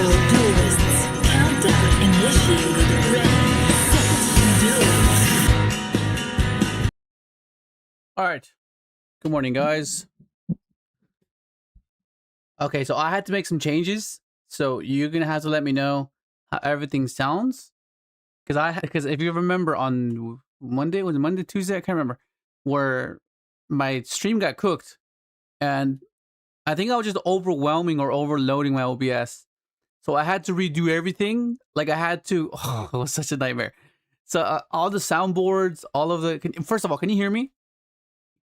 Fellow duelists, countdown initiated. Ready, set, duel. Alright. Good morning, guys. Okay, so I had to make some changes. So you're gonna have to let me know how everything sounds. Because if you remember on Monday, was it Monday, Tuesday? I can't remember. Where my stream got cooked. And I think I was just overwhelming or overloading my OBS. So I had to redo everything. Like I had to, oh, it was such a nightmare. So all the soundboards, all of the, first of all, can you hear me?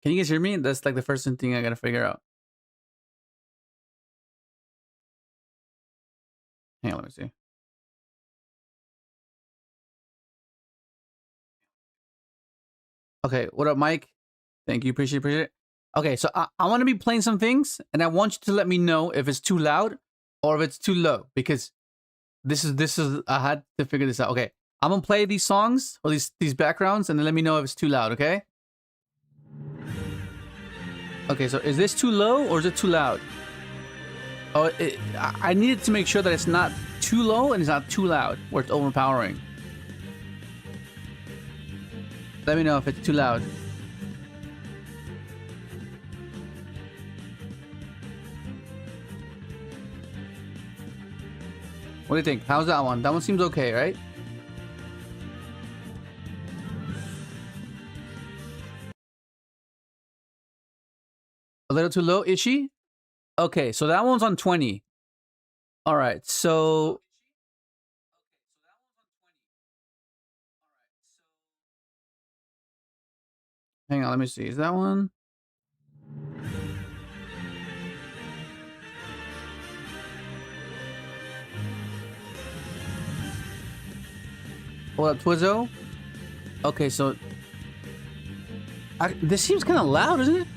Can you guys hear me? That's like the first thing I gotta figure out. Hang on, let me see. Okay, what up, Mike? Thank you, appreciate it. Okay, so I want to be playing some things, and I want you to let me know if it's too loud or if it's too low, because this is I had to figure this out. Okay, I'm gonna play these songs or these backgrounds, and then let me know if it's too loud. Okay. Okay, so is this too low or is it too loud? Oh, I needed to make sure that it's not too low and it's not too loud, where it's overpowering. Let me know if it's too loud. What do you think? How's that one? That one seems okay, right? A little too low, Ishi? Okay, so that one's on 20. All right, so... Hang on, let me see. Is that one? What up, Twizzo? Okay, so... this seems kind of loud, isn't it?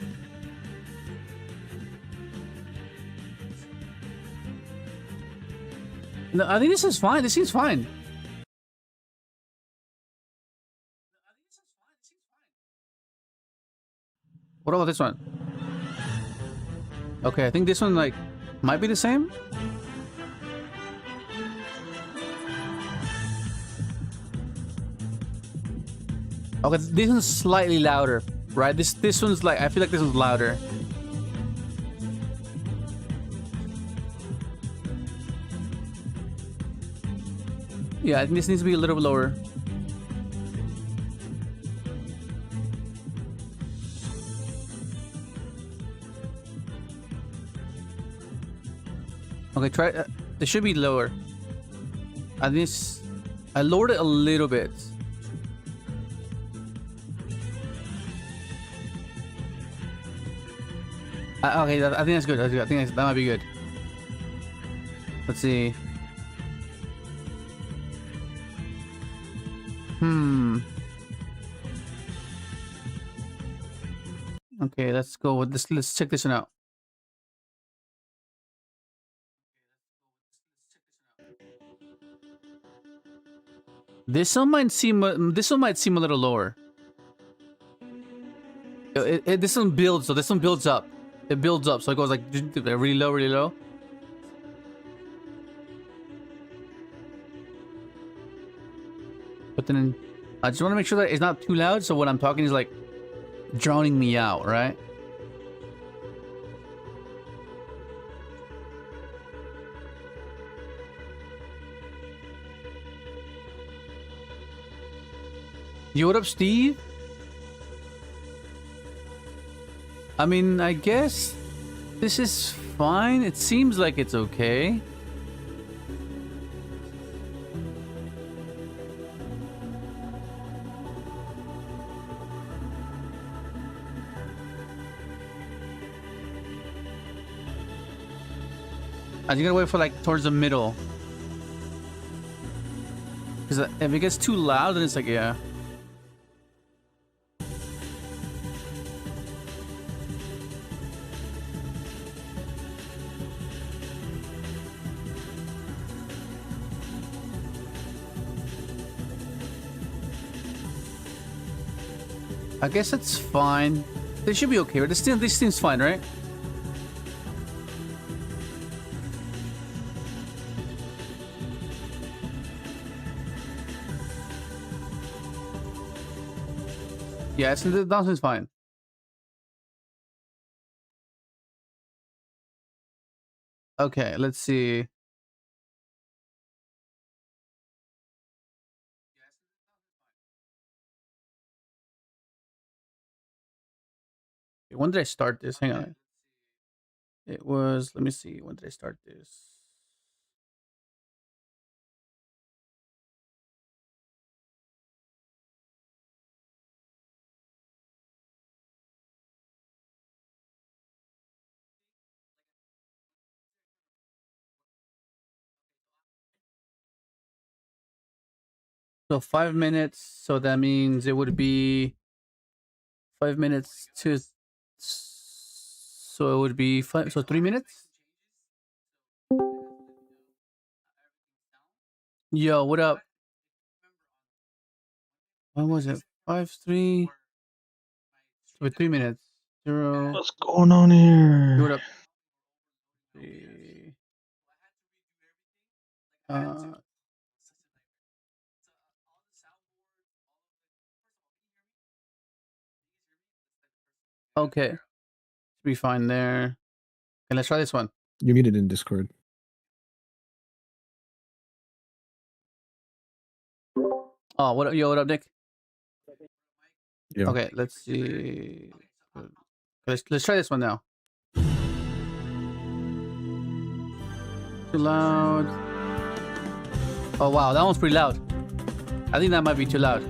No, I think this is fine. This seems fine. What about this one? Okay, I think this one like might be the same. Okay, this one's slightly louder, right? This one's like, I feel like this one's louder. Yeah, I think this needs to be a little bit lower. Okay, try. This should be lower. I lowered it a little bit. Okay, I think that's good. I think that might be good. Let's see. Okay, let's go with this. Let's check this one out. This one might seem a little lower. This one builds, so this one builds up. It builds up, so it goes like really low, really low. But then I just want to make sure that it's not too loud, so what I'm talking is like drowning me out, right? Yo, what up, Steve? I mean, I guess this is fine. It seems like it's okay. I just gotta wait for like towards the middle. Because if it gets too loud, then it's like, yeah. I guess it's fine. They should be okay. This seems fine, right? Yeah, the announcement is fine. Okay, let's see. When did I start this? Hang on. It was, let me see. When did I start this? So 5 minutes. So that means it would be 5 minutes to. So it would be 5. So 3 minutes. Yo, what up? When was it? 5-3. With 3 minutes. 0. What's going on here? What up? Okay. Should be fine there. Okay, let's try this one. You're muted in Discord. Oh, what up? Yo, what up, Nick? Yeah. Okay, let's see. Let's try this one now. Too loud. Oh wow, that one's pretty loud. I think that might be too loud.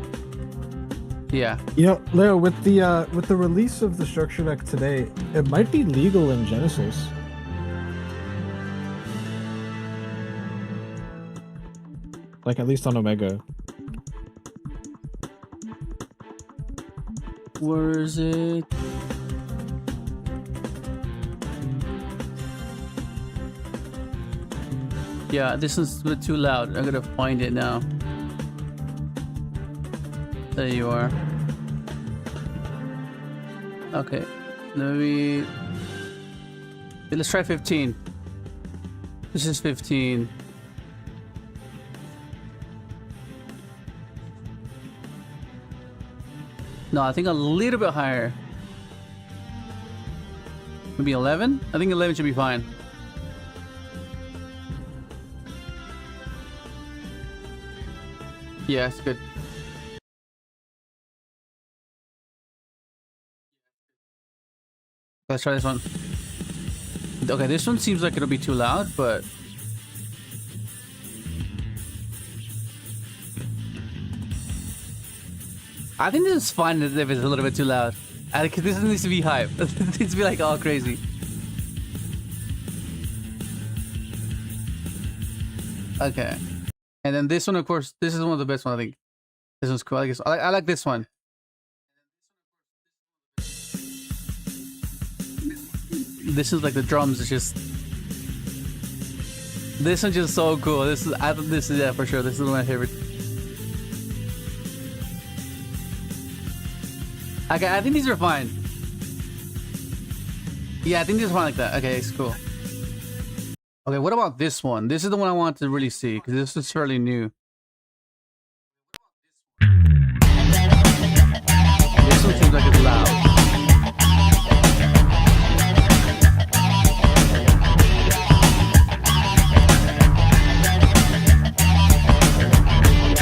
Yeah. You know, Leo, with the release of the structure deck today, it might be legal in Genesis. Like at least on Omega. Where is it? Yeah, this is a bit too loud. I'm gonna find it now. There you are. Okay, let's try 15. This is 15. No, I think a little bit higher. Maybe 11? I think 11 should be fine. Yeah, it's good. Let's try this one. Okay, this one seems like it'll be too loud, but... I think this is fine if it's a little bit too loud. Because this needs to be hype. It needs to be like all crazy. Okay. And then this one, of course, this is one of the best ones, I think. This one's cool. I like this one. This is like the drums. It's just... This one's just so cool. This is, yeah, for sure. This is one of my favorites. Okay, I think these are fine. Yeah, I think these are fine like that. Okay, it's cool. Okay, what about this one? This is the one I want to really see, because this is fairly new. This one seems like it's loud.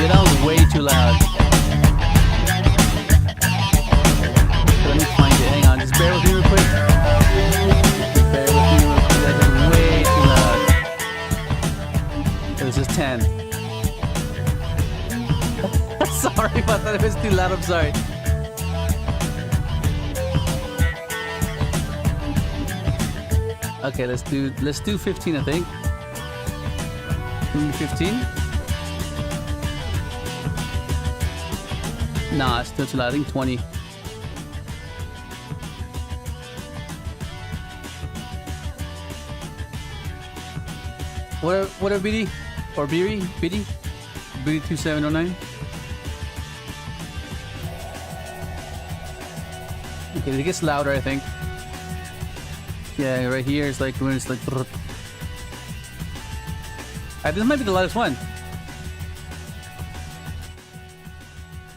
Yeah, that was way too loud. Let me find it. Hang on, just bear with me real quick. Just bear with me real quick. That is way too loud. This is 10. Sorry about that. If it's too loud, I'm sorry. Okay, let's do 15, I think. 15. Nah, it's still too loud. I think 20. What are BD? Or BD? BD 2709? Okay, it gets louder, I think. Yeah, right here it's like when it's like... This might be the loudest one.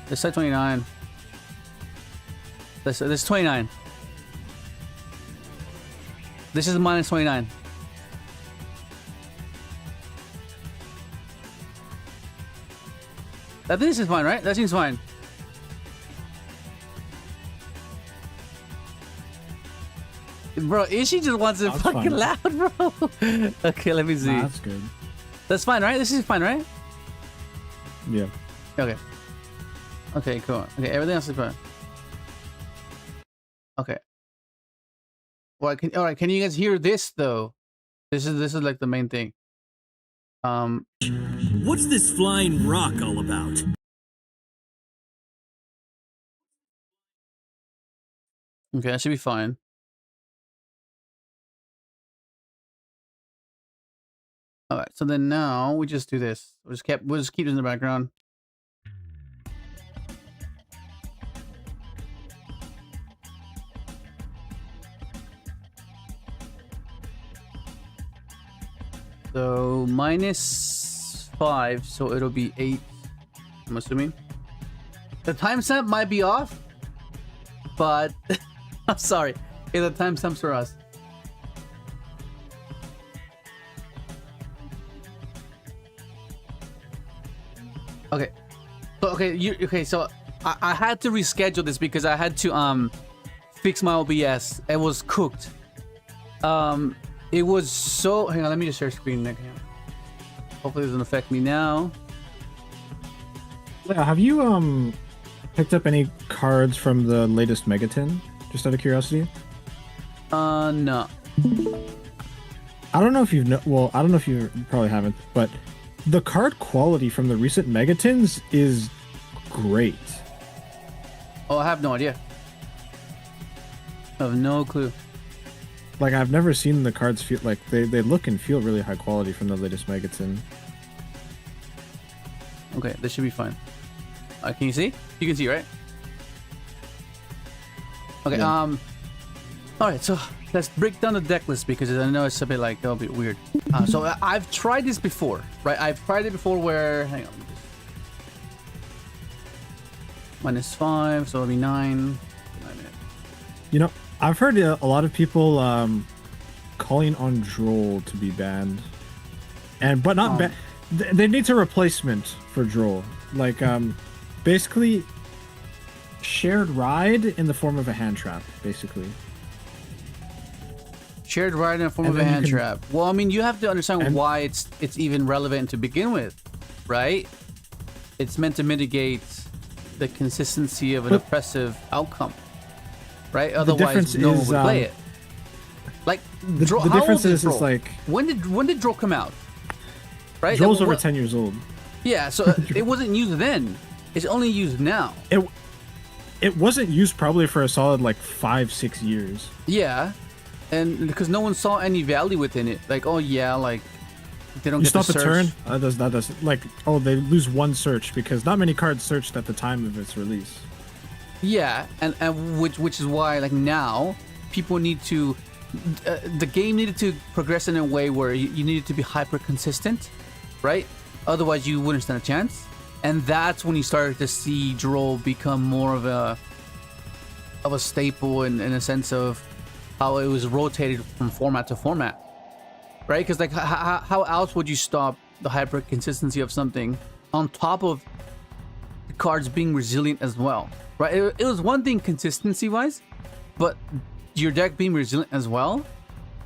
It's set 29. This is 29. This is minus 29. I think this is fine, right? That seems fine. Bro, Ishi just wants it fucking fine. loud, bro. Okay, let me see. Nah, that's good. That's fine, right? This is fine, right? Yeah. Okay. Okay, cool. Okay, everything else is fine. Okay. Well, all right. Can you guys hear this though? This is like the main thing. What's this flying rock all about? Okay, that should be fine. All right. So then now we just do this. We'll just keep this in the background. So -5, so it'll be 8. I'm assuming. The timestamp might be off, but I'm sorry. Yeah, the timestamps for us. Okay. So I had to reschedule this because I had to fix my OBS. It was cooked. It was so. Hang on, let me just share screen again. Hopefully, it doesn't affect me now. Yeah, have you picked up any cards from the latest Megatin? Just out of curiosity. No. I don't know if you've I don't know if you probably haven't, but the card quality from the recent Megatins is great. Oh, I have no idea. I have no clue. Like, I've never seen the cards feel like they look and feel really high quality from the latest Megatin. Okay, this should be fine. Can you see? You can see, right? Okay. Yeah. All right. So let's break down the deck list because I know it's a bit like a bit weird. So I've tried this before, right? I've tried it before where. Hang on. -5, so it'll be 9. You know, I've heard a lot of people calling on Droll to be banned, but not ban. They need a replacement for Droll, like basically shared ride in the form of a hand trap, basically. Shared ride in the form of a hand trap. Well, I mean, you have to understand why it's even relevant to begin with, right? It's meant to mitigate the consistency of an oppressive outcome, right? Otherwise, no one would play it. Like The difference is like when did Droll come out? Right, Droll's over 10 years old. Yeah, so it wasn't used then. It's only used now. It wasn't used probably for a solid like 5-6 years. Yeah, and because no one saw any value within it. Like, oh yeah, like they don't You get stop the the search. turn. That does like, oh, they lose one search because not many cards searched at the time of its release. Yeah, and which is why like now people need to the game needed to progress in a way where you needed to be hyper consistent, right? Otherwise you wouldn't stand a chance. And that's when you started to see Droll become more of a staple in a sense of how it was rotated from format to format, right? Because like how else would you stop the hyper consistency of something on top of the cards being resilient as well, right? It was one thing consistency wise, but your deck being resilient as well,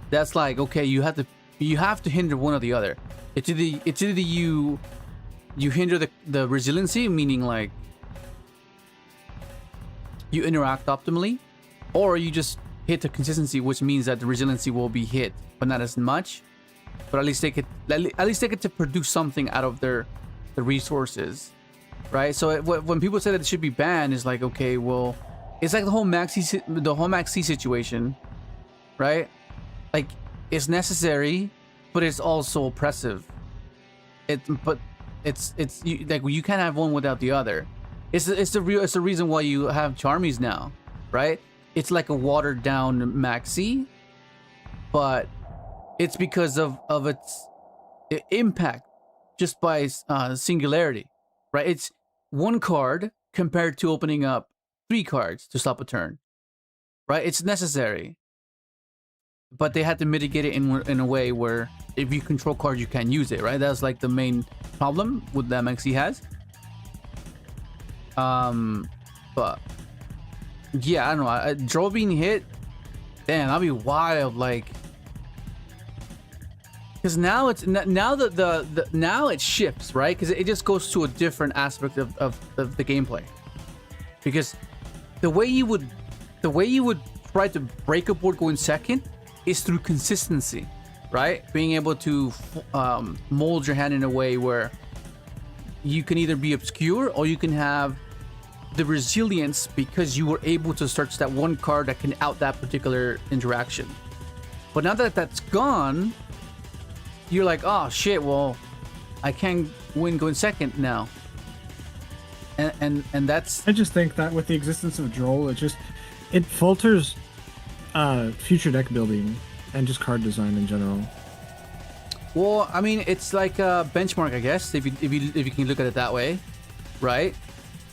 that's like, okay, you have to hinder one or the other. It's either you hinder the resiliency, meaning like you interact optimally, or you just hit the consistency, which means that the resiliency will be hit, but not as much. But at least they get to produce something out of the resources, right? So when people say that it should be banned, it's like, okay, well, it's like the whole Maxi situation, right? Like it's necessary, but it's also oppressive. Like you can't have one without the other. It's the reason why you have Charmies now, right? It's like a watered down Maxi, but it's because of its impact just by singularity, right? It's one card compared to opening up 3 cards to stop a turn, right? It's necessary, but they had to mitigate it in a way where if you control cards, you can't use it, right? That's like the main problem with the MXC has. But yeah, I don't know. Droll being hit, damn, that'd be wild. Like, because now it's now now it shifts, right? Because it just goes to a different aspect of the gameplay. Because the way you would try to break a board going second is through consistency, right? Being able to mold your hand in a way where you can either be obscure or you can have the resilience because you were able to search that one card that can out that particular interaction. But now that that's gone, you're like, oh shit, well, I can't win going second now. And that's... I just think that with the existence of Droll, it falters future deck building and just card design in general. Well, I mean, it's like a benchmark, I guess, if you can look at it that way, right?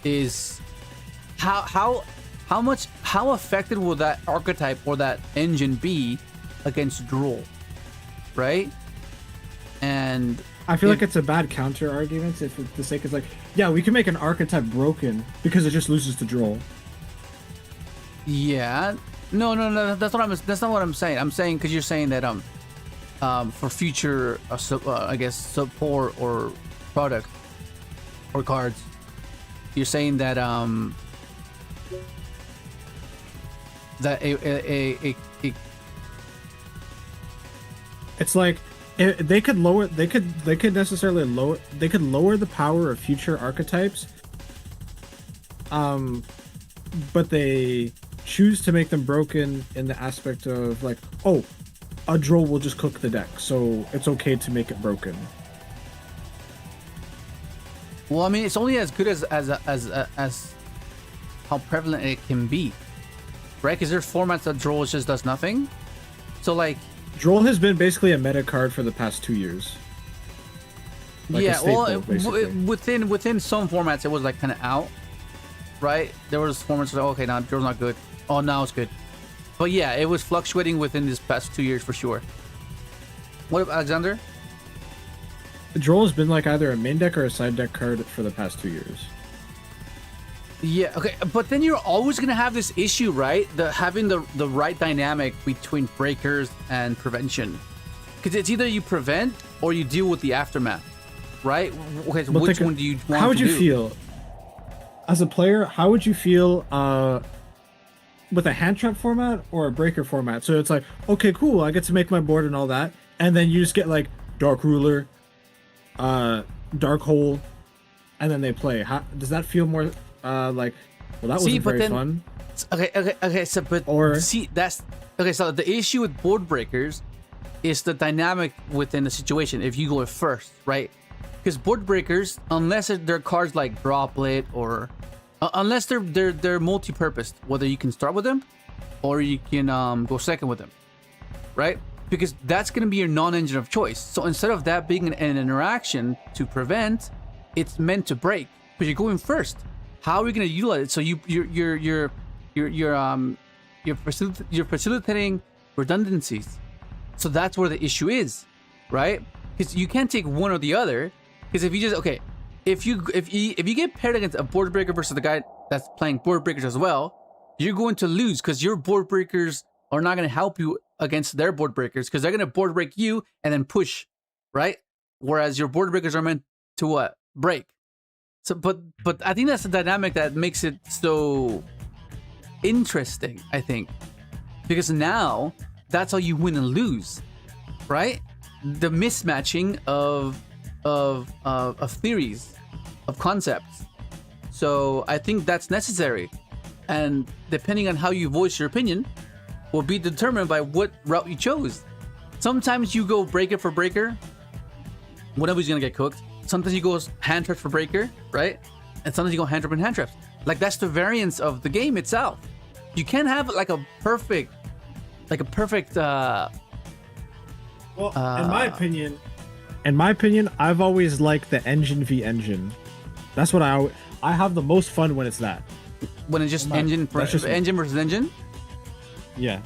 Is how affected will that archetype or that engine be against Droll, right? And I feel like it's a bad counter argument if the sake is like, yeah, we can make an archetype broken because it just loses to Droll. Yeah, no, that's not what I'm saying. I'm saying because you're saying that for future I guess support or product or cards, you're saying that that it's like they could lower the power of future archetypes, but they choose to make them broken in the aspect of like, oh, a Droll will just cook the deck, so it's okay to make it broken. Well, I mean, it's only as good as how prevalent it can be, right? Because there's formats that Droll just does nothing. So like, Droll has been basically a meta card for the past 2 years. Like yeah, well, basically. within some formats, it was like kind of out, right? There was formats like, okay, now Droll's not good. Oh, now it's good. But yeah, it was fluctuating within this past 2 years for sure. What about Alexander? Droll has been like either a main deck or a side deck card for the past 2 years. Yeah, okay, but then you're always gonna have this issue, right? Having the right dynamic between breakers and prevention, because it's either you prevent or you deal with the aftermath, right? Okay, so which one do you want to do? How would you feel as a player? How would you feel with a hand trap format or a breaker format? So it's like, okay, cool, I get to make my board and all that, and then you just get like Dark Ruler, Dark Hole, and then they play. How does that feel more? Like, well, that wasn't very fun. Okay. So, but see, that's okay. So the issue with board breakers is the dynamic within the situation. If you go first, right? Because board breakers, unless they're cards like Droplet or unless they're multi-purpose, whether you can start with them or you can go second with them, right? Because that's going to be your non-engine of choice. So instead of that being an interaction to prevent, it's meant to break. But you're going first. How are we going to utilize it? So you're facilitating redundancies. So that's where the issue is, right? Because you can't take one or the other. Because if you just if you get paired against a board breaker versus the guy that's playing board breakers as well, you're going to lose because your board breakers are not going to help you against their board breakers because they're going to board break you and then push, right? Whereas your board breakers are meant to what? Break. So, but I think that's the dynamic that makes it so interesting, I think. Because now, that's how you win and lose, right? The mismatching of theories, of concepts. So I think that's necessary. And depending on how you voice your opinion, will be determined by what route you chose. Sometimes you go breaker for breaker, whatever's gonna get cooked. Sometimes you go hand traps for breaker, right? And sometimes you go hand trap and hand traps. Like that's the variance of the game itself. You can't have like a perfect. Well, in my opinion, I've always liked the engine v engine. That's what I have the most fun when it's that. When it's just engine versus engine. Yeah.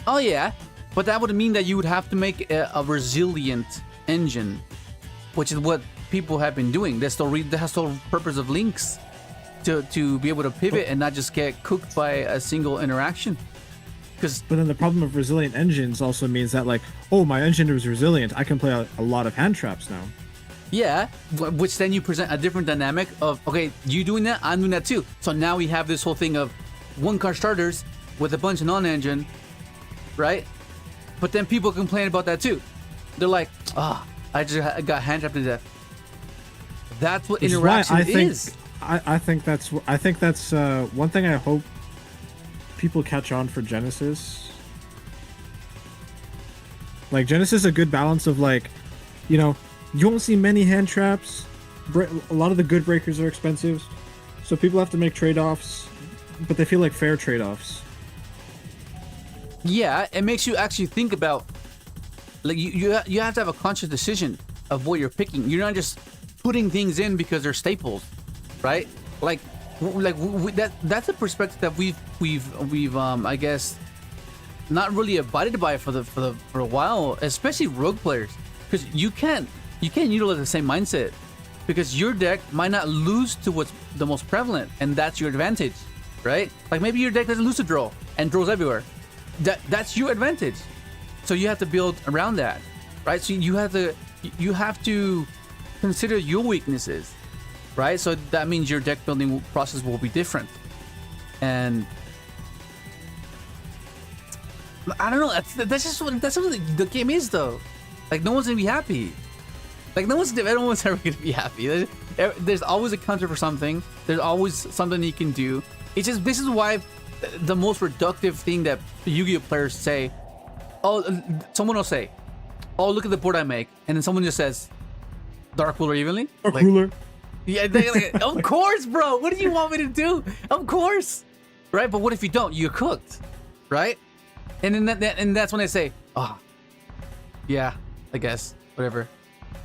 Oh yeah, but that would mean that you would have to make a resilient engine, which is what people have been doing. That's the whole purpose of links, to be able to pivot and not just get cooked by a single interaction. But then the problem of resilient engines also means that, like, oh, my engine is resilient, I can play a lot of hand traps now. Yeah, which then you present a different dynamic of, okay, you doing that, I'm doing that too. So now we have this whole thing of one card starters with a bunch of non-engine, right? But then people complain about that too. They're like, I got hand trapped to death. That's what interaction is. I think that's one thing I hope people catch on for Genesis. Like, Genesis is a good balance of, like, you know, you won't see many hand traps. A lot of the good breakers are expensive, so people have to make trade-offs, but they feel like fair trade-offs. Yeah, it makes you actually think about, like, you have to have a conscious decision of what you're picking. You're not just putting things in because they're staples, right? That's a perspective that we've I guess not really abided by for a while, especially rogue players, because you can't utilize the same mindset, because your deck might not lose to what's the most prevalent, and that's your advantage, right? Like, maybe your deck doesn't lose to Droll, and Droll's everywhere. That's your advantage, so you have to build around that, right? So you have to consider your weaknesses, right? So that means your deck building process will be different. And I don't know, that's what the game is, though. Like, no one's gonna be happy. Like, everyone's ever gonna be happy. There's always a counter for something. There's always something you can do. It's just, this is why the most reductive thing that Yu-Gi-Oh players say, someone will say, oh, look at the board I make, and then someone just says, Dark Ruler evenly? Dark Ruler. Yeah, like, of course, bro. What do you want me to do? Of course, right? But what if you don't? You're cooked, right? And then that's when they say, oh, yeah, I guess, whatever.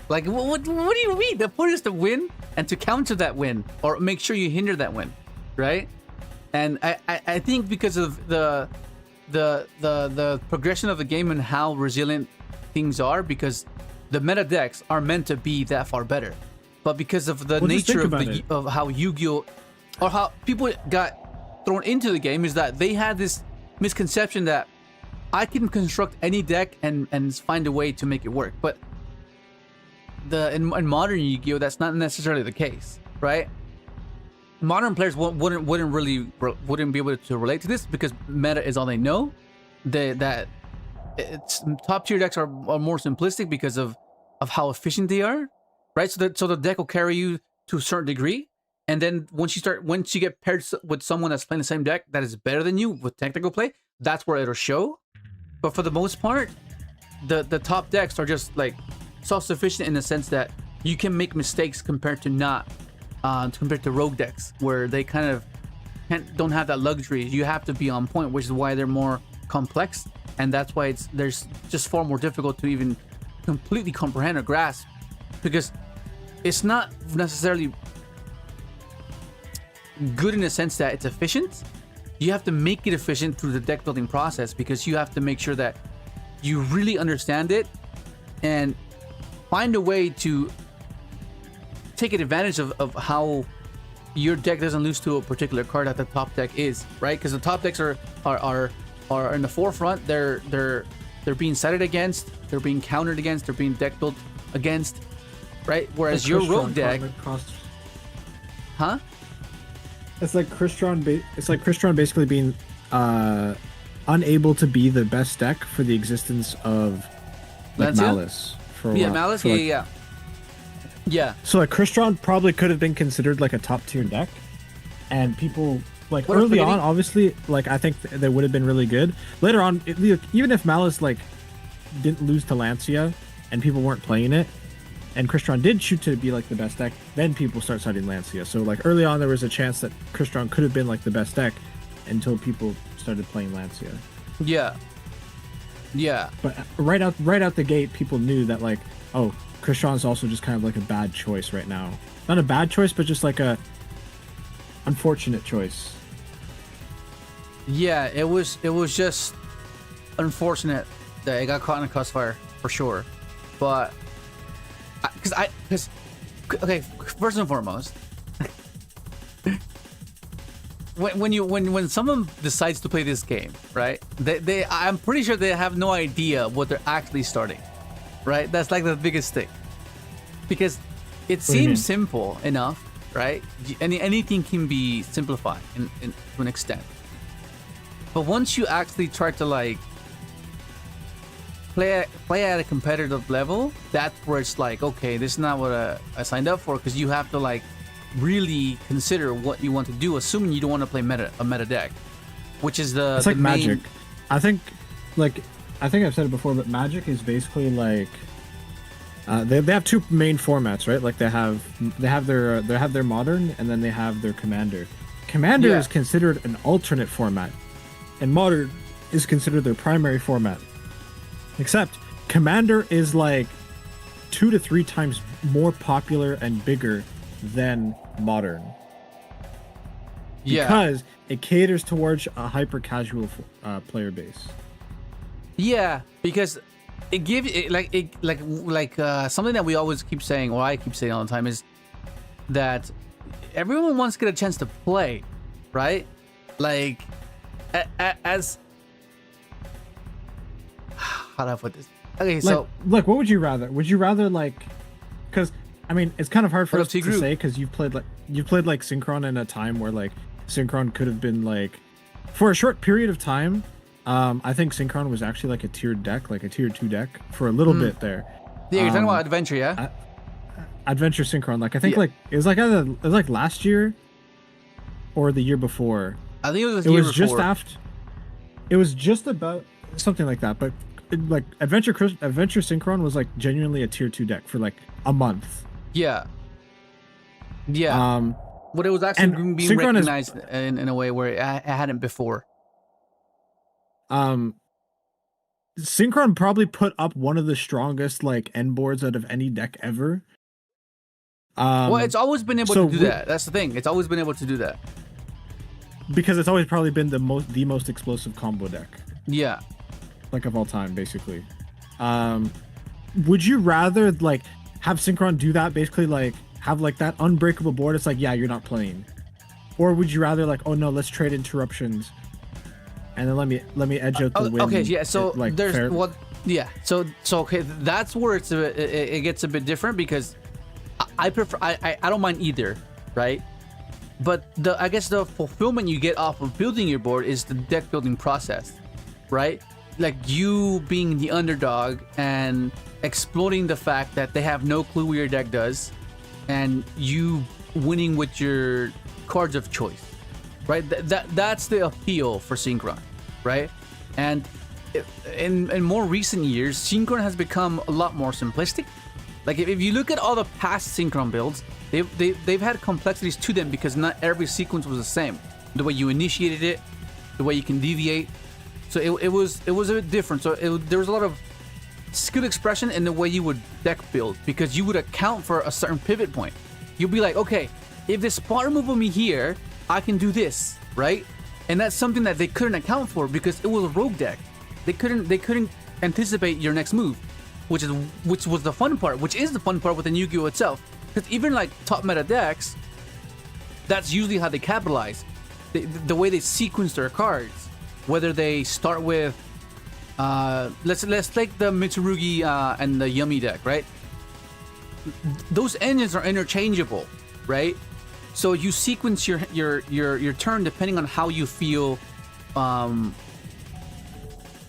Like, what do you mean? The point is to win and to counter that win, or make sure you hinder that win, right? And I think because of the progression of the game and how resilient things are, because the meta decks are meant to be that far better. But because of the nature of how Yu-Gi-Oh, or how people got thrown into the game, is that they had this misconception that I can construct any deck and find a way to make it work. But in modern Yu-Gi-Oh, that's not necessarily the case, right? Modern players wouldn't be able to relate to this, because meta is all they know. That top tier decks are more simplistic because of how efficient they are. Right, so the deck will carry you to a certain degree, and then once you get paired with someone that's playing the same deck that is better than you with technical play, that's where it'll show. But for the most part, the top decks are just like self-sufficient in the sense that you can make mistakes compared to rogue decks, where they kind of don't have that luxury. You have to be on point, which is why they're more complex, and that's why there's just far more difficult to even completely comprehend or grasp, because it's not necessarily good in the sense that it's efficient. You have to make it efficient through the deck building process, because you have to make sure that you really understand it and find a way to take advantage of how your deck doesn't lose to a particular card that the top deck is, right? Because the top decks are in the forefront. They're being sided against, they're being countered against, they're being deck built against, right? Whereas your rogue deck, huh? It's like Crystron basically being unable to be the best deck for the existence of like Maliss. Maliss, yeah. So like Crystron probably could have been considered like a top tier deck, and people like early on, obviously, like I think they would have been really good. Later on, even if Maliss like didn't lose to Lancia and people weren't playing it, and Crystron did shoot to be like the best deck, then people start citing Lancia. So like early on, there was a chance that Crystron could have been like the best deck until people started playing Lancia. Yeah. But right out the gate, people knew that like, oh, Crystron's also just kind of like a bad choice right now. Not a bad choice, but just like a unfortunate choice. Yeah, it was just unfortunate that it got caught in a crossfire for sure, but because okay, first and foremost, when someone decides to play this game, right? They I'm pretty sure they have no idea what they're actually starting, right? That's like the biggest thing, because it seems simple enough, right? Anything can be simplified to an extent, but once you actually try to like play at a competitive level, that's where it's like, okay, this is not what I signed up for, because you have to like really consider what you want to do, assuming you don't want to play a meta deck, which is it's like Magic. I think I've said it before, but Magic is basically like they have two main formats, right? Like they have their modern, and then they have their commander. Commander is considered an alternate format, and modern is considered their primary format. Except Commander is like 2 to 3 times more popular and bigger than Modern. Yeah. Because it caters towards a hyper casual player base. Yeah, because it gives it like something that we always keep saying, or I keep saying all the time, is that everyone wants to get a chance to play, right? Like as how do I put this? Okay, so like, what would you rather? Would you rather like, because I mean, it's kind of hard for us to group? say, because you've played like Synchron in a time where like Synchron could have been like, for a short period of time. I think Synchron was actually like a tiered deck, like a tier 2 deck for a little bit there. Yeah, you're talking about Adventure, yeah? Adventure Synchron, like I think like it was like last year or the year before. I think it was the year before. Just after. It was just about something like that, but like Adventure Synchron was like genuinely a tier 2 deck for like a month. Yeah. Yeah. But it was actually being Synchron recognized in a way where it hadn't before. Synchron probably put up one of the strongest like end boards out of any deck ever. Well, it's always been able to do that. That's the thing. It's always been able to do that. Because it's always probably been the most explosive combo deck. Yeah. Like of all time, basically. Would you rather like have Synchron do that, basically like have like that unbreakable board? It's like, yeah, you're not playing. Or would you rather like, oh no, let's trade interruptions, and then let me edge out the win. Okay, yeah. So like, there's what, yeah. So okay, that's where it gets a bit different, because I prefer I don't mind either, right? But I guess the fulfillment you get off of building your board is the deck building process, right? Like you being the underdog and exploiting the fact that they have no clue what your deck does, and you winning with your cards of choice, right? That's the appeal for Synchron, right? And in more recent years, Synchron has become a lot more simplistic. Like if you look at all the past Synchron builds, they've had complexities to them, because not every sequence was the same. The way you initiated it, the way you can deviate. So it was a bit different. So there was a lot of skill expression in the way you would deck build, because you would account for a certain pivot point. You'll be like, okay, if this spot removal me here, I can do this, right? And that's something that they couldn't account for, because it was a rogue deck. They couldn't anticipate your next move, which was the fun part, which is the fun part within Yu-Gi-Oh itself. Because even like top meta decks, that's usually how they capitalize. The way they sequence their cards, whether they start with let's take the Mitsurugi and the Yummy deck, right? Those engines are interchangeable, right? So you sequence your turn depending on how you feel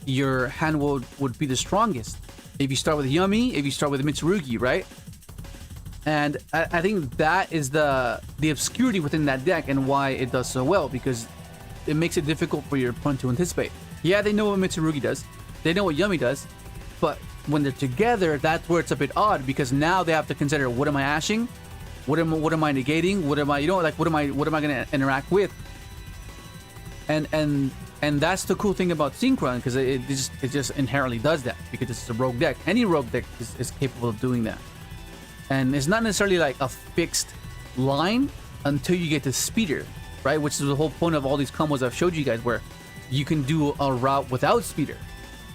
your hand would be the strongest. If you start with Yummy, if you start with Mitsurugi, right? And I think that is the obscurity within that deck, and why it does so well, because it makes it difficult for your opponent to anticipate. Yeah, they know what Mitsurugi does, they know what Yummy does, but when they're together, that's where it's a bit odd, because now they have to consider, what am I ashing? What am I negating? What am I, what am I going to interact with? And that's the cool thing about Synchron, because it just inherently does that, because it's a rogue deck. Any rogue deck is capable of doing that. And it's not necessarily like a fixed line until you get to Speeder, right? Which is the whole point of all these combos I've showed you guys, where you can do a route without speeder,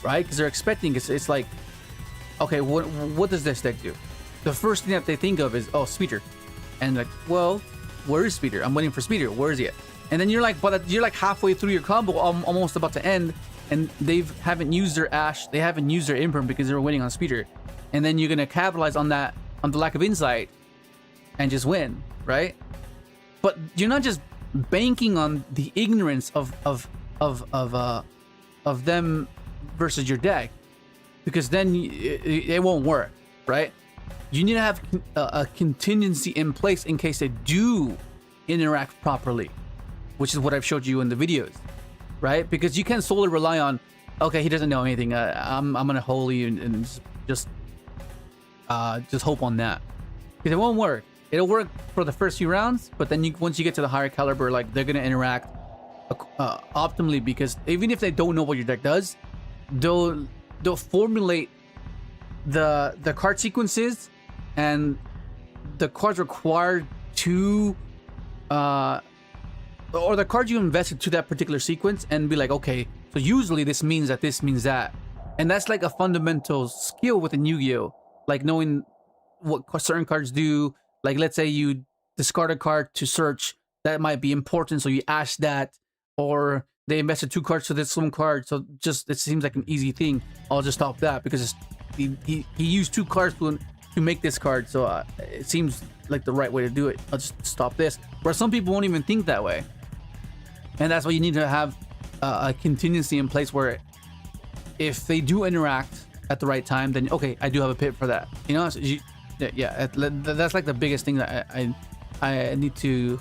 right? Because they're expecting it's like, okay, what does this deck do? The first thing that they think of is, oh, speeder, and like, well, where is speeder? I'm waiting for speeder. Where is he at? And then you're like, but you're like halfway through your combo, almost about to end, and they haven't used their Ash, they haven't used their Imperm because they were waiting on speeder, and then you're gonna capitalize on that, on the lack of insight, and just win, right? But you're not just banking on the ignorance of them versus your deck, because then it won't work, right? You need to have a contingency in place in case they do interact properly, which is what I've showed you in the videos, right? Because you can't solely rely on, okay, he doesn't know anything, I'm gonna holy and just hope on that, because it won't work. It'll work for the first few rounds, but then once you get to the higher caliber, like, they're gonna interact optimally, because even if they don't know what your deck does, they'll formulate the card sequences and the cards required to or the cards you invested to that particular sequence, and be like, okay, so usually this means that, this means that. And that's like a fundamental skill within Yu-Gi-Oh, like knowing what certain cards do. Like, let's say you discard a card to search, that might be important, so you ash that, or they invested 2 cards to this one card, so just, it seems like an easy thing, I'll just stop that because he used 2 cards to make this card, so it seems like the right way to do it. I'll just stop this. Where some people won't even think that way, and that's why you need to have a contingency in place, where if they do interact at the right time, then okay, I do have a pit for that, you know. So that's like the biggest thing that I need to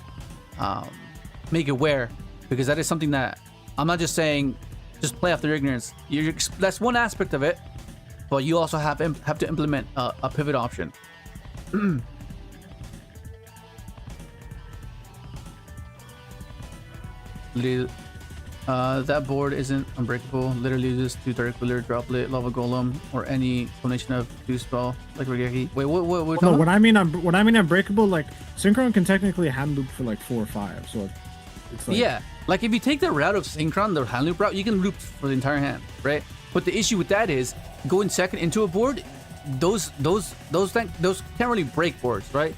make aware, because that is something that I'm not just saying just play off their ignorance. That's one aspect of it, but you also have to implement a pivot option. That board isn't unbreakable. Literally uses 2 Dracotail, Droplet, Lava Golem, or any combination of 2 spell like Regeki. Wait, what? No, what I mean unbreakable, like Synchron can technically hand loop for like 4 or 5, so it's like, yeah, like if you take the route of Synchron, the hand loop route, you can loop for the entire hand, right? But the issue with that is going second into a board, those can't really break boards, right?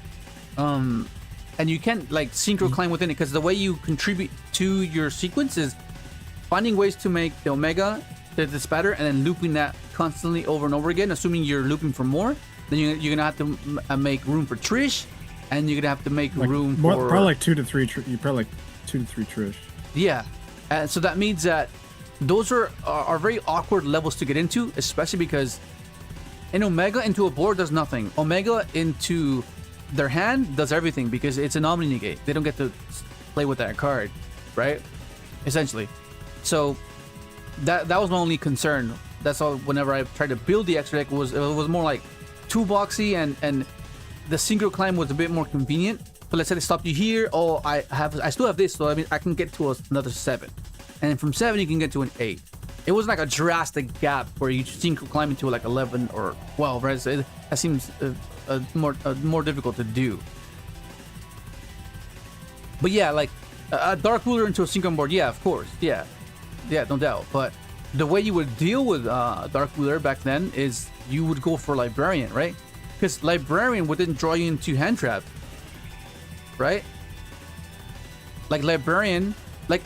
And you can't like Synchro climb within it, because the way you contribute to your sequence is finding ways to make the Omega, the spatter, and then looping that constantly over and over again, assuming you're looping for more. Then you're gonna have to make room for Trish, and you're gonna have to make like room more, for probably like 2 to 3. You probably like 2 to 3 Trish. Yeah, and so that means that those are very awkward levels to get into, especially because an Omega into a board does nothing. Omega into their hand does everything, because it's an Omni Negate. They don't get to play with that card, right? Essentially. So that was my only concern. That's all. Whenever I tried to build the extra deck, it was more like toolboxy, and the Synchro climb was a bit more convenient. But let's say they stopped you here. Oh, I still have this, so I mean I can get to another 7, and then from 7 you can get to an 8. It wasn't like a drastic gap where you Synchro climb into like 11 or 12, right? So that seems more difficult to do. But yeah, like a Dark Ruler into a Synchron board, yeah, of course, yeah, no doubt. But the way you would deal with Dark Ruler back then is you would go for Librarian, right? Because Librarian wouldn't draw you into hand trap, right? Like Librarian, like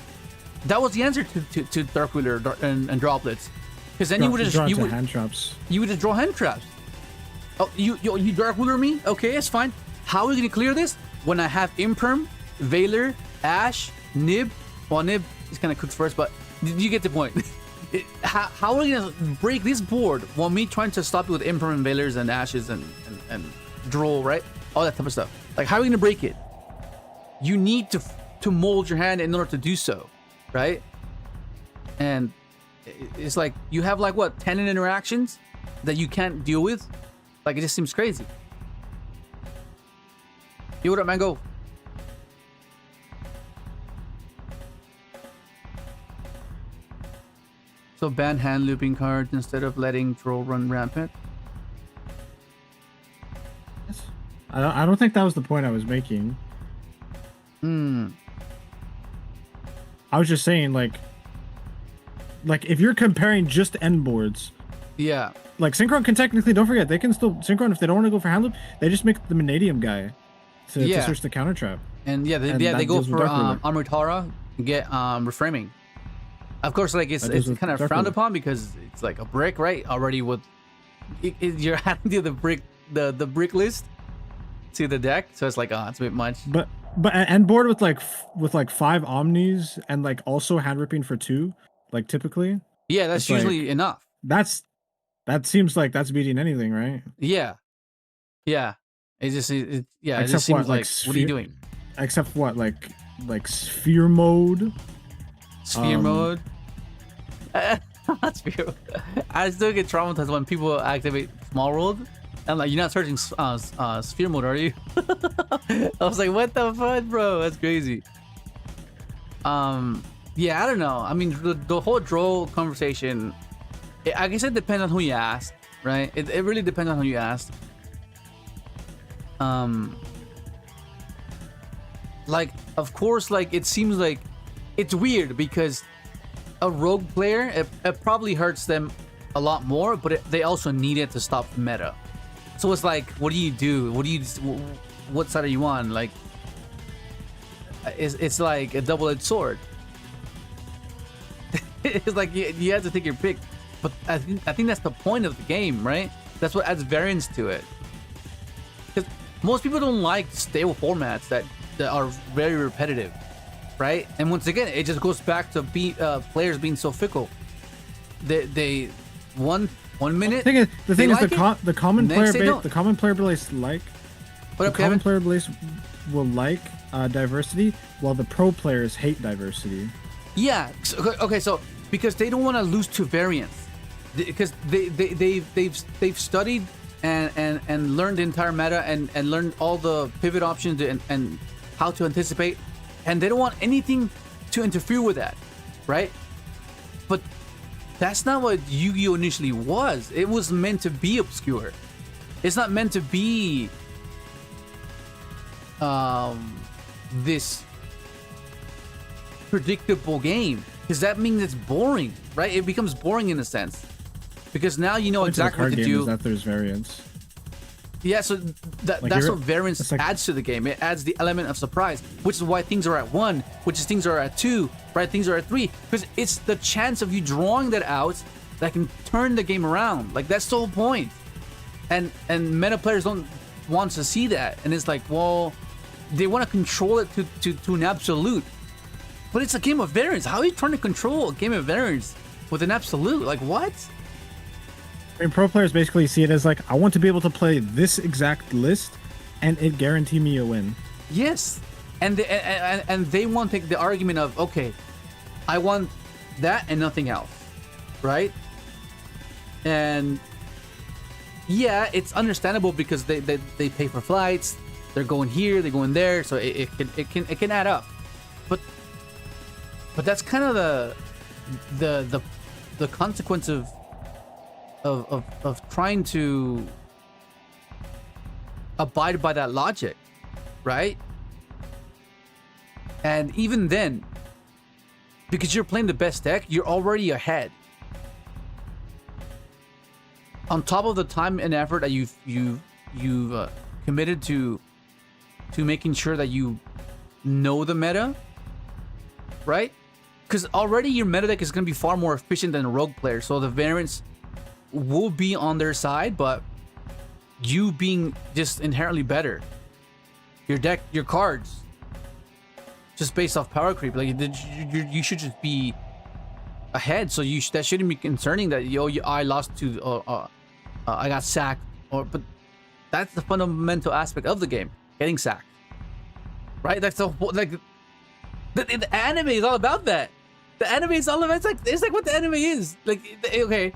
that was the answer to Dark Ruler and Droplets, because then you would just hand traps. You would just draw hand traps. Oh, you Dark Ruler me? Okay, it's fine. How are we gonna clear this when I have Imperm, Veiler, Ash, Nib? Well, Nib is kind of cooked first, but you get the point. How are we gonna break this board while me trying to stop it with Imperm and Veilers and Ashes and Droll, right? All that type of stuff. Like, how are we gonna break it? You need to mold your hand in order to do so, right? And it's like you have like what 10 interactions that you can't deal with. Like, it just seems crazy. Yo, what up, Mango? So ban hand looping cards instead of letting Droll run rampant. I don't think that was the point I was making. I was just saying, like, Like if you're comparing just end boards, Yeah. like Synchron can technically, don't forget, they can still Synchron if they don't want to go for hand loop, they just make the Vanadium guy to search the counter trap. And yeah, And they that go deals with for Dark Ruler. Armutara and get reframing. Of course, like it's That deals with kind of Dark frowned Ruler. upon because it's like a brick, right? Already with you're adding to the brick the brick list to the deck, so it's like it's a bit much. But an end board with like 5 Omnis and like also hand ripping for 2, like typically, Yeah, that's it's like- usually enough. that seems like that's beating anything, right? Yeah. It just it Except just seems what, like, what are you sphere- doing? Except what, like sphere mode. Sphere mode. Sphere mode. I still get traumatized when people activate small world. I'm like, you're not searching sphere mode, are you? I was like, what the fuck, bro? That's crazy. Yeah, I don't know. I mean, the whole Droll conversation, I guess it depends on who you ask, right? It really depends on who you ask. Like, of course, like it seems like it's weird because a rogue player, it probably hurts them a lot more, but they also need it to stop meta. So it's like, what do you do? What side are you on? Like, it's like a double-edged sword. It's like you have to take your pick, but I think that's the point of the game, right? That's what adds variance to it. Because most people don't like stable formats that are very repetitive, right? And once again, it just goes back to players being so fickle. They one minute. The thing is, like the common next player they base, don't. the common player base like What the up, common Kevin? player base will like diversity, while the pro players hate diversity. Yeah. Okay. So because they don't want to lose to variance, because they've studied and learned the entire meta and learned all the pivot options and how to anticipate, and they don't want anything to interfere with that, right? But that's not what Yu-Gi-Oh initially was. It was meant to be obscure. It's not meant to be this predictable game, because that means it's boring, right? It becomes boring in a sense, because now you know exactly what to do. Is that there's variance. Yeah, so that's what variance like, adds to the game. It adds the element of surprise, which is why things are at 1, which is things are at 2, right? Things are at 3, because it's the chance of you drawing that out that can turn the game around. Like, that's the whole point. And meta players don't want to see that, and it's like, well, they want to control it to an absolute, but it's a game of variance. How are you trying to control a game of variance with an absolute? Like, what? I mean, pro players basically see it as like, I want to be able to play this exact list, and it guarantee me a win. Yes, and they want to take the argument of, okay, I want that and nothing else, right? And yeah, it's understandable because they pay for flights, they're going here, they're going there, so it can add up. But that's kind of the consequence of trying to abide by that logic, right? And even then, because you're playing the best deck, you're already ahead. On top of the time and effort that you've committed to making sure that you know the meta, right? Because already your meta deck is going to be far more efficient than a rogue player, so the variance will be on their side, but you being just inherently better, your deck, your cards, just based off power creep, like you should just be ahead. So that shouldn't be concerning that I lost to I got sacked, but that's the fundamental aspect of the game, getting sacked, right? That's the whole, like the anime is all about that. The anime is all about, it's like what the anime is. Like, okay,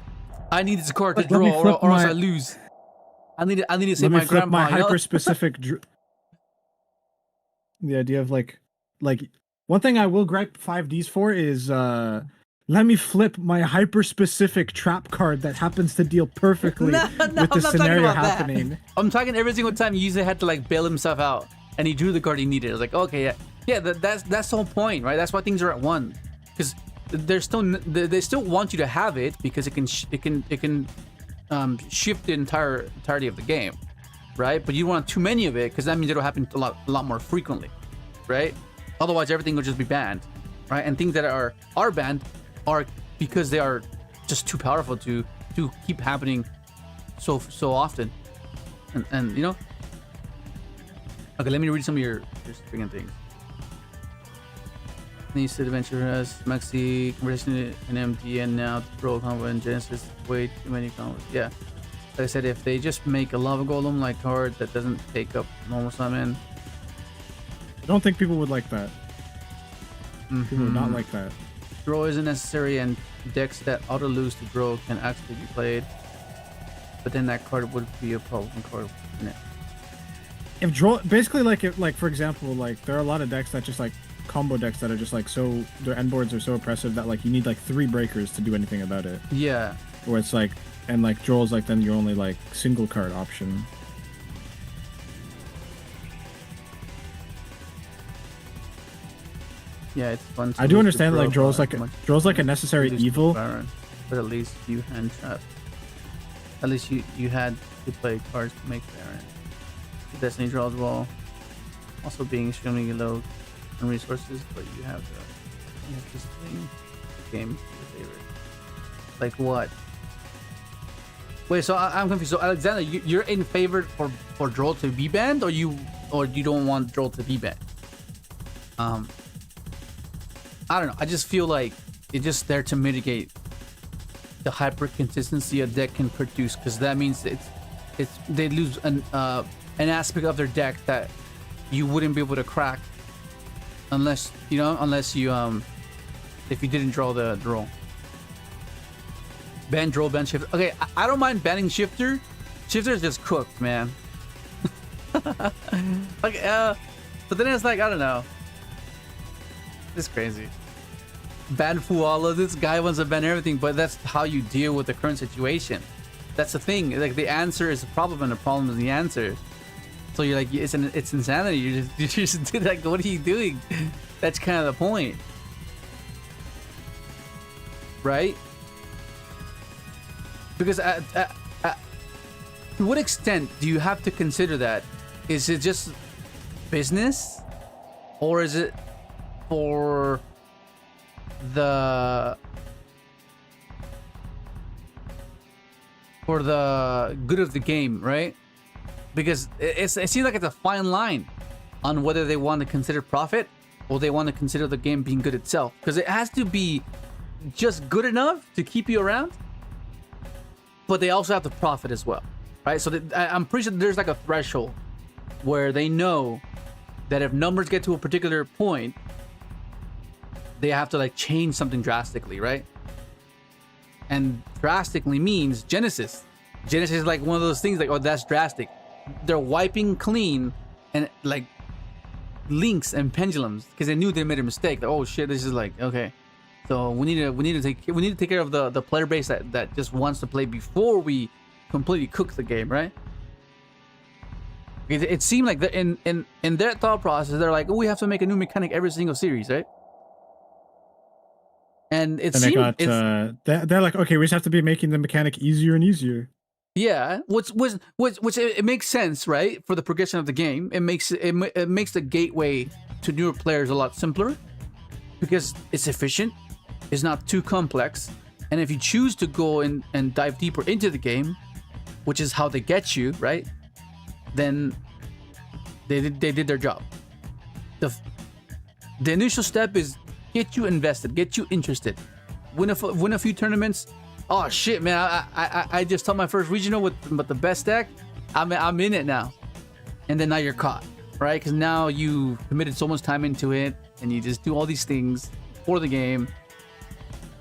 I need this card to draw, or else I lose. I need to save my grandma. My hyper specific. The idea of like one thing I will gripe 5Ds for is let me flip my hyper specific trap card that happens to deal perfectly with the scenario happening. That. I'm talking every single time Yuza had to like bail himself out and he drew the card he needed. I was like, okay, yeah, that's the whole point, right? That's why things are at 1, because they're still they still want you to have it because it can shift the entirety of the game, right? But you want too many of it because that means it'll happen a lot more frequently, right? Otherwise, everything will just be banned, right? And things that are banned are because they are just too powerful to keep happening so often, and you know. Okay, let me read some of your freaking things. Needs to adventure has Maxi conversion in MD and now the Droll combo and Genesis. Way too many combos. Yeah. Like I said, if they just make a lava golem like card that doesn't take up normal summon. I don't think people would like that. People would not like that. Droll isn't necessary, and decks that auto lose to Droll can actually be played. But then that card would be a problem card in it. If Droll, basically, like for example, like there are a lot of decks that just like combo decks that are just like so their end boards are so oppressive that like you need like 3 breakers to do anything about it. Yeah. Where it's like, and like Droll's like then your only like single card option. Yeah, it's fun. I do understand like Droll's like a necessary evil. Baron, but at least you hand trap. At least you had to play cards to make Baron. The Destiny draw as well. Also being extremely low on resources, but you have this thing. Game your favorite. Like what? Wait, so I'm confused. So Alexander, you're in favor for Droll to be banned, or you don't want Droll to be banned? I don't know. I just feel like it's just there to mitigate the hyper consistency a deck can produce, because that means they lose an aspect of their deck that you wouldn't be able to crack unless you if you didn't draw the Droll. Ban Droll, ban Shifter. Okay, I don't mind banning Shifter. Shifter is just cooked, man. Like, but then it's like, I don't know. It's crazy. Ban Fuala. This guy wants to ban everything, but that's how you deal with the current situation. That's the thing. Like, the answer is the problem, and the problem is the answer. So you're like, it's insanity. You just like, what are you doing? That's kind of the point, right? Because to what extent do you have to consider that? Is it just business, or is it for the good of the game, right? Because it seems like it's a fine line on whether they want to consider profit or they want to consider the game being good itself. Because it has to be just good enough to keep you around, but they also have to profit as well, right? So I'm pretty sure there's like a threshold where they know that if numbers get to a particular point, they have to like change something drastically, right? And drastically means Genesis. Genesis is like one of those things like, oh, that's drastic. They're wiping clean and like links and pendulums because they knew they made a mistake. Like, oh shit, this is like, okay. So we need to take care of the player base that just wants to play before we completely cook the game, right? It seemed like in their thought process, they're like, oh, we have to make a new mechanic every single series, right? And they're like, okay, we just have to be making the mechanic easier and easier. Yeah, which it makes sense, right? For the progression of the game, it makes the gateway to newer players a lot simpler because it's efficient, it's not too complex, and if you choose to go in and dive deeper into the game, which is how they get you, right? Then they did their job. The initial step is get you invested, get you interested, win a few tournaments. Oh shit, man! I just took my first regional with the best deck. I'm in it now, and then now you're caught, right? Because now you committed so much time into it, and you just do all these things for the game,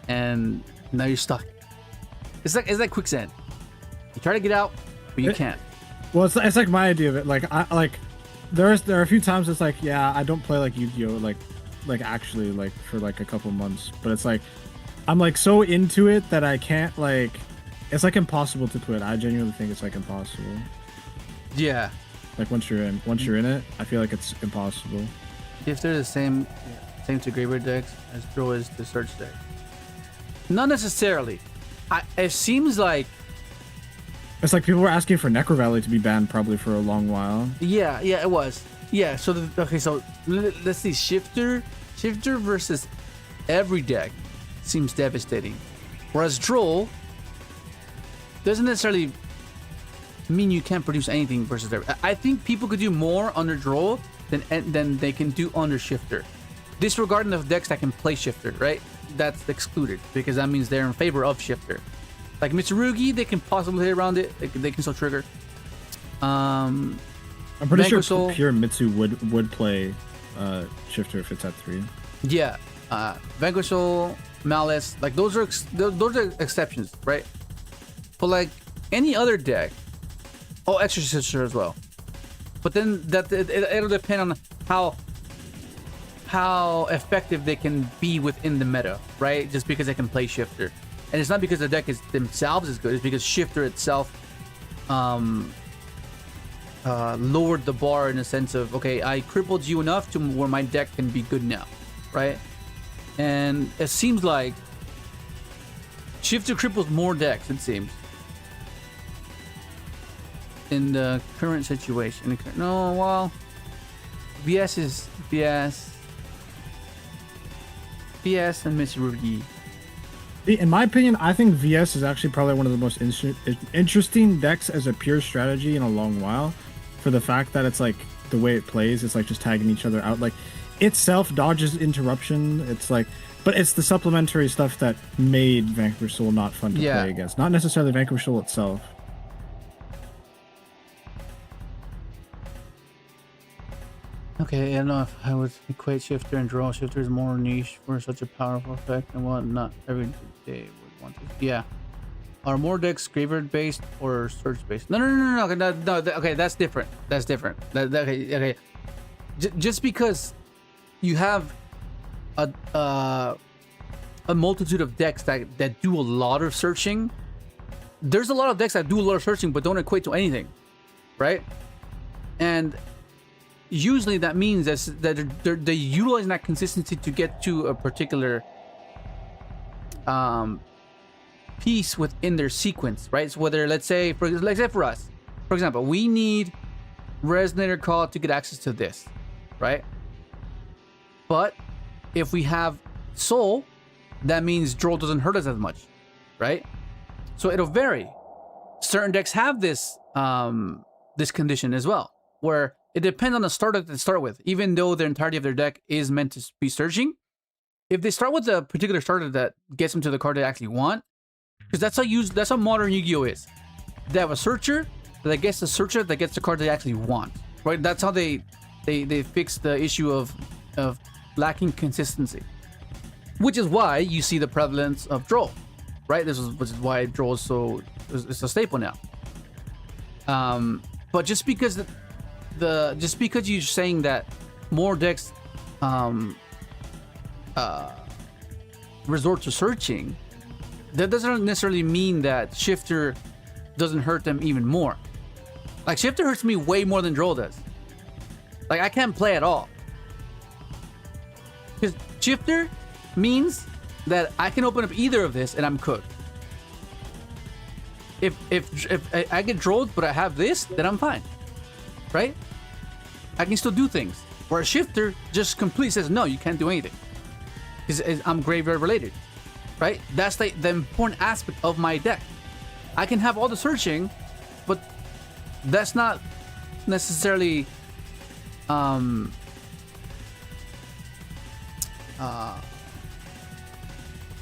and now you're stuck. It's like quicksand. You try to get out, but you can't. Well, it's like my idea of it. Like there are a few times it's like, yeah, I don't play like Yugioh like actually like for like a couple months, but it's like I'm like so into it that I can't like, it's like impossible to quit. I genuinely think it's like impossible. Yeah. Like once you're in it, I feel like it's impossible. If they're the same to graveyard decks as Droll is to search deck. Not necessarily. It seems like It's like people were asking for Necro Valley to be banned probably for a long while. yeah, it was. Yeah, so so let's see. Shifter versus every deck seems devastating. Whereas Droll doesn't necessarily mean you can't produce anything versus every. I think people could do more under Droll than they can do under Shifter. Disregarding the decks that can play Shifter, right? That's excluded because that means they're in favor of Shifter. Like Mitsurugi, they can possibly hit around it. They can still trigger. I'm pretty Vanquish sure Soul- pure Mitsu would play Shifter if it's at 3. Yeah, Vanquish Soul, Maliss, like those are exceptions, right? But like any other deck, Exorcister as well. But then it'll depend on how effective they can be within the meta, right? Just because they can play Shifter, and it's not because the deck is themselves is good. It's because Shifter itself lowered the bar in a sense of, okay, I crippled you enough to where my deck can be good now, right? And it seems like Shifter cripples more decks, it seems, in the current situation. No, well, VS is VS and Mitsurugi. In my opinion, I think VS is actually probably one of the most interesting decks as a pure strategy in a long while, for the fact that it's like the way it plays, it's like just tagging each other out. Like itself dodges interruption. It's like, but it's the supplementary stuff that made Vanquish Soul not fun to play against. Not necessarily Vanquish Soul itself. Okay, I don't know if I would equate Shifter and Droll. Shifter is more niche for such a powerful effect and what not every day would want to. Yeah. Are more decks graveyard based or search based? No. Okay, that's different. That's different. Okay. Just because you have a multitude of decks that do a lot of searching, there's a lot of decks that do a lot of searching but don't equate to anything, right? And usually that means that they're utilizing that consistency to get to a particular piece within their sequence, right? So whether, let's say for us, for example, we need Resonator Call to get access to this, right? But if we have Soul, that means Droll doesn't hurt us as much, right? So it'll vary. Certain decks have this this condition as well, where it depends on the starter that they start with. Even though the entirety of their deck is meant to be searching, if they start with a particular starter that gets them to the card they actually want, because that's how modern Yu-Gi-Oh is. They have a searcher that gets the searcher that gets the card they actually want, right? That's how they fix the issue of lacking consistency, which is why you see the prevalence of Droll, right? Which is why Droll is it's a staple now. But just because you're saying that more decks resort to searching, that doesn't necessarily mean that Shifter doesn't hurt them even more. Like Shifter hurts me way more than Droll does. Like I can't play at all. Because Shifter means that I can open up either of this and I'm cooked. If I get Drolled but I have this, then I'm fine. Right? I can still do things. Whereas Shifter just completely says, no, you can't do anything. Because I'm graveyard related. Right? That's the important aspect of my deck. I can have all the searching, but that's not necessarily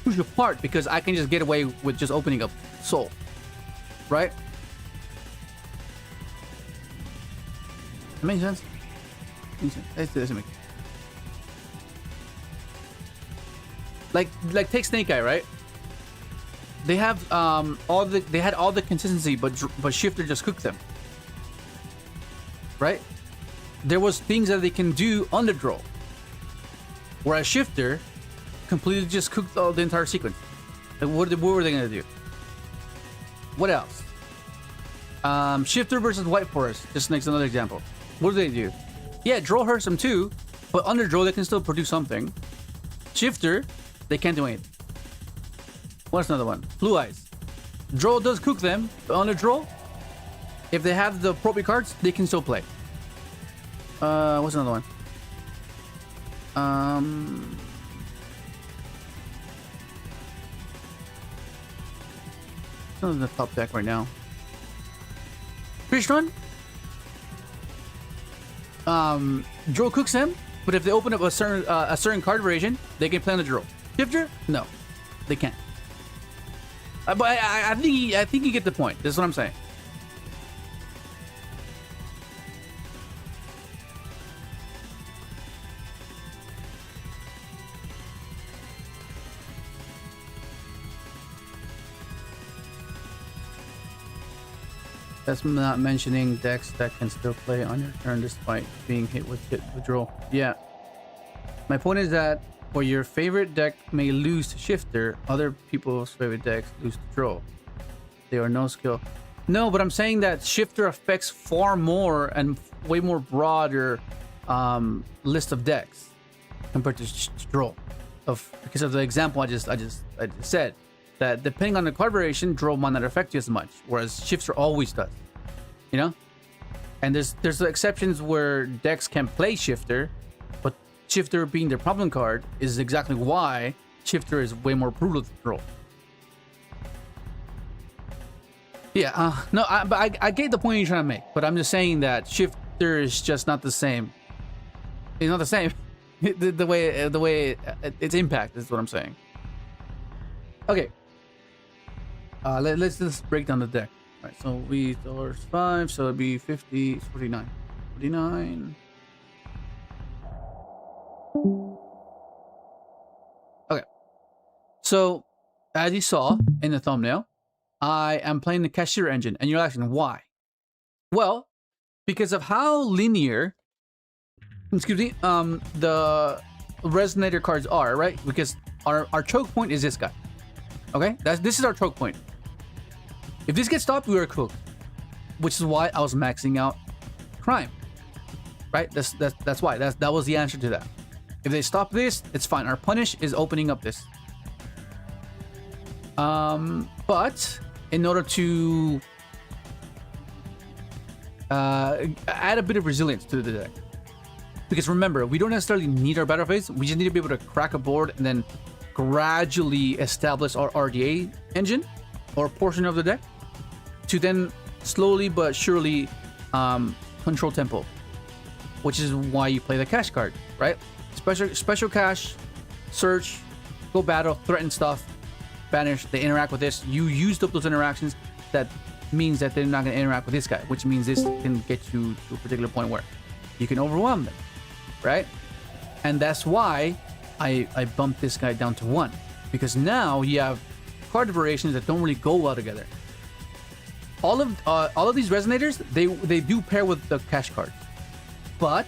push apart, because I can just get away with just opening up Soul. Right? That makes sense? It doesn't make sense. Like take Snake Eye, right? They have they had all the consistency, but Shifter just cooked them. Right? There was things that they can do under Droll, whereas Shifter completely just cooked the entire sequence. Like what were they gonna do? What else? Shifter versus White Forest, just next another example. What do they do? Yeah, Droll hurts them too, but under Droll they can still produce something. Shifter, they can't do anything. What's another one? Blue Eyes. Droll does cook them, but on a Droll, if they have the appropriate cards, they can still play. What's another one? It's not in the top deck right now. Crystron. Droll cooks them, but if they open up a certain card variation, they can play on the Droll. Shifter? No, they can't. But I think you get the point. This is what I'm saying. That's not mentioning decks that can still play on your turn despite being hit with Droll. Yeah. My point is that where your favorite deck may lose to Shifter, other people's favorite decks lose to Droll. They are no skill. No, but I'm saying that Shifter affects far more and way more broader list of decks compared to Droll. Because of the example I just said. That depending on the card variation, Droll might not affect you as much, whereas Shifter always does. You know? And there's the exceptions where decks can play Shifter, but Shifter being their problem card is exactly why Shifter is way more brutal than Droll. Yeah, no, I get the point you're trying to make, but I'm just saying that Shifter is just not the same. It's not the same. the way its impact is what I'm saying. Okay. Let's just break down the deck. All right, so we are 5, so it'd be 50, 49. 49. Okay. So, as you saw in the thumbnail, I am playing the Kashtira engine, and you're asking why? Well, because of how linear, the resonator cards are, right? Because our choke point is this guy. Okay, this is our choke point. If this gets stopped, we are cooked, which is why I was maxing out crime. Right? That's why. That was the answer to that. If they stop this, it's fine. Our punish is opening up this. But in order to add a bit of resilience to the deck, because remember, we don't necessarily need our battle phase. We just need to be able to crack a board and then gradually establish our RDA engine or portion of the deck to then slowly but surely control tempo, which is why you play the KASH card, right? Special KASH, search, go battle, threaten stuff, banish, they interact with this. You used up those interactions. That means that they're not going to interact with this guy, which means this can get you to a particular point where you can overwhelm them, right? And that's why I bumped this guy down to 1, because now you have card variations that don't really go well together. All of these resonators, they do pair with the KASH card, but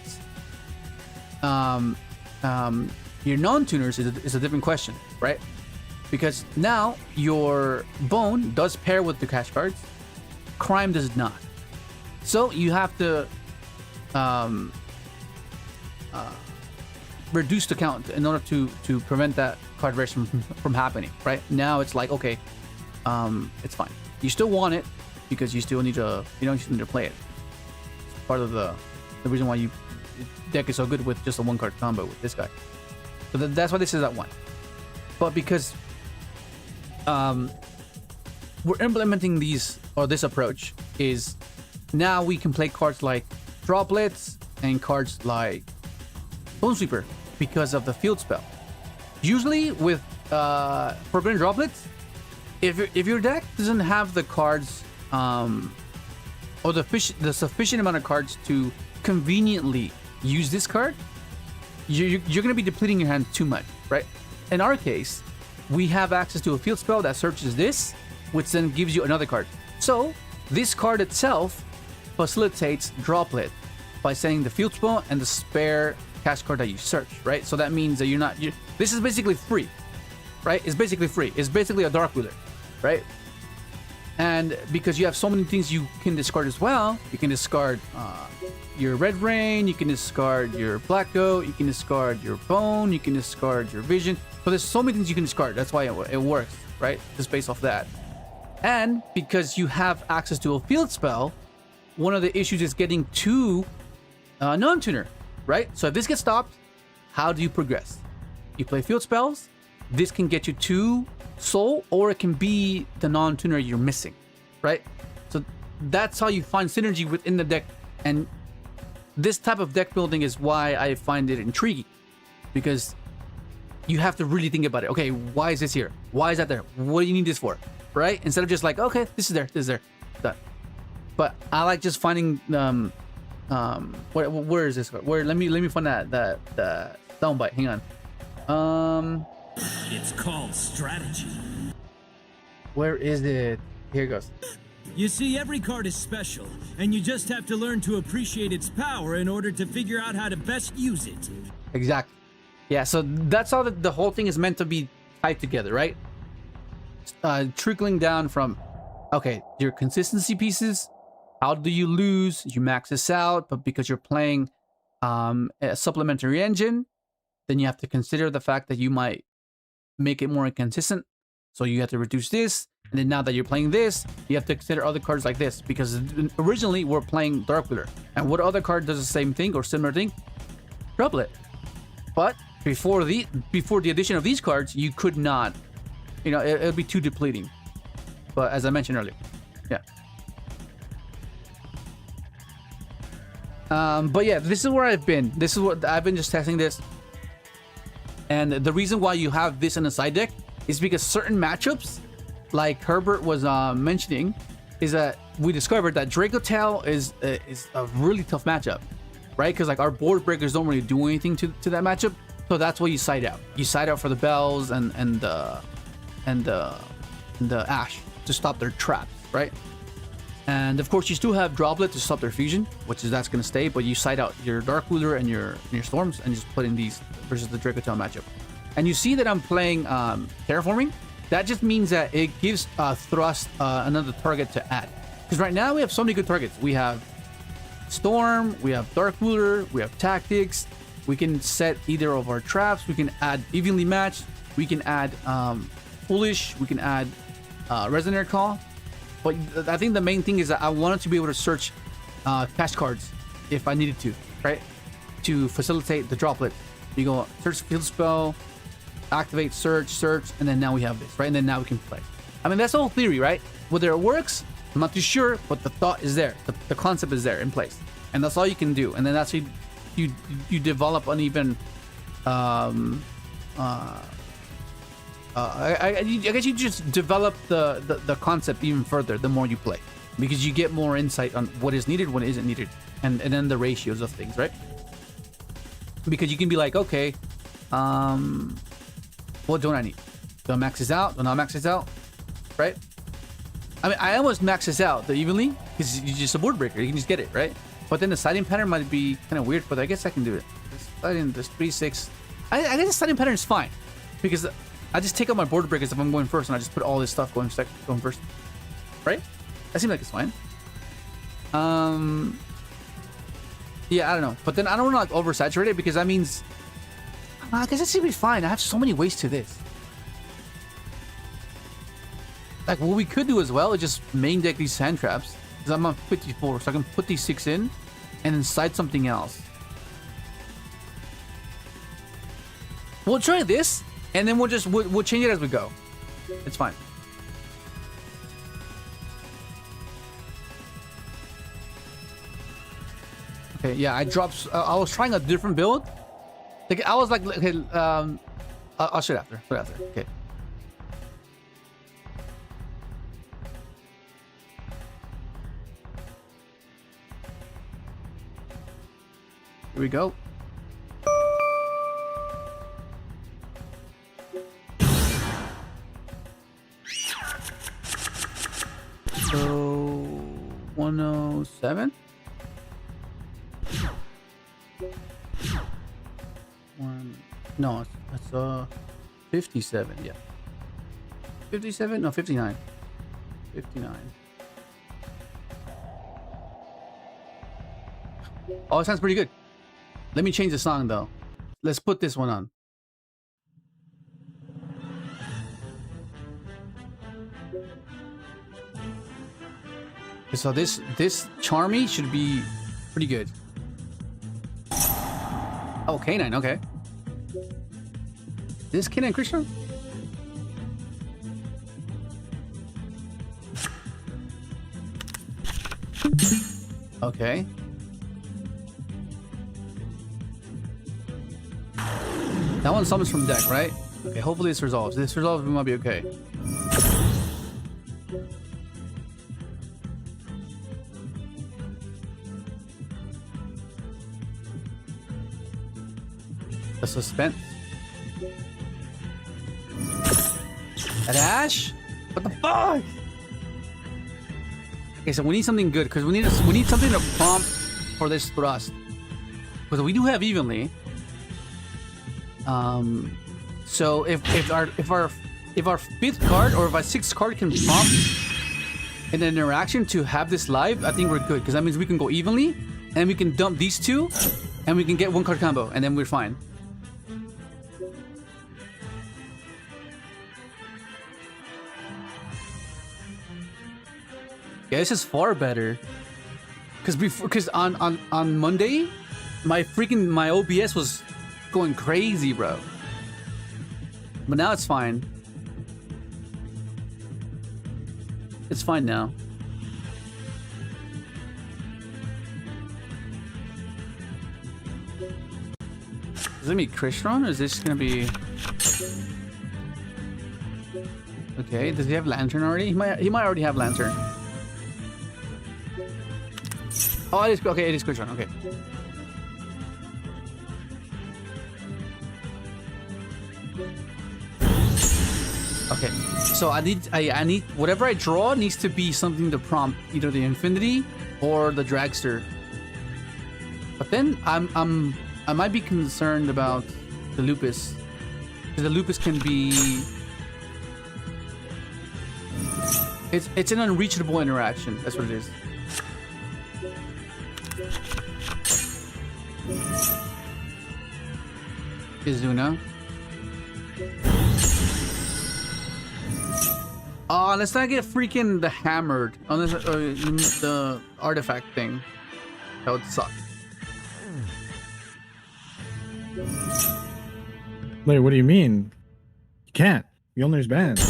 your non-tuners is a different question, right? Because now your bone does pair with the KASH cards, crime does not. So you have to reduce the count in order to prevent that card variation from happening, right? Now it's like, okay, it's fine. You still want it because you still need to, you need to play it. It's part of the reason why deck is so good with just a 1-card combo with this guy. So that's why this is at 1. But because we're implementing this approach, is now we can play cards like Droplets and cards like Bone Sweeper because of the field spell. Usually with Forbidden Droplets, if your deck doesn't have the cards or the sufficient amount of cards to conveniently use this card, you're going to be depleting your hand too much, right? In our case, we have access to a field spell that searches this, which then gives you another card. So this card itself facilitates Droplet by sending the field spell and the spare KASH card that you search, right? So that means that this is basically free, right? It's basically free. It's basically a Dark Wheeler, right? And because you have so many things you can discard as well, you can discard your Red Rain, you can discard your Black Goat, you can discard your Bone, you can discard your Vision. So there's so many things you can discard. That's why it works, right? Just based off that. And because you have access to a field spell, one of the issues is getting to non-tuner, right? So if this gets stopped, how do you progress? You play field spells. This can get you to soul, or it can be the non-tuner you're missing, right? So that's how you find synergy within the deck. And this type of deck building is why I find it intriguing, because you have to really think about it. Okay, why is this here? Why is that there? What do you need this for? Right? Instead of just like, okay, this is there, done. But I like just finding where is this? Where let me find that soundbite. Hang on. It's called strategy. Where is it? Here it goes. You see, every card is special, and you just have to learn to appreciate its power in order to figure out how to best use it. Exactly. Yeah, so that's how the whole thing is meant to be tied together, right? Trickling down from, okay, your consistency pieces. How do you lose? You max this out, but because you're playing a supplementary engine, then you have to consider the fact that you might make it more inconsistent. So you have to reduce this. And then now that you're playing this, you have to consider other cards like this, because originally we're playing Dark Wheeler. And what other card does the same thing or similar thing? Doublet. But before the addition of these cards, you could not, it would be too depleting. But as I mentioned earlier, yeah. But yeah, this is where I've been. This is what I've been just testing this. And the reason why you have this in a side deck is because certain matchups, like Herbert was mentioning, is that we discovered that Dracotail is a really tough matchup, right? Because like our board breakers don't really do anything to that matchup, so that's why you side out. You side out for the bells and the ash to stop their traps, right? And of course, you still have Droplet to stop their fusion, that's going to stay. But you side out your Dark Wheeler and your Storms, and just put in these versus the Dracotail matchup. And you see that I'm playing Terraforming. That just means that it gives Thrust another target to add. Because right now we have so many good targets. We have Storm, we have Dark Wheeler, we have Tactics. We can set either of our traps. We can add Evenly Matched. We can add Foolish. We can add Resonator Call. But I think the main thing is that I wanted to be able to search KASH cards if I needed to, right? To facilitate the droplet. You go search field spell, activate, search, and then now we have this, right? And then now we can play. I mean, that's the whole theory, right? Whether it works, I'm not too sure, but the thought is there. The concept is there in place. And that's all you can do. And then that's how you develop an even... I guess you just develop the concept even further the more you play, because you get more insight on what is needed, what isn't needed, and then the ratios of things, right? Because you can be like, okay, what don't I need? Do I max this out? Do I not max this out? Right? I mean, I almost max this out the evenly because you're just a board breaker. You can just get it, right? But then the siding pattern might be kind of weird, but I guess I can do it. This 3-6. I guess the siding pattern is fine because I just take out my board breakers if I'm going first, and I just put all this stuff going first, right? That seems like it's fine. Yeah, I don't know, but then I don't want to like oversaturate it, because that means I guess it seems to be fine. I have so many ways to this. Like what we could do as well is just main deck these sand traps, because I'm on 54, so I can put these 6 in, and then side something else. We'll try this. And then we'll change it as we go. It's fine. Okay, yeah, I dropped. I was trying a different build. Like I was like, okay, I'll show it after. Okay. Here we go. So 107. No, that's 57. Yeah, 57. No, 59. 59. Oh, it sounds pretty good. Let me change the song though. Let's put this one on. So this Charmy should be pretty good. Oh, K9, okay. This K9 Crystron? Okay. That one summons from deck, right? Okay, hopefully this resolves. This resolves, we might be okay. The suspense. At Ash? What the fuck? Okay, so we need something good because we need something to prompt for this thrust. Because we do have evenly. So if our fifth card or if our sixth card can prompt an interaction to have this live, I think we're good because that means we can go evenly and we can dump these two and we can get one card combo and then we're fine. Yeah, this is far better. Because on Monday, my OBS was going crazy, bro. But now it's fine. It's fine now. Is it gonna be Crystron or is this gonna be? Okay, does he have Lantern already? He might already have Lantern. Oh, it is okay. It is Crystron. Okay. Okay. So I need whatever I draw needs to be something to prompt either the Infinity or the Dragster. But then I might be concerned about the Lupus because the Lupus can be. It's an unreachable interaction. That's what it is. Izuna. Oh, let's not get freaking the hammered unless the artifact thing. That would suck. Wait, what do you mean? You can't. Mjolnir's banned.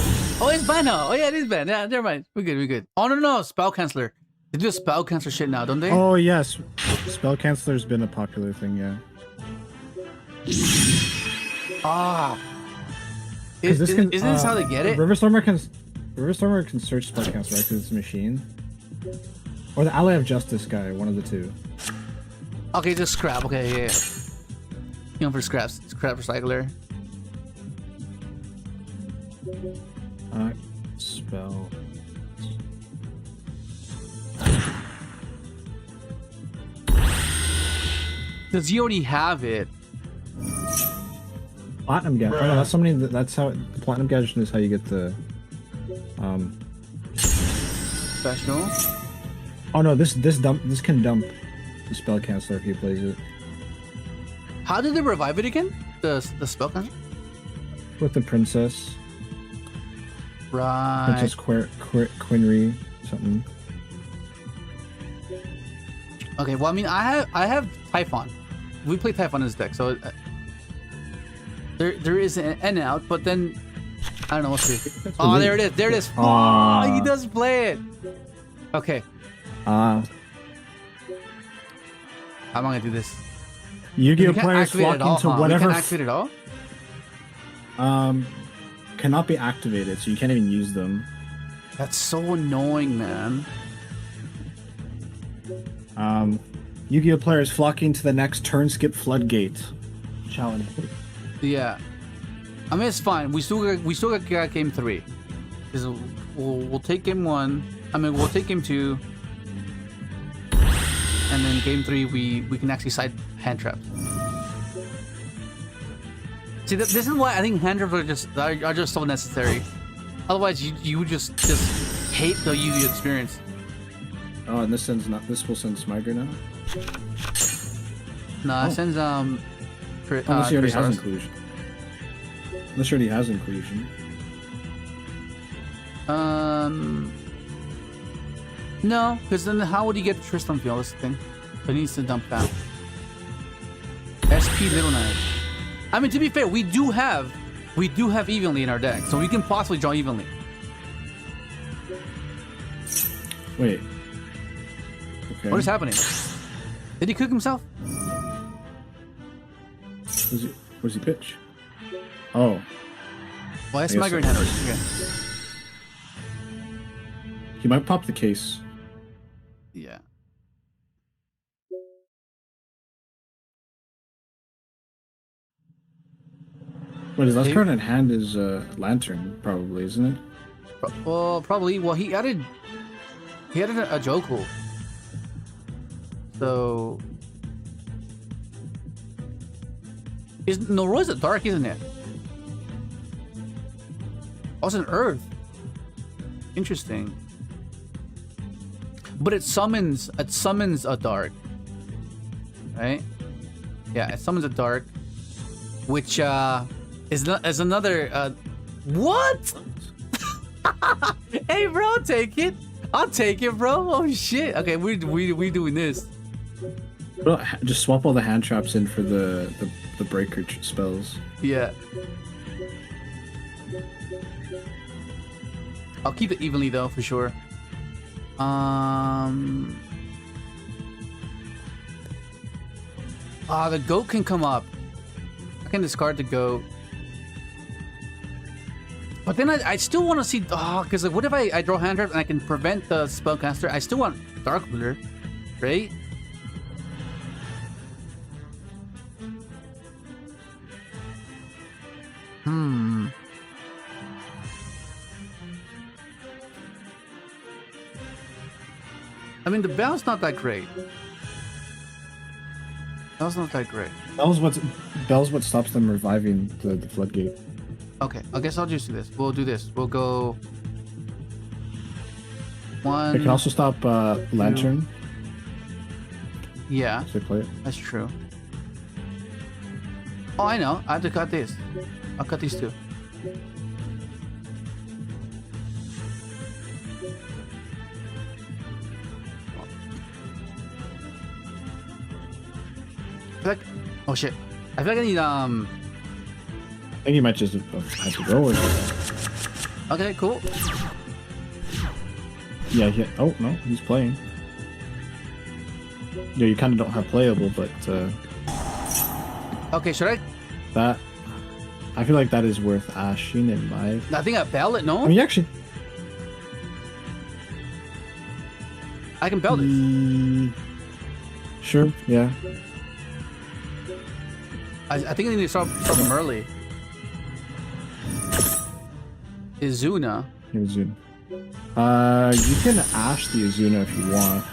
Oh, it's banned now. Oh yeah, it is banned. Yeah, never mind. We're good. We're good. Oh no, spell canceller. They do spell canceller shit now, don't they? Oh yes, spell canceller's been a popular thing. Yeah. Ah. Isn't this how they get it? Riverstormer can search spell canceller right because it's a machine. Or the Ally of Justice guy, one of the two. Okay, just scrap. Okay, yeah. You know, for scrap recycler. Spell. Does he already have it? Platinum gadget. Oh, no, that's somebody. That's how the platinum gadget is how you get the. Special. Oh no, this can dump the spell canceller if he plays it. How did they revive it again? The spell canceller? With the princess. Right. Princess Quinry something. Okay, well I mean I have Typhon. We play Typhon in this deck, so there is an N out, but then I don't know what to do. Oh, there it is. There it is. Oh, he does play it. Okay. How am I gonna do this? Yu-Gi-Oh players flock into whatever. You can't activate it all? Cannot be activated, so you can't even use them. That's so annoying, man. Yu-Gi-Oh players flocking to the next turn skip floodgate challenge. Yeah. I mean, it's fine. We still got game 3. We'll take game 1. I mean, we'll take game 2. And then game 3, we can actually side hand traps. See, this is why I think hand traps are just so necessary. Otherwise, you would just hate the Yu-Gi-Oh experience. Oh, and this will send Smiger now. No, it sends unless he already has inclusion. Unless he already has inclusion. No, because then how would he get the Crystron field? This thing. But he needs to dump that. SP Little Knight. I mean, to be fair, we do have evenly in our deck, so we can possibly draw evenly. Wait. Okay. What is happening? Did he cook himself? Where's he pitch? Oh. Well, that's I my guess green so. hand. Okay. He might pop the case. Yeah. Wait, his last Hey. card in hand is Lantern, probably, isn't it? Well, probably. Well, he added a Jokel. So Roy's a dark, isn't it? Oh, it's an Earth. Interesting. But it summons a dark. Right? Yeah, it summons a dark, which is another what? Hey bro, I'll take it, bro. Oh shit. Okay, we doing this. Well, just swap all the hand traps in for the breaker spells. Yeah. I'll keep it evenly though, for sure. The goat can come up. I can discard the goat. But then I still want to see, because like, what if I draw hand trap and I can prevent the spellcaster? I still want Dark Ruler, right? I mean, the bell's not that great. Bell's not that great. Bell's what stops them reviving the floodgate. Okay, I guess I'll just do this. We'll do this. We'll go... One... It can also stop Lantern. Yeah, So play it. that's true. Oh, I know. I have to cut this. I'll cut these two. I feel like... Oh, shit. I feel like I need, I think you might just have to go with it. Okay, cool. Yeah, oh, no, he's playing. Yeah, you kind of don't have playable, but Okay, should I... that... I feel like that is worth ashing in my... I think I bell it, no? I mean, actually... I can bell it. Sure, yeah. I think I need to start them early. Izuna. Izuna. You can ash the Izuna if you want.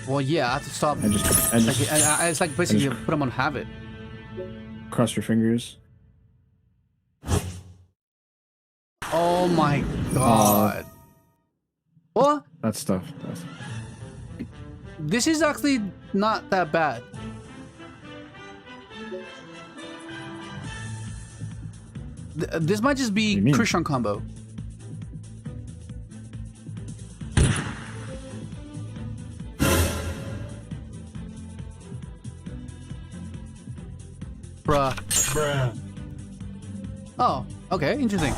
Well, yeah, I have to stop. And just It's like basically put them on habit. cross your fingers. Oh my god. What? That's tough. This is actually not that bad. This might just be What do you mean? Crystron combo. Bruh. Oh, okay, interesting.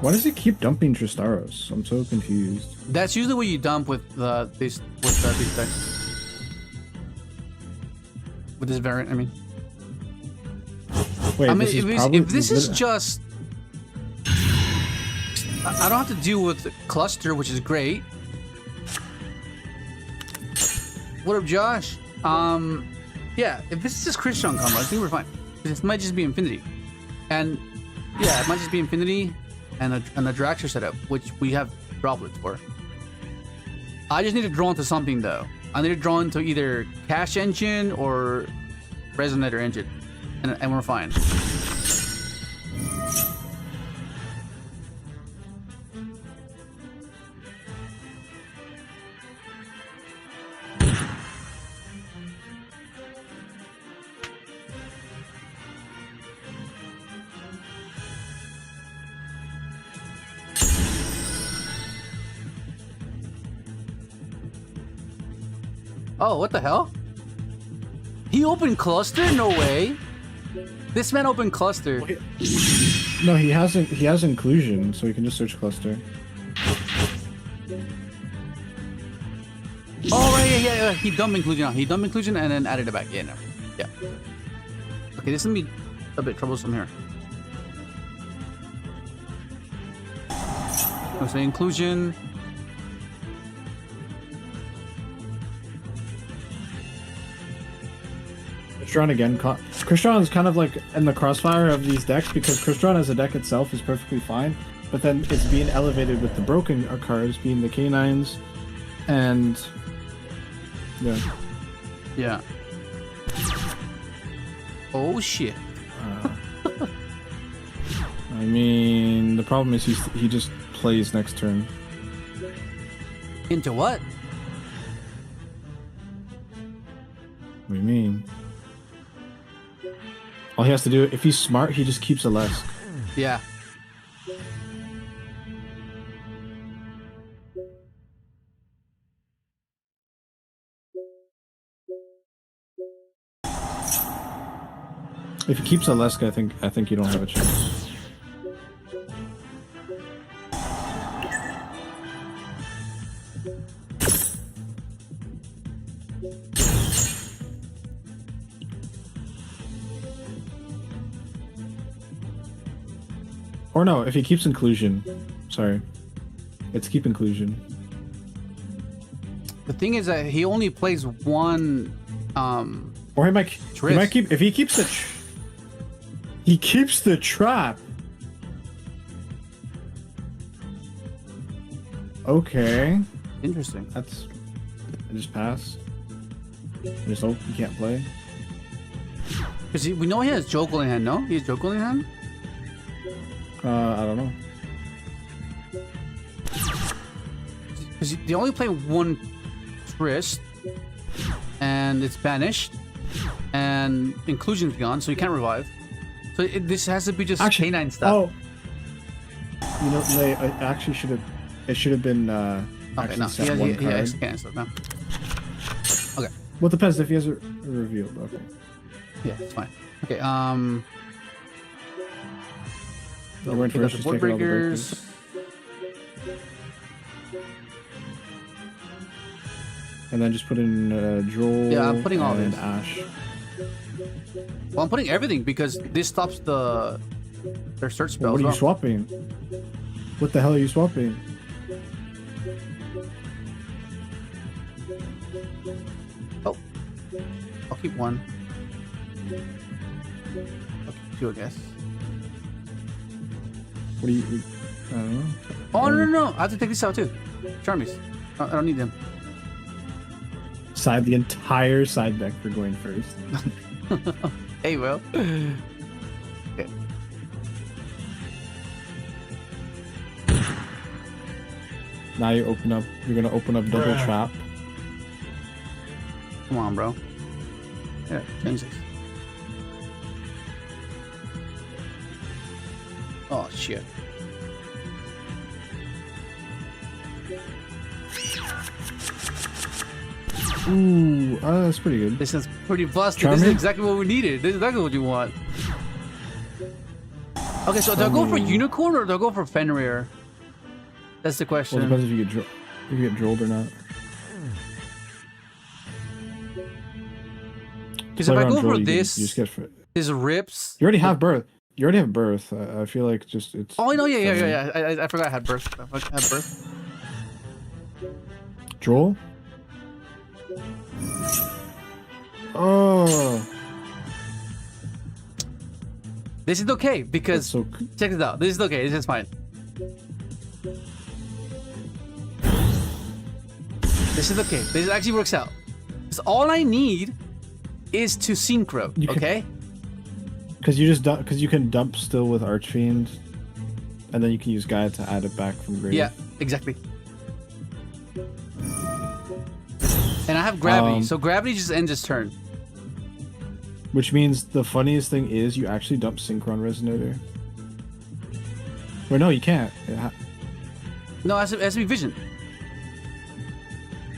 Why does it keep dumping Tristaros? I'm so confused. That's usually what you dump with these decks. With this variant, I mean. Wait, I mean, if this this is just... I don't have to deal with the cluster, which is great. What up, Josh? Yeah, if this is just Crystron combo, I think we're fine. This might just be Infinity. And, yeah, it might just be Infinity and a Draxter setup, which we have droplets for. I just need to draw into something, though. I need to draw into either KASH engine or Resonator engine. And we're fine. Oh, what the hell? He opened cluster? No way. This man opened cluster. No, he hasn't. He has inclusion, so he can just search cluster. Oh, right, yeah. He dumped inclusion out. He dumped inclusion and then added it back. Yeah, no. Yeah. Okay, this is gonna be a bit troublesome here. So inclusion. Crystron again. Crystron is kind of like in the crossfire of these decks because Crystron as a deck itself is perfectly fine, but then it's being elevated with the broken cards being the K9s, and yeah. Yeah. Oh shit. I mean, the problem is he just plays next turn. Into what? What do you mean? All he has to do, if he's smart, he just keeps a Lesk. Yeah. If he keeps a Lesk, I think you don't have a chance. Or no, if he keeps inclusion. Sorry. It's keep inclusion. The thing is that he only plays one Or he might keep, if he keeps he keeps the trap. Okay. Interesting. I just pass. I just hope he can't play. Because we know he has Jokel in hand, no? He has Jokel in hand? I don't know. Because they only play one Trist, and it's banished, and inclusion's gone, so you can't revive. So this has to be just Actually, K9 stuff. Oh, you know, they actually should have. It should have been. Okay, actually no, set he one has card. K9 stuff now. Okay, Well, it depends if he has a revealed. Okay. yeah, it's fine. Okay, You went pick up first, the just board taking all the breakers. breakers. And then just put in Droll. Yeah, I'm putting all and this. Ash. Well, I'm putting everything because this stops their search spell. Well, what as are you well. swapping? What the hell are you swapping? Oh, I'll keep one. I'll keep two, I guess. What do you? I don't know. Oh no! I have to take this out too. Charmies. I don't need them. Side the entire side deck for going first. Hey, well. Okay. Now you open up. You're gonna open up double trap. Come on, bro. Yeah, change this. Oh shit. Ooh, that's pretty good. This is pretty busted. Charming? This is exactly what we needed. This is exactly what you want. Okay, so do I go for Unicorn or do I go for Fenrir? That's the question. Well, it depends if you get drolled or not. Because if I go for you this, just get for, his rips. you already have birth. You already have birth. I feel like just it's. Oh, no, yeah. I forgot I had birth. I had birth. Droll. Oh. This is okay because So, check this out. This is okay. This is fine. This is okay. This actually works out. Because all I need is to synchro. Okay. Because you can dump still with Archfiend, and then you can use Gaia to add it back from grave. Yeah. Exactly. And I have gravity, so gravity just ends its turn. Which means the funniest thing is you actually dump Synchron Resonator. Or no, you can't. No, it has to be vision.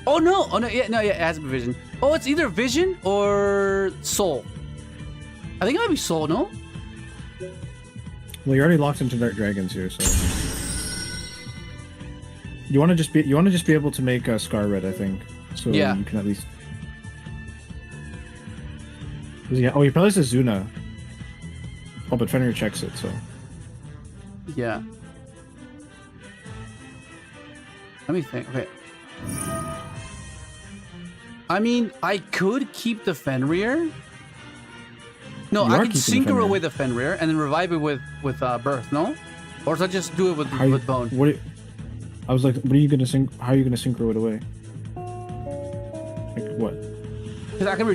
Oh no! Oh no! Yeah, it has to be vision. Oh, it's either Vision or Soul. I think it might be Soul, no? Well, you're already locked into Dark Dragons here, so you want to just be able to make Scar Red, I think. So Yeah. you can at least. Oh, he probably says Zuna. Oh, but Fenrir checks it, so. Yeah. Let me think. Okay. I mean, I could keep the Fenrir. No, You I are could keeping the synchro Fenrir. away the Fenrir and then revive it with Birth, no? Or should I just do it with Bone? I was like, what are you gonna sync? How are you gonna synchro it away? Like what? Because I can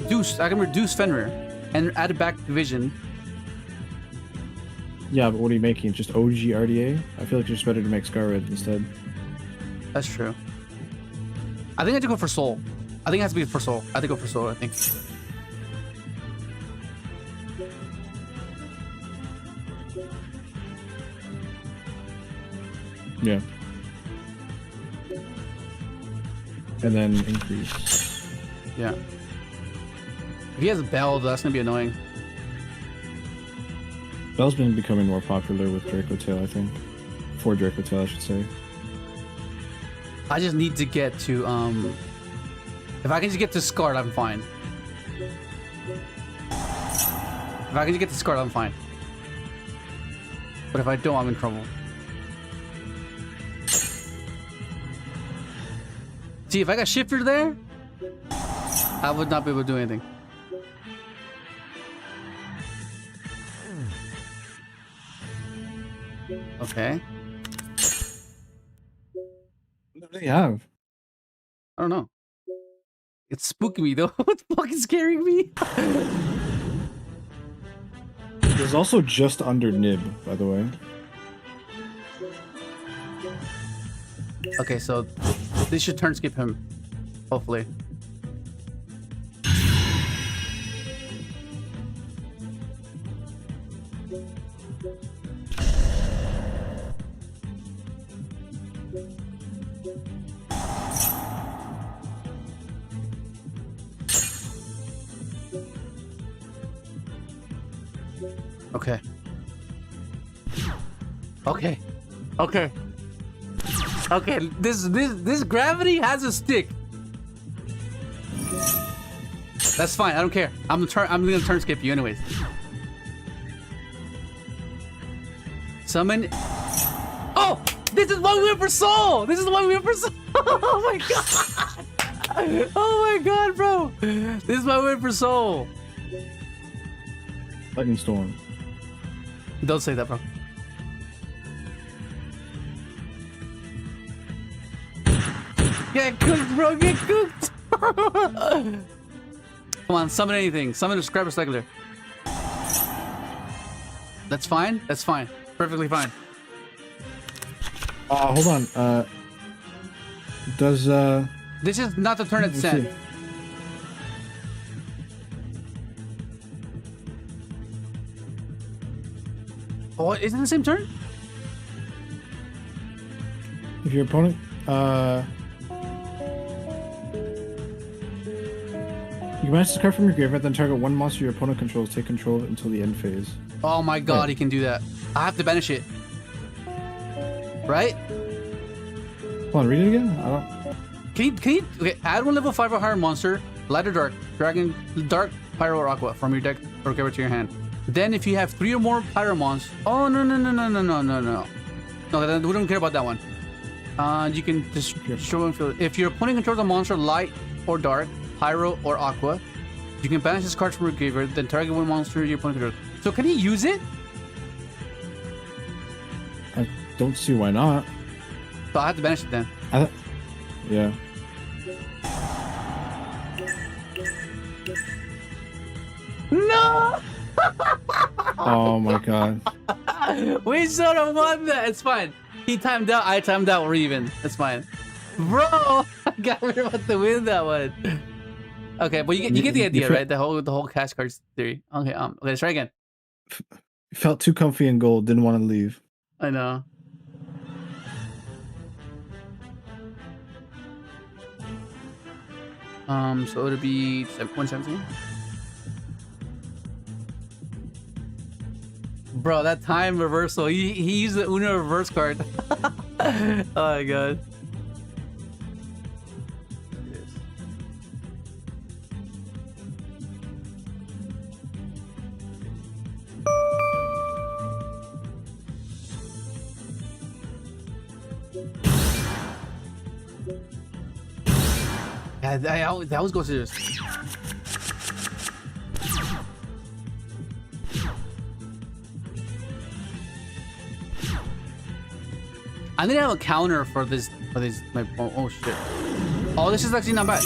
reduce Fenrir and add it back to Vision. Yeah, but what are you making? Just OG RDA? I feel like it's just better to make Scar Red instead. That's true. I think I have to go for Soul. I think it has to be for Soul. I have to go for Soul, I think. Yeah. And then increase. Yeah. If he has a Bell, that's gonna be annoying. Bell's been becoming more popular with Dracotail, I think. For Dracotail, I should say. I just need to get to if I can just get to Scarred, I'm fine. If I can just get to Scarred, I'm fine. But if I don't, I'm in trouble. See, if I got Shifter there, I would not be able to do anything. Okay. What do they have? I don't know. It's spooking me though. It's fucking scaring me. There's also just under Nib, by the way. Okay, so this should turn skip him. Hopefully. Okay. Okay. Okay. Okay, this gravity has a stick. That's fine. I don't care. I'm gonna turn skip you anyways. Summon. Oh, this is why we went for Soul. This is why we went for Soul. Oh my god. Oh my god, bro. This is why we went for Soul. Lightning Storm. Don't say that, bro. Get cooked, bro. Get cooked. Come on, summon anything. Summon a Scrapper Cycler. That's fine. That's fine. Perfectly fine. Hold on. Does This is not the turn it's let's see. sent. Oh, is it the same turn? If your opponent you manage to card from your graveyard, then target one monster your opponent controls, take control of it until the end phase. Oh my god, Wait. he can do that. I have to banish it. Right? Hold on, read it again? I don't. Can you okay, add one level 5 or higher monster, light or dark, dragon, dark, pyro or aqua from your deck or give it to your hand. Then if you have 3 or more pyro mons, oh no. No, then we don't care about that one. You can just show and feel. If your opponent controls a monster light or dark, pyro or aqua, you can banish this card from your graveyard, then target one monster your opponent controls. So can he use it? I don't see why not. So I have to banish it then. Yeah. No! Oh my god. We should have won that. It's fine. He timed out. I timed out. We're even. It's fine. Bro, I got rid of to win that one. Okay, but you get the idea, right? The whole cash cards theory. Okay, let's try again. Felt too comfy in gold, didn't want to leave. I know. So it'll be 117. Bro, that time reversal. He used the Uno reverse card. Oh my god. Yeah, I always go to this. I need to have a counter for this. Oh shit. Oh, this is actually not bad.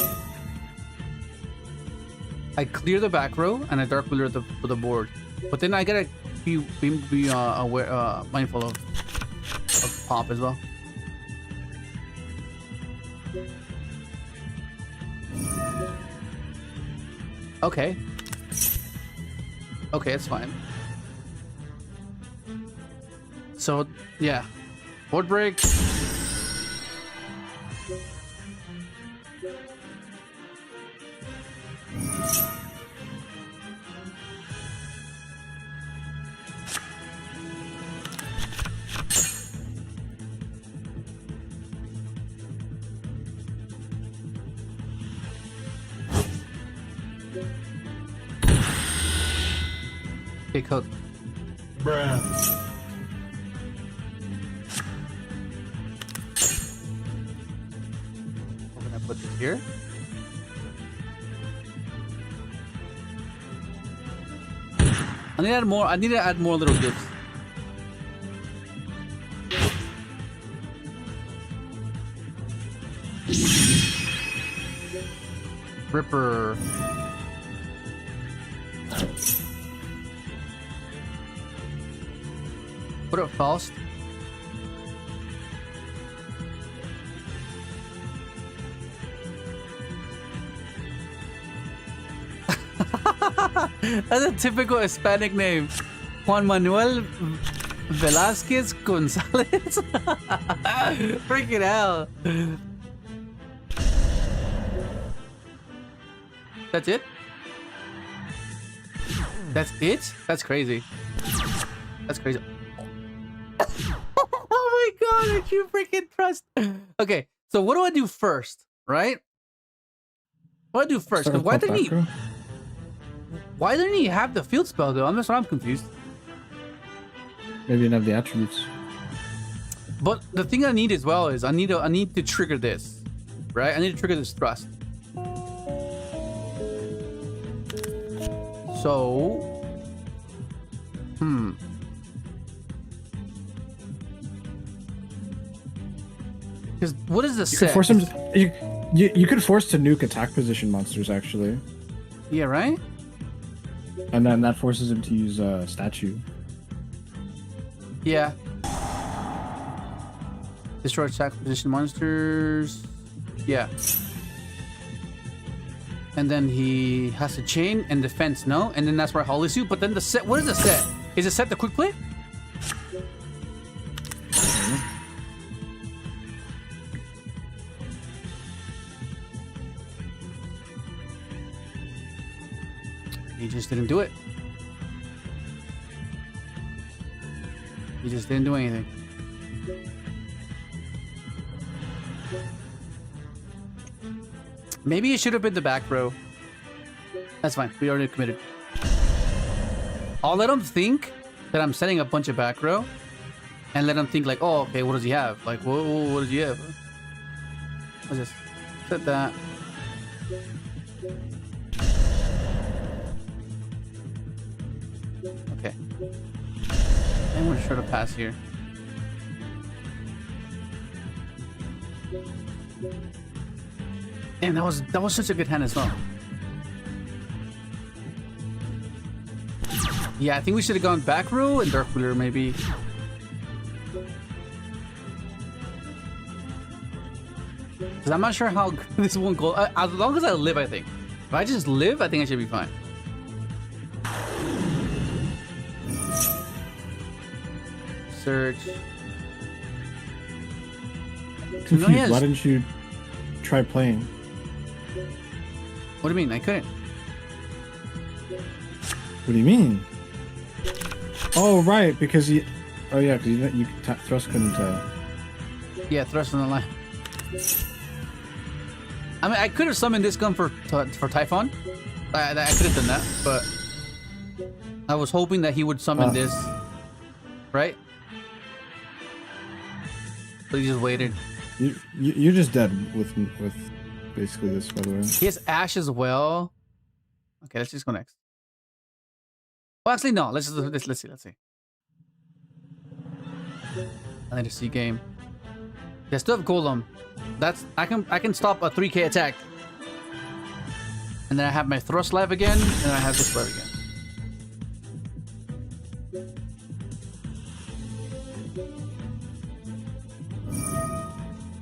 I clear the back row and I dark clear the board, but then I gotta be aware, mindful of pop as well. Okay. Okay, it's fine. So yeah, board break. Okay, cook. Bruh. I'm gonna put this here. I need to add more little gifts. Ripper. Put up Faust. That's a typical Hispanic name. Juan Manuel Velasquez Gonzalez. Freaking hell. That's it? That's it? That's crazy. That's crazy. Oh my god, did you freaking trust? Okay, so what do I do first, right? What do I do first? 'Cause why didn't he have the field spell though? I'm confused. Maybe you didn't have the attributes. But the thing I need as well is I need to trigger this, right? I need to trigger this thrust. So, because what is the set? Force him. You could force to nuke attack position monsters actually, Yeah, right. and then that forces him to use statue. Yeah. Destroy attack position monsters. Yeah. And then he has to chain and defense, no? And then that's where Holly suit. But then the set, what is the set? Is it set the quick play? He just didn't do it. He just didn't do anything. Maybe it should have been the back row. That's fine. We already committed. I'll let him think that I'm setting a bunch of back row, and let him think like, oh, okay, what does he have? Like, whoa, what does he have? I'll just set that. Okay. I'm gonna try to pass here. Damn, that was such a good hand as well. Yeah, I think we should have gone back row and dark cooler maybe. Cause I'm not sure how this won't go. As long as I live, I think. If I just live, I think I should be fine. Search. Confused. Why didn't you try playing? What do you mean? I couldn't. What do you mean? Oh, right, because you... Oh, yeah, because you thrust couldn't... Yeah, thrust on the line. I mean, I could have summoned this gun for Typhon. I could have done that, but I was hoping that he would summon this, right? But he just waited. You're just dead with basically this, by the way. He has Ash as well. Okay, let's just go next. Well, actually, no. Let's see. I need to see game. I still have Golem. That's I can stop a 3k attack. And then I have my thrust live again, and then I have this live again.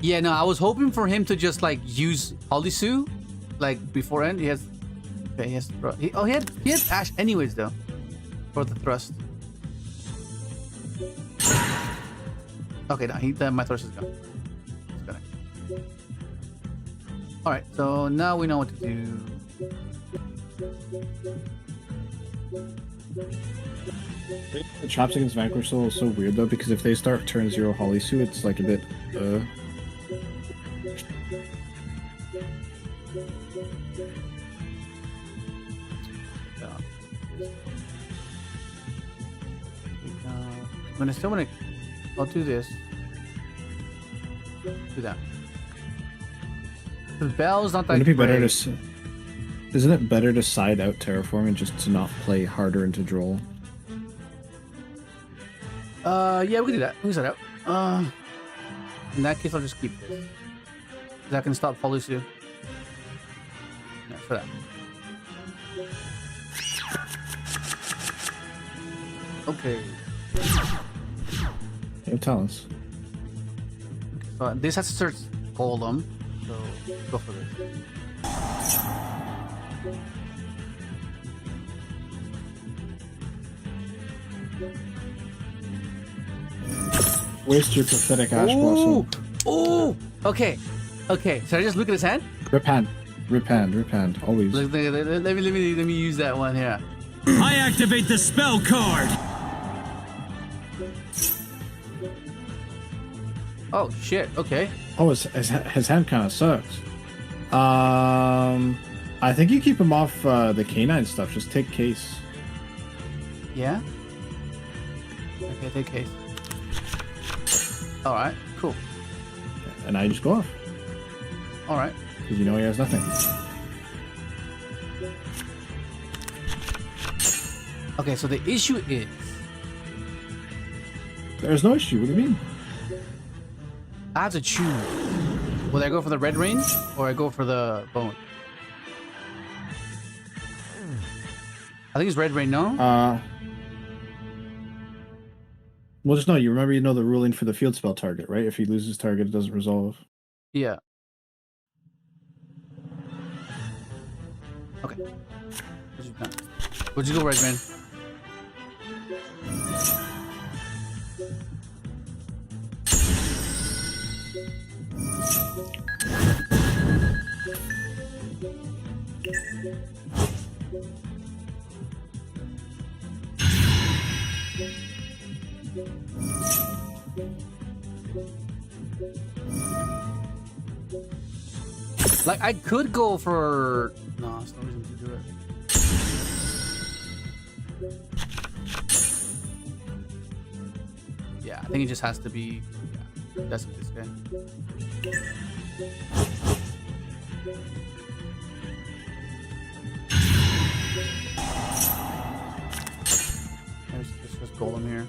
Yeah, no, I was hoping for him to just like use Holisu, like before end. He has, okay, he has. He has Ash anyways though, for the thrust. Okay, no, my thrust is gone. All right, so now we know what to do. The chops against Vanquish is so weird though, because if they start turn 0 Holisu, it's like a bit I'll do this. Do that. The bell's not that Wouldn't it be better great. to? Isn't it better to side out terraforming just to not play harder into Droll? Yeah, we can do that. We can side out. In that case, I'll just keep this. That can stop Holisu. Yeah, for that. Okay. Yeah, tell us. So this has to search Golem. So go for this. Waste your pathetic Ash Ooh! Blossom. Ooh! Okay. Okay. Should I just look at his hand? Rip hand, always. Let me use that one here. I activate the spell card. Oh shit. Okay. Oh, his hand kind of sucks. I think you keep him off the canine stuff. Just take case. Yeah. Okay. Take case. All right. Cool. And I just go off. All right. Because you know he has nothing. Okay. So the issue is. There's no issue. What do you mean? I have to choose. Will I go for the red range or I go for the bone? I think it's red range, no? Well, just know you know the ruling for the field spell target, right? If he loses target, it doesn't resolve. Yeah. Okay. Would you go red man? Like I could go for no, there's no reason to do it. Yeah, I think it just has to be. Yeah, that's what this guy. There's just Golem here.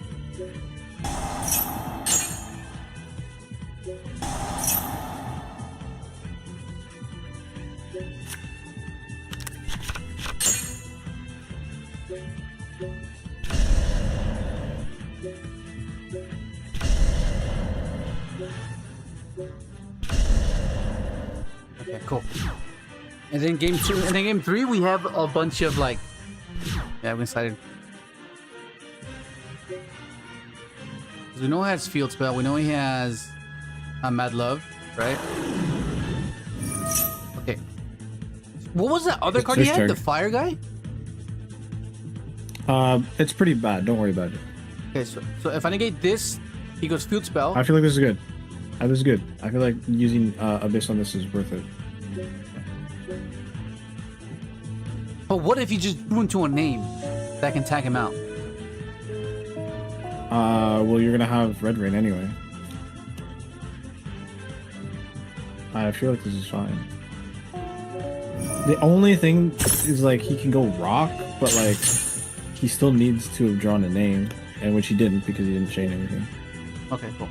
Okay, cool. And then game 2, and then game 3, we have a bunch of like, yeah, I'm excited. We know he has field spell. We know he has Mad Love, right? Okay. What was that other It's card he his had? turn. The fire guy? It's pretty bad. Don't worry about it. Okay, so if I negate this, he goes field spell. I feel like this is good. This is good. I feel like using Abyss on this is worth it. But what if you just threw into a name that can tag him out? Well, you're gonna have Red Rain anyway. I feel like this is fine. The only thing is like he can go rock, but like he still needs to have drawn a name, and which he didn't because he didn't chain anything. Okay, cool.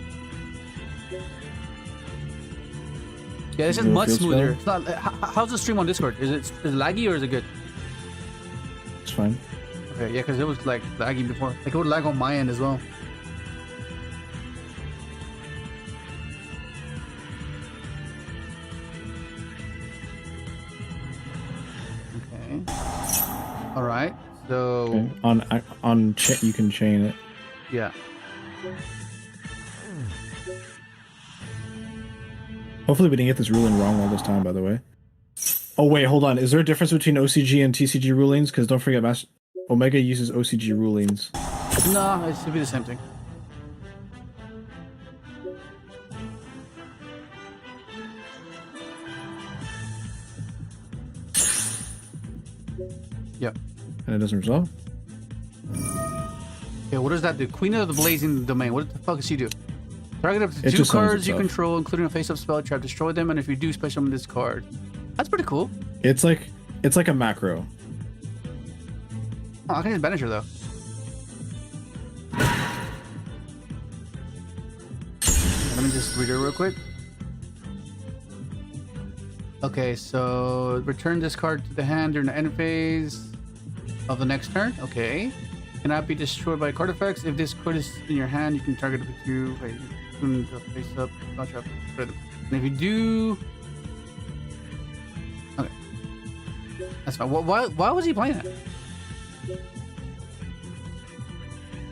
Yeah, this is Little much field smoother. spell? It's not. How's the stream on Discord? Is it laggy or is it good? It's fine. Okay, yeah, because it was like laggy before. Like it would lag on my end as well. Okay. All right. So Okay. On you can chain it. yeah. Hopefully we didn't get this ruling wrong all this time, by the way. Oh wait, hold on. Is there a difference between OCG and TCG rulings? Because don't forget, Omega uses OCG rulings. No, it should be the same thing. Yep. And it doesn't resolve? Okay, what does that do? Queen of the Blazing Domain. What the fuck does she do? Target up to It 2 just summons cards you itself. control, including a face-up spell trap. Destroy them, and if you do, special summon this card. That's pretty cool. It's like a macro. Oh, I can just banish her though. Let me just read her real quick. Okay, so return this card to the hand during the end phase of the next turn. Okay. Cannot be destroyed by card effects. If this card is in your hand, you can target it with you. Wait, face up, not trap. And if you do, okay, that's fine. Why was he playing that?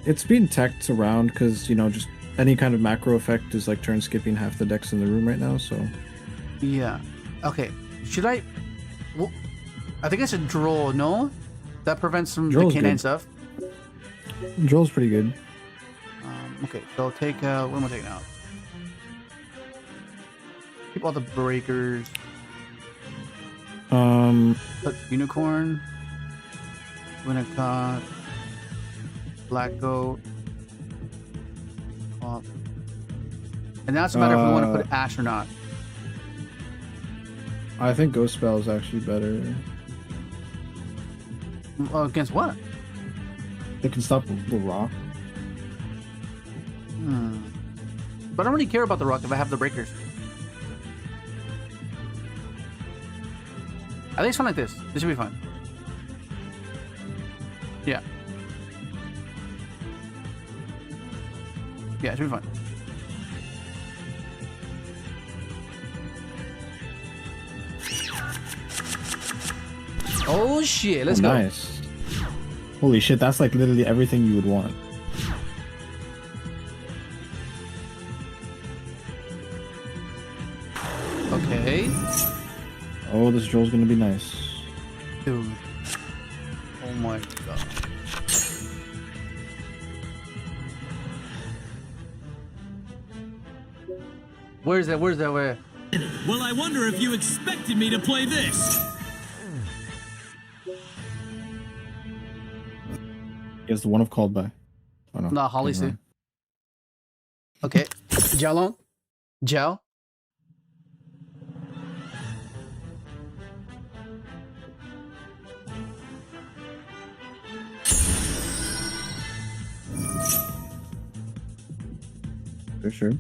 It's being teched around because, you know, just any kind of macro effect is like turn skipping half the decks in the room right now, so. Yeah. Okay. Should I? Well, I think I should Droll. No, that prevents some Droll's the K9 good. stuff. Droll's pretty good. Okay, so I'll take. What am I taking out? Keep all the breakers. Put Unicorn. Winnicott. Black Goat. And now it's a matter if we want to put Ash or not. I think Ghost Spell is actually better. Against what? It can stop the rock. But I don't really care about the rock if I have the breakers. I think it's fine like this. This should be fine. Yeah. Yeah, it should be fine. Oh shit, let's go. Nice. Holy shit, that's like literally everything you would want. Okay. Oh, this Droll's gonna be nice. Dude. Oh my god. Where's that? Where? Well, I wonder if you expected me to play this. He has the one of called by. Oh no. Nah, Holly never Sue. mind. Okay. Jiao. Jiao. For sure.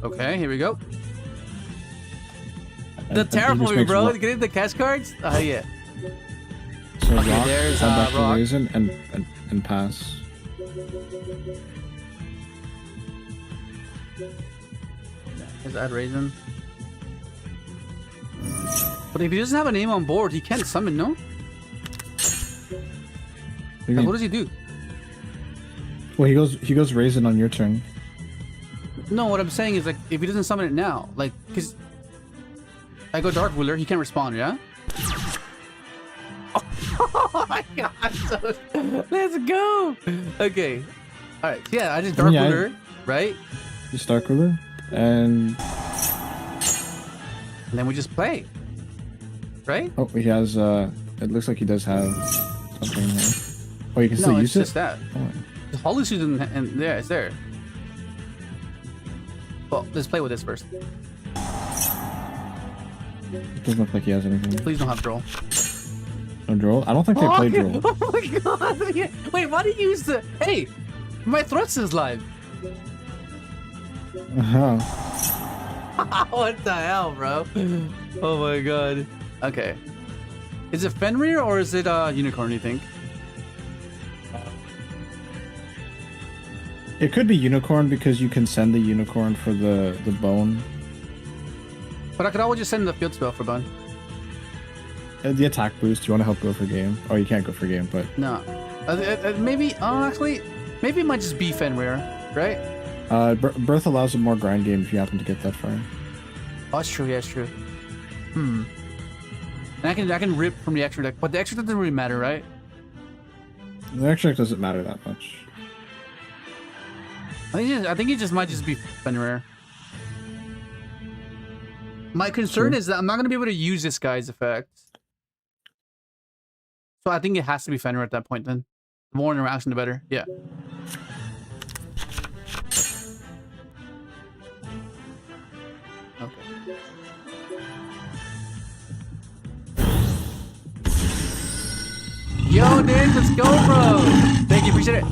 Okay, here we go. I The think this terraforming, makes bro. ro- Getting the cash cards? Oh, yeah. So Okay, rock, there's, come back rock. to raisin, and pass. Is add raisin? But if he doesn't have a name on board, he can't summon, no? Like, what does he do? Well, he goes raisin on your turn. No, what I'm saying is like if he doesn't summon it now, like because I go Dark Ruler, he can't respond, yeah? Oh my god, let's go! Okay. Alright, yeah, I just Dark Ruler, right? Just Dark Ruler, and then we just play. Right? oh, he has it looks like he does have something there. Oh, you can still use it? No, it's just that. Oh. The Holy Suit and there, it's there. Well, let's play with this first. It doesn't look like he has anything. Please don't have Droll. No Droll? I don't think they played Droll. Oh my god! Wait, why did you use the... Hey! My Threats is live! Uh-huh. What the hell, bro? Oh my god. Okay. Is it Fenrir or is it Unicorn, you think? It could be Unicorn because you can send the Unicorn for the bone. But I could always just send the field spell for Bun. The attack boost, you want to help go for game? Oh, you can't go for game, but... No. Maybe, actually, maybe it might just be Fenrir, right? Birth allows a more grind game if you happen to get that far. Oh, that's true, yeah, that's true. And I can rip from the extra deck, but the extra deck doesn't really matter, right? The extra deck doesn't matter that much. I think it just might just be Fenrir. My concern is that I'm not going to be able to use this guy's effect. So I think it has to be Fenrir at that point then. The more interaction, the better. Yeah. Okay. Yo, dude, let's go, bro! Thank you, appreciate it.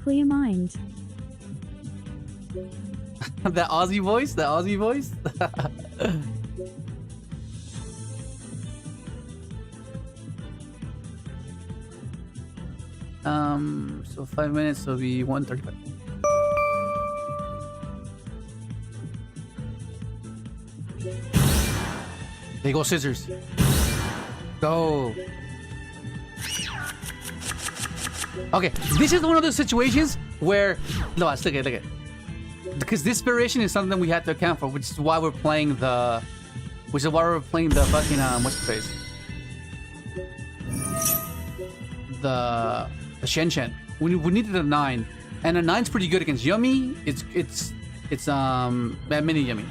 Clear mind. That Aussie voice? That Aussie voice? So 5 minutes will be 1:35. There you go, scissors. Go. Okay, this is one of those situations where no, look at it. Because this variation is something we had to account for, which is why we're playing the fucking what's the face? The Shen Shen. We needed a 9. And a 9's pretty good against Yummy. It's mini Yummy.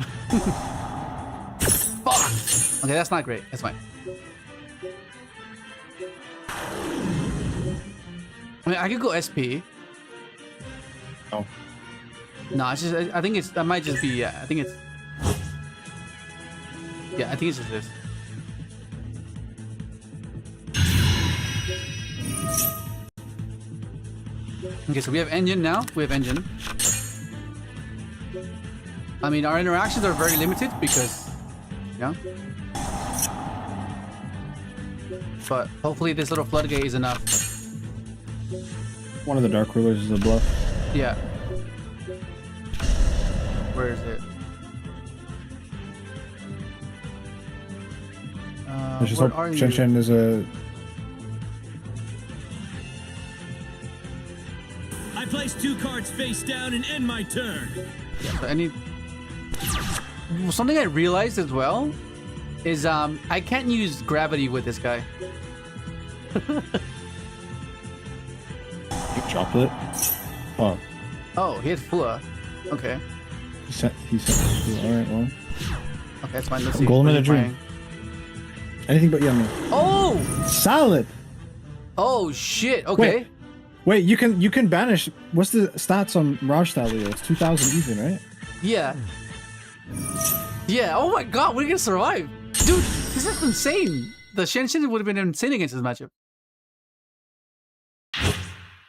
Fuck! Okay, that's not great. That's fine. I mean, I could go SP. Oh. No, it's just, I think it's, that might just be, yeah, I think it's, yeah, I think it's just this. Okay, so we have engine now. We have engine. I mean, our interactions are very limited because, yeah. But hopefully this little floodgate is enough. One of the Dark Rulers is a bluff. Yeah. Where is it? There's just where hope are you? Shen Shen is a... I place 2 cards face down and end my turn. Yeah, so I need... Something I realized as well is I can't use gravity with this guy. You drop it. Oh. Oh, he has Fua. Okay. He sent alright, well. Okay, that's fine. Let's see. Golem What in are a you dream. playing? Anything but yummy. Oh! Salad! Oh shit, okay. Wait, you can banish. What's the stats on Mirage Stalio? It's 2000 even, right? Yeah. Yeah, oh my god, we're gonna survive. Dude, this is insane. The Shen Shen would have been insane against this matchup.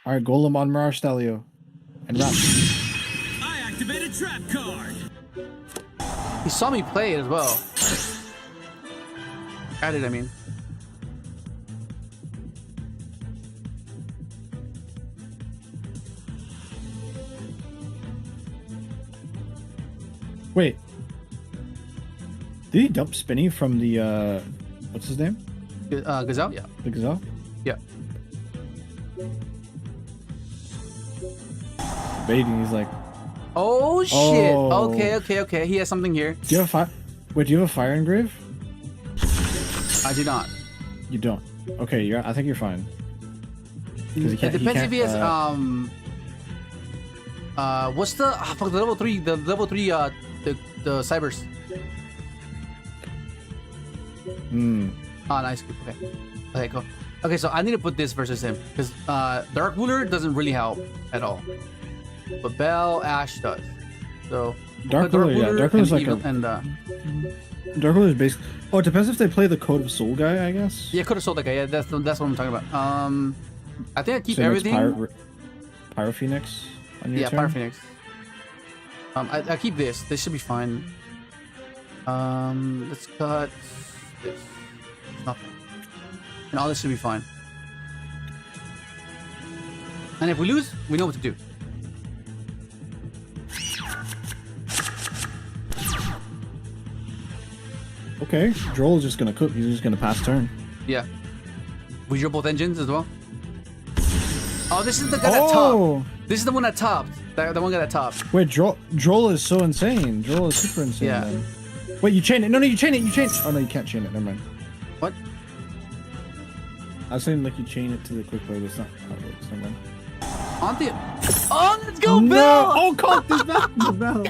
Alright, Golem on Mirage Stalio. And wrap. I activate a trap card. He saw me play it as well. At it, I mean. Wait. Did he dump Spinny from the what's his name? Gazelle? Yeah. The Gazelle? Yeah. Baiting, he's like, Oh shit. Oh. Okay. He has something here. do you have a fire? Wait, do you have a fire engrave? I do not. You don't. Okay, I think you're fine. 'Cause It depends if he has what's the fuck, the level 3 the cybers. Oh, nice. Okay, cool. Okay, so I need to put this versus him because Dark Ruler doesn't really help at all, but Bell Ash does. So Dark Ruler, yeah. Dark Ruler's like Dark Ruler's basically. Oh, it depends if they play the Code of Soul guy, I guess. Yeah, could have sold that guy. Yeah, that's what I'm talking about. I think I keep Same as everything. Pyro Phoenix on your Yeah, turn? Pyro Phoenix. I keep this. This should be fine. Let's cut this. Nothing. And all this should be fine. And if we lose, we know what to do. Okay, Droll is just gonna cook. He's just gonna pass turn. Yeah. We draw both engines as well. Oh, this is the guy that topped. This is the one that topped. The one guy that topped. Wait, Droll is so insane. Droll is super insane. Yeah. Then. Wait, you chain it. No, you chain it. You chain it. Oh, no, you can't chain it. Never mind. What? I was saying like you chain it to the quick play, but it's not how it works. Never mind. On the... Oh, let's go, No! Bell! Oh, caught this back. The bell.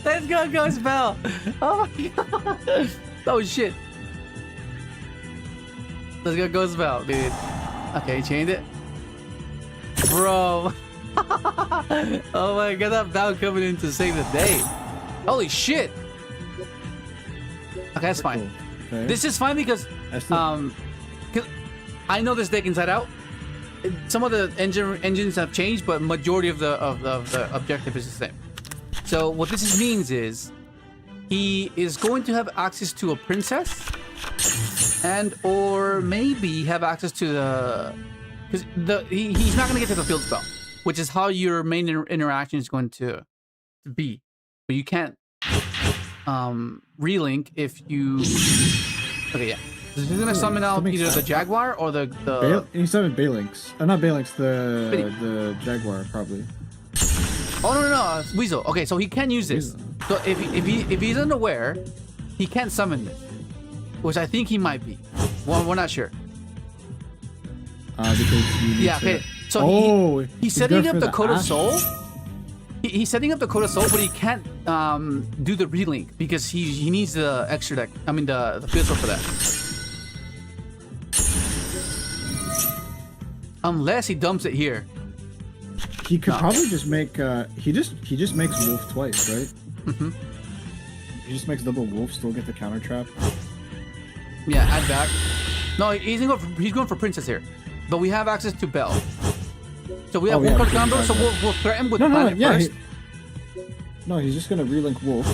Let's go, goes Bell! Oh my god! Oh shit! Let's go, goes Bell, dude. Okay, he chained it. Bro! Oh my god, that Bell coming in to save the day. Holy shit! Okay, that's fine. Okay. This is fine because 'cause I know this deck inside out. Some of the engines have changed, but majority of the objective is the same. So what this means is he is going to have access to a princess, and or maybe have access to the because he's not going to get to the field spell, which is how your main interaction is going to be. But you can't relink if you. Okay, yeah. So he's gonna summon out either the Jaguar or the. He summoned Balinx. Not Balinx, the Jaguar probably. Oh no, Weasel. Okay, so he can use this. So if he's unaware, he can't summon this, which I think he might be. Well, we're not sure. Because you need Okay. to... So he's setting up for the Code of Ash? Soul. He's setting up the Code of Soul, but he can't do the relink because he needs the extra deck. I mean the pistol for that. Unless he dumps it here. He could probably just make he just makes wolf twice, right? Mm-hmm. He just makes double wolf, still get the counter trap. Yeah, add back. No, he's going for princess here, but we have access to Bell. So we have one card combo, so we'll threaten with planet first. No, he's just gonna relink wolf.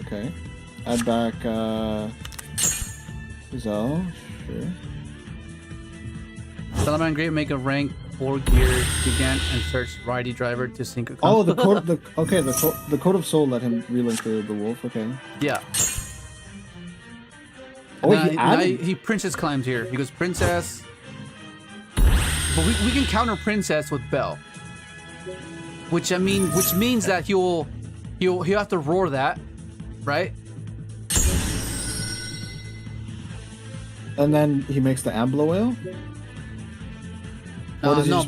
Okay, add back Gazelle, sure. Salamangreat, make a rank 4 gear gigant and search Righty Driver to Synchro. Oh, the Code of Soul let him relink the wolf. Okay. Yeah. Oh, he princess climbs here. He goes princess. But we can counter princess with Bell. Which means that he'll have to roar that, right? And then he makes the Ambler Whale? No, most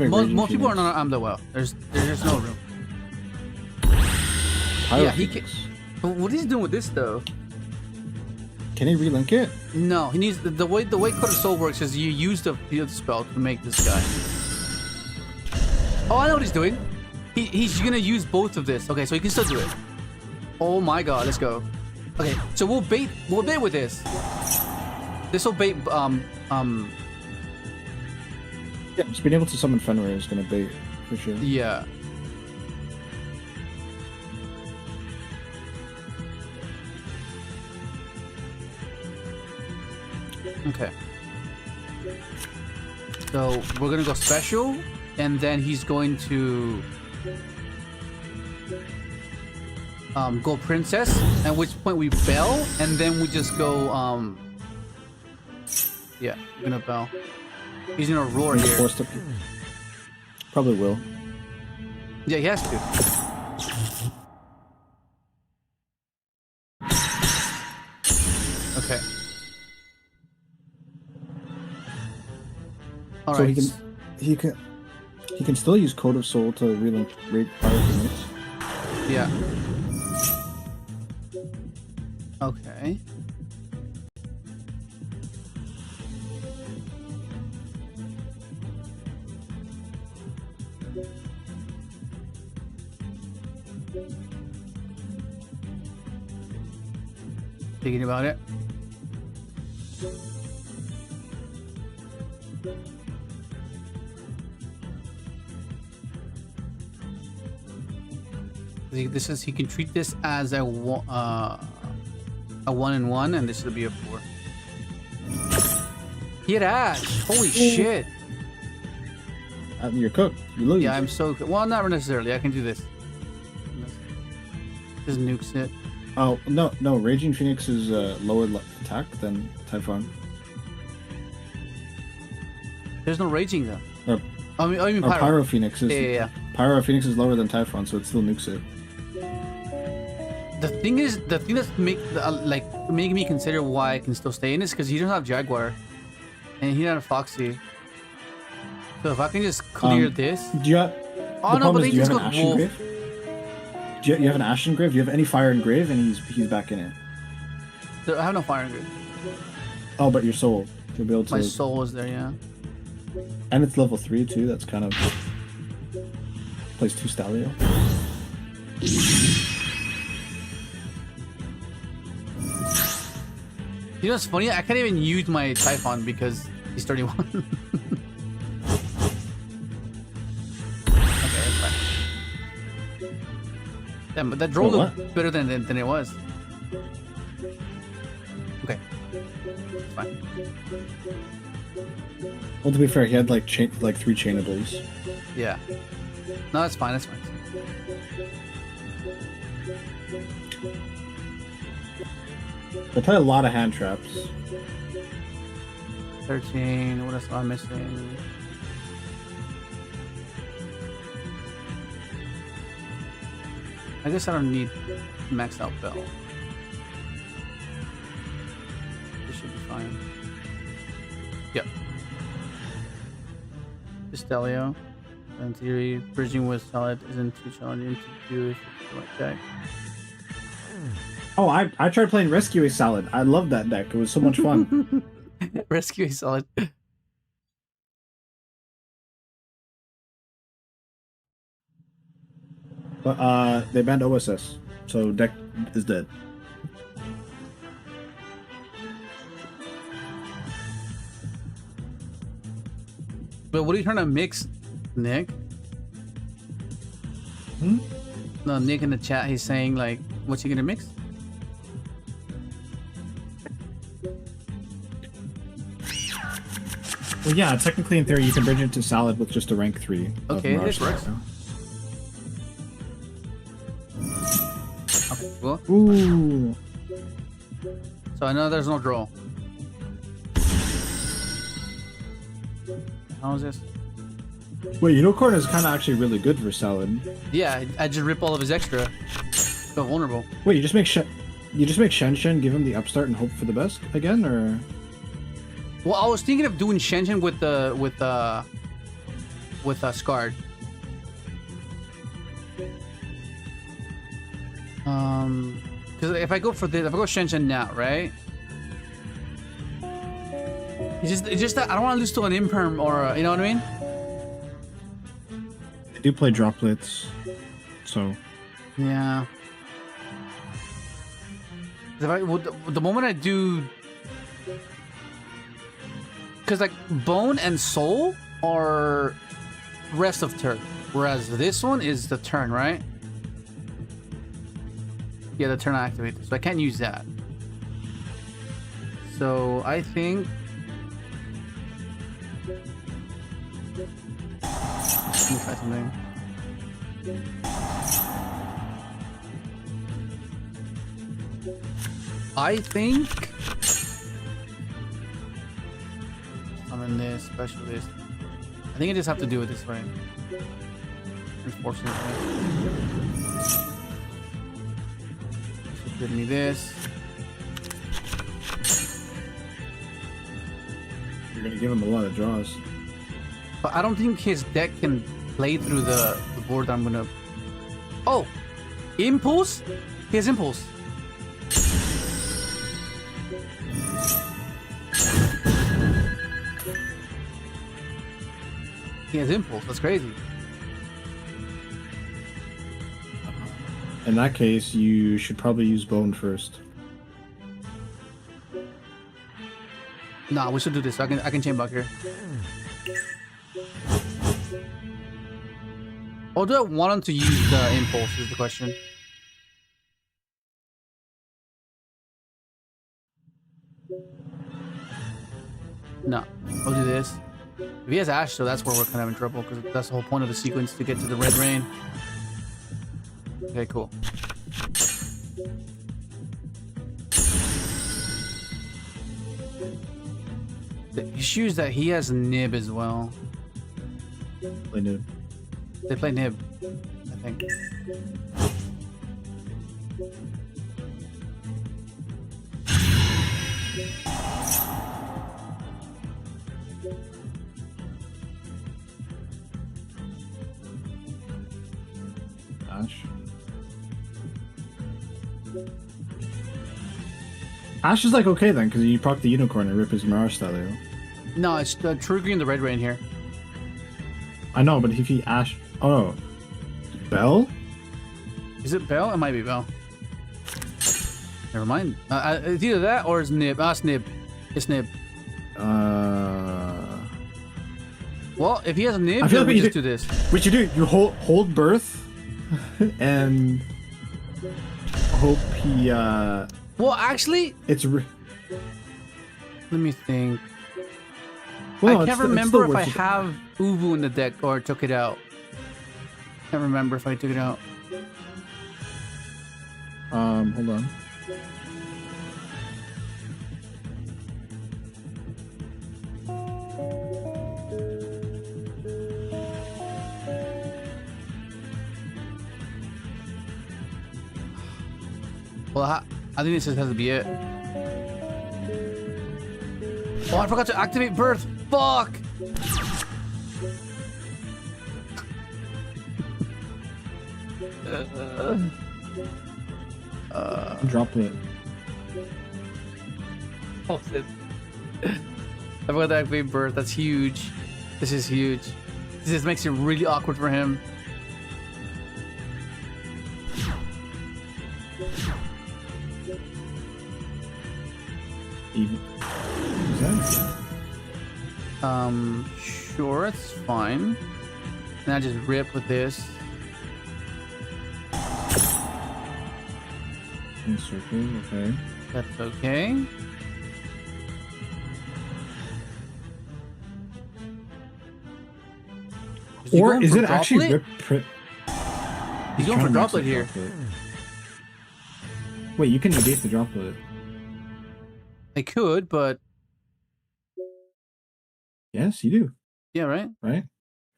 people are not on the well. There's no room. Yeah, he can. What is he doing with this though? Can he relink it? No, he needs the way Code of Soul works is you use the field spell to make this guy. Oh, I know what he's doing. He's gonna use both of this. Okay, so he can still do it. Oh my god, let's go. Okay, so we'll bait with this. This will bait Yeah, just being able to summon Fenrir is gonna bait for sure. Yeah. Okay. So we're gonna go special, and then he's going to go princess. At which point we bell, and then we just go yeah, we're gonna bell. He's gonna roar here. Forced to... Probably will. Yeah, he has to. Okay. All So right. he can still use Code of Soul to relink rate fire Phoenix. Yeah. Okay. Thinking about it. He can treat this as a 1-in-1, and this will be a 4. He had Ash. Holy shit. You're cooked. You lose. Yeah, I'm so well. Not necessarily. I can do this. Just nukes it. Oh no, Raging Phoenix is lower attack than Typhon. There's no raging though. Or, I mean or Pyro. Pyro Phoenix is. Yeah. Pyro Phoenix is lower than Typhon, so it still nukes it. The thing that's making me consider why I can still stay in this because he doesn't have Jaguar, and he doesn't have Foxy. So if I can just clear this. Do you have? Oh no, but Do he you just have an goes Ashen wolf. Grave? Do you have an Ashen Grave? Do you have any fire in Grave? And he's back in it. So I have no fire grid. Oh, but your soul. You'll be able to. My soul is there, yeah. And it's level 3 too. That's kind of. Plays 2 Stalio. You know what's funny? I can't even use my Typhon because he's 31. Okay, that's fine. Damn, but that Droll looked better than it was. Okay. It's fine. Well, to be fair, he had like 3 chainables. Yeah. No, that's fine, that's fine. They play a lot of hand traps. 13, what else am I missing? I guess I don't need maxed out bell. This should be fine. Yep. Stelio. In theory, bridging with solid isn't too challenging to do if you like that. Oh, I tried playing Rescue a Salad. I loved that deck. It was so much fun. Rescue a solid. But they banned OSS, so deck is dead. But what are you trying to mix, Nick? Hmm? No, Nick in the chat, he's saying like, what's he gonna mix? Well, yeah, technically in theory you can bridge into Salad with just a rank 3. Okay, of this Mirage works. Okay, cool. Ooh. So I know there's no Droll. How is this? Wait, Unicorn is kind of actually really good for Salad. Yeah, I just rip all of his extra. So vulnerable. Wait, you just make Shen Shen, give him the upstart and hope for the best again, or? Well, I was thinking of doing Shenshin with Scarred. Because if I go for this, if I go Shenshin now, right? It's just that I don't want to lose to an Imperm or you know what I mean? They do play droplets, so. Yeah. If the moment I do, because like Bone and Soul are rest of turn, whereas this one is the turn, right? Yeah, the turn I activate, so I can't use that. So I think Let me try something. I think I'm in this specialist. I think I just have to do it this way. Unfortunately. Should give me this. You're gonna give him a lot of draws. But I don't think his deck can play through the board I'm gonna... Oh! Impulse? He has Impulse. He has Impulse, that's crazy. In that case, you should probably use Bone first. Nah, we should do this. I can chain block here. Or do I want him to use the Impulse is the question. No, I'll do this. If he has Ash, so that's where we're kind of in trouble, because that's the whole point of the sequence, to get to the red rain. Okay, cool. The issue is that he has Nib as well. Play Nib. They play Nib, I think. Ash. Ash is like okay then, because you proc the Unicorn and rip his Mirage Stallion. No, it's True Green the red rain here. I know, but if he Ash... Oh. Bell? Is it Bell? It might be Bell. Never mind. It's either that or it's Nib. Ah, it's Nib. It's Nib. Well, if he has a Nib, I feel then like we just do this. What you do, you hold Birth and hope he Well, actually, it's let me think. well, I can't remember if I have have Uvu in the deck or took it out. Can't remember if I took it out. hold on. Well, I think this just has to be it. Oh, I forgot to activate Birth. Fuck! Droplet. Oh, shit. I forgot to activate Birth. That's huge. This is huge. This just makes it really awkward for him. Even. Is that? Sure, it's fine. And I just rip with this. Circle, okay. That's okay. Or is it actually Droplet? rip? He's going for Droplet here. Wait, you can negate the Droplet. I could, but Yes, you do. yeah, right? Right?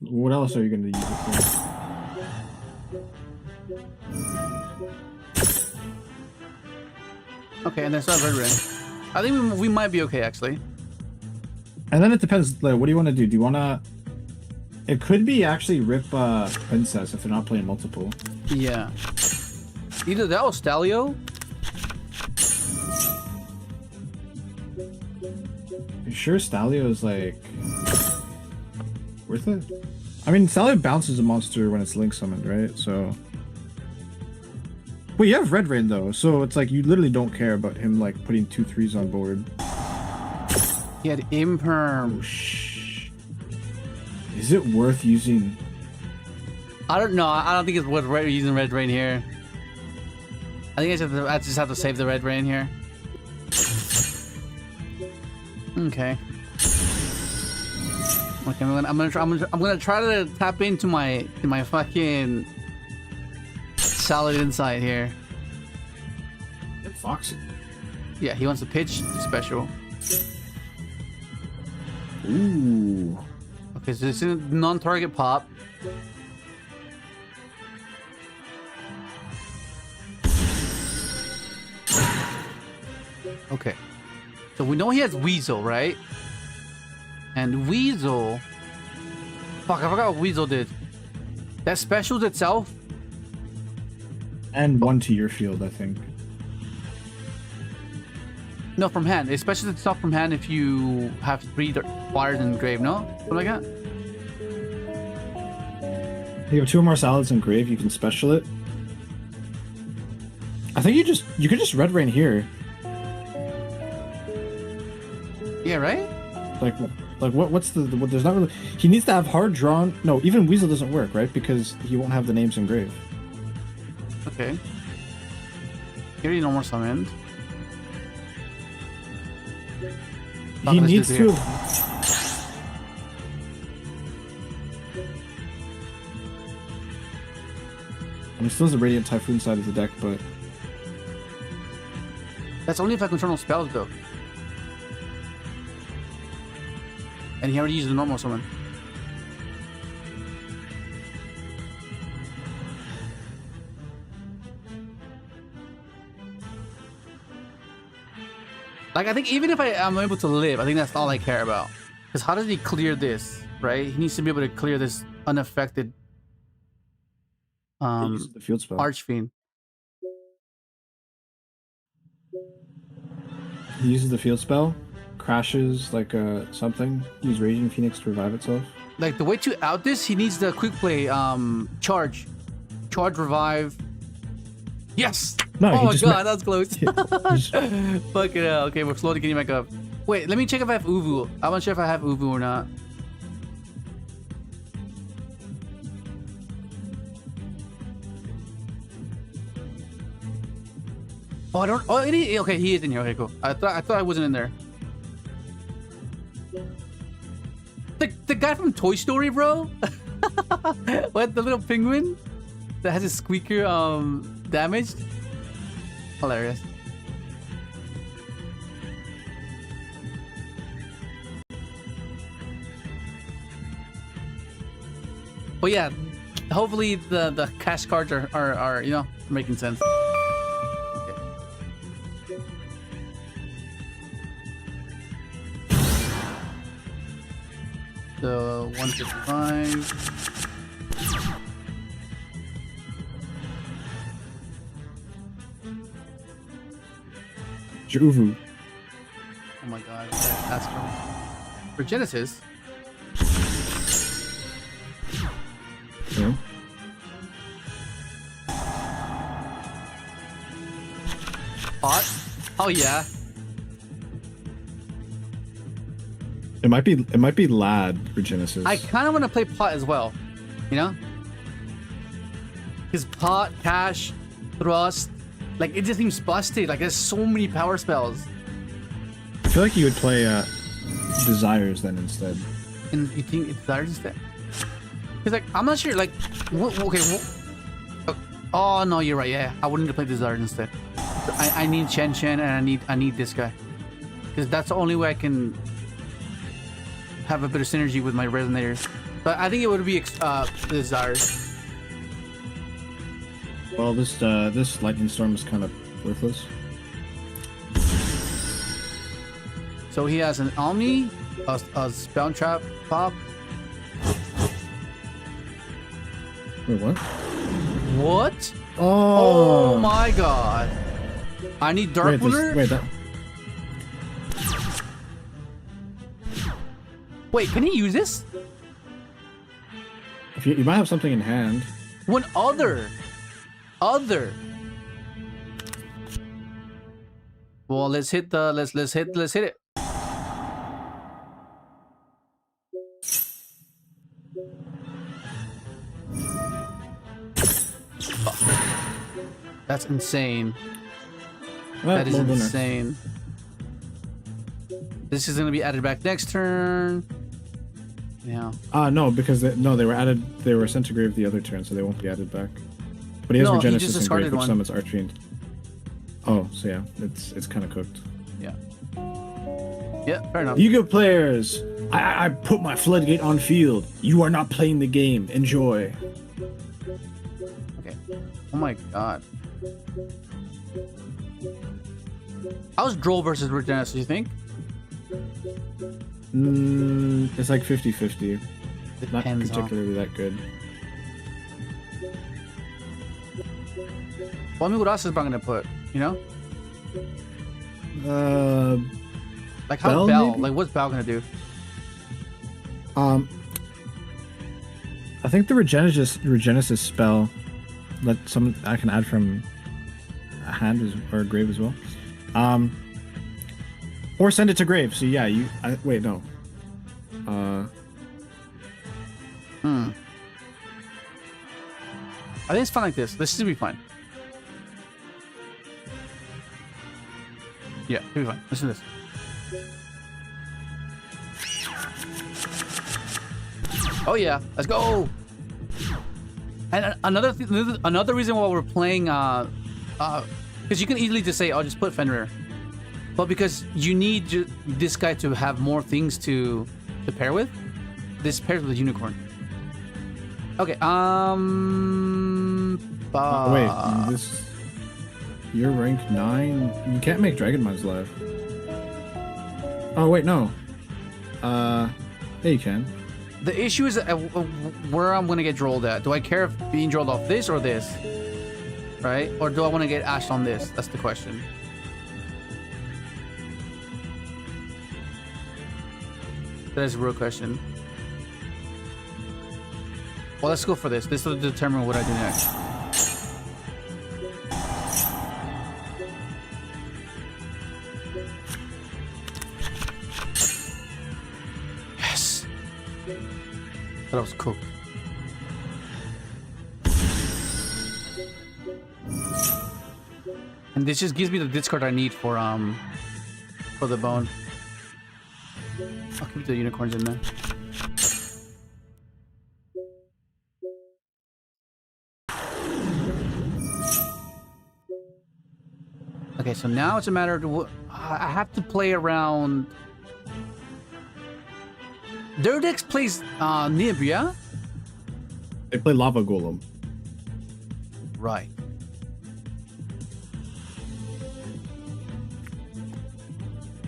What else are you going to use it for? Okay, and then start red rain. I think we might be okay, actually. And then it depends. Like, what do you want to do? Do you want to? It could be actually rip Princess if they're not playing multiple. Yeah. Either that or Stalio. You sure Stalio is like worth it? I mean, Stalio bounces a monster when it's link summoned, right? So. Well, you have Red Rain though, so it's like you literally don't care about him like putting 2/3s on board. He had Imperm. Oh, shh. Is it worth using? I don't know. I don't think it's worth using red rain here. I think I just have to save the red rain here. Okay, I'm gonna try to tap into my fucking solid insight here. And Foxy. Yeah, he wants to pitch special. Ooh. Okay, so this is non-target pop. Okay, so we know he has Weasel, right? And Weasel... Fuck, I forgot what Weasel did. That specials itself? And one to your field, I think. No, from hand. It specials itself from hand if you have 3 wires in grave, no? Something like that? You have 2 or more salads in grave, you can special it. I think you could just red rain here. Yeah, right? Like what's there's not really, he needs to have hard drawn. No, even Weasel doesn't work, right? Because he won't have the names in grave. Okay. Here you no more summoned. He needs to. And he still has the Radiant Typhoon side of the deck, but That's only if I control spells, though. And he already used the normal summon. Like, I think even if I'm able to live, I think that's all I care about. Because how does he clear this, right? He needs to be able to clear this unaffected he uses the field spell. Archfiend. He uses the field spell, crashes like something. Use Raging Phoenix to revive itself. Like, the way to out this, he needs the quick play charge. Charge, revive. Yes! No, oh my god, that was close. Just- Fuck it out. Okay, we're slowly getting back up. Wait, let me check if I have Uvu. I'm not sure if I have Uvu or not. Oh, I don't. Oh, okay, he is in here. Okay, cool. I thought I wasn't in there. The guy from Toy Story, bro. What, the little penguin that has his squeaker damaged? Hilarious. But yeah, hopefully the cash cards are you know, making sense. Okay. So 155. Juvu. Oh my god, that's from Regenesis. Yeah. Pot? Oh yeah. It might be Lad Regenesis. I kind of want to play Pot as well, you know? Because Pot, Cash, Thrust, like, it just seems busted. Like, there's so many power spells. I feel like you would play Desires then instead. And you think it's Desires instead? Because, like, I'm not sure, like, oh, no, you're right, yeah. I wouldn't play Desires instead. I need Chen Chen, and I need this guy. Because that's the only way I can have a bit of synergy with my resonators. But I think it would be Desires. Well, this Lightning Storm is kind of worthless. So he has an Omni, a Spell Trap Pop. Wait, what? What? Oh, Oh my god. I need Dark Ruler? Wait, that. Wait, can he use this? If you might have something in hand. One other. Well, let's hit the let's hit it. That's insane. That is insane. This is gonna be added back next turn. Yeah. No, because they were added. They were sent to grave the other turn, so they won't be added back. But he has No, he Regenesis just and grave, discarded which one. summons Archfiend. Oh, so yeah, it's kind of cooked. Yeah. Yeah, fair enough. Yu-Gi-Oh players, I put my floodgate on field. You are not playing the game. Enjoy. Okay. Oh my god. How's Droll versus Regenesis, you think? It's like 50-50. Not Depends, huh? particularly that good. Well, I mean, what else is Brown gonna put? You know? Like how Bell, Bell? maybe? Like what's Bell gonna do? I think the Regenesis spell that I can add from a hand or grave as well. Or send it to grave. So yeah, wait, no. I think it's fine like this. This should be fine. Yeah, it'll be fine. Listen to this. Oh yeah, let's go. And another reason why we're playing, because you can easily just say, "Oh, just put Fenrir," but because you need this guy to have more things to pair with. This pairs with Unicorn. Okay. Wait, you're rank 9. You can't make Dragon Mines live. Oh wait, no. Yeah, you can. The issue is where I'm gonna get drolled at. Do I care if being drolled off this or this? Right? Or do I want to get ashed on this? That's the question. That is a real question. Well, let's go for this. This will determine what I do next. Yes! That was cooked. And this just gives me the discard I need for the bone. I'll keep the unicorns in there. Okay, so now it's a matter of I have to play around. Their deck plays Nibia. They play Lava Golem. Right.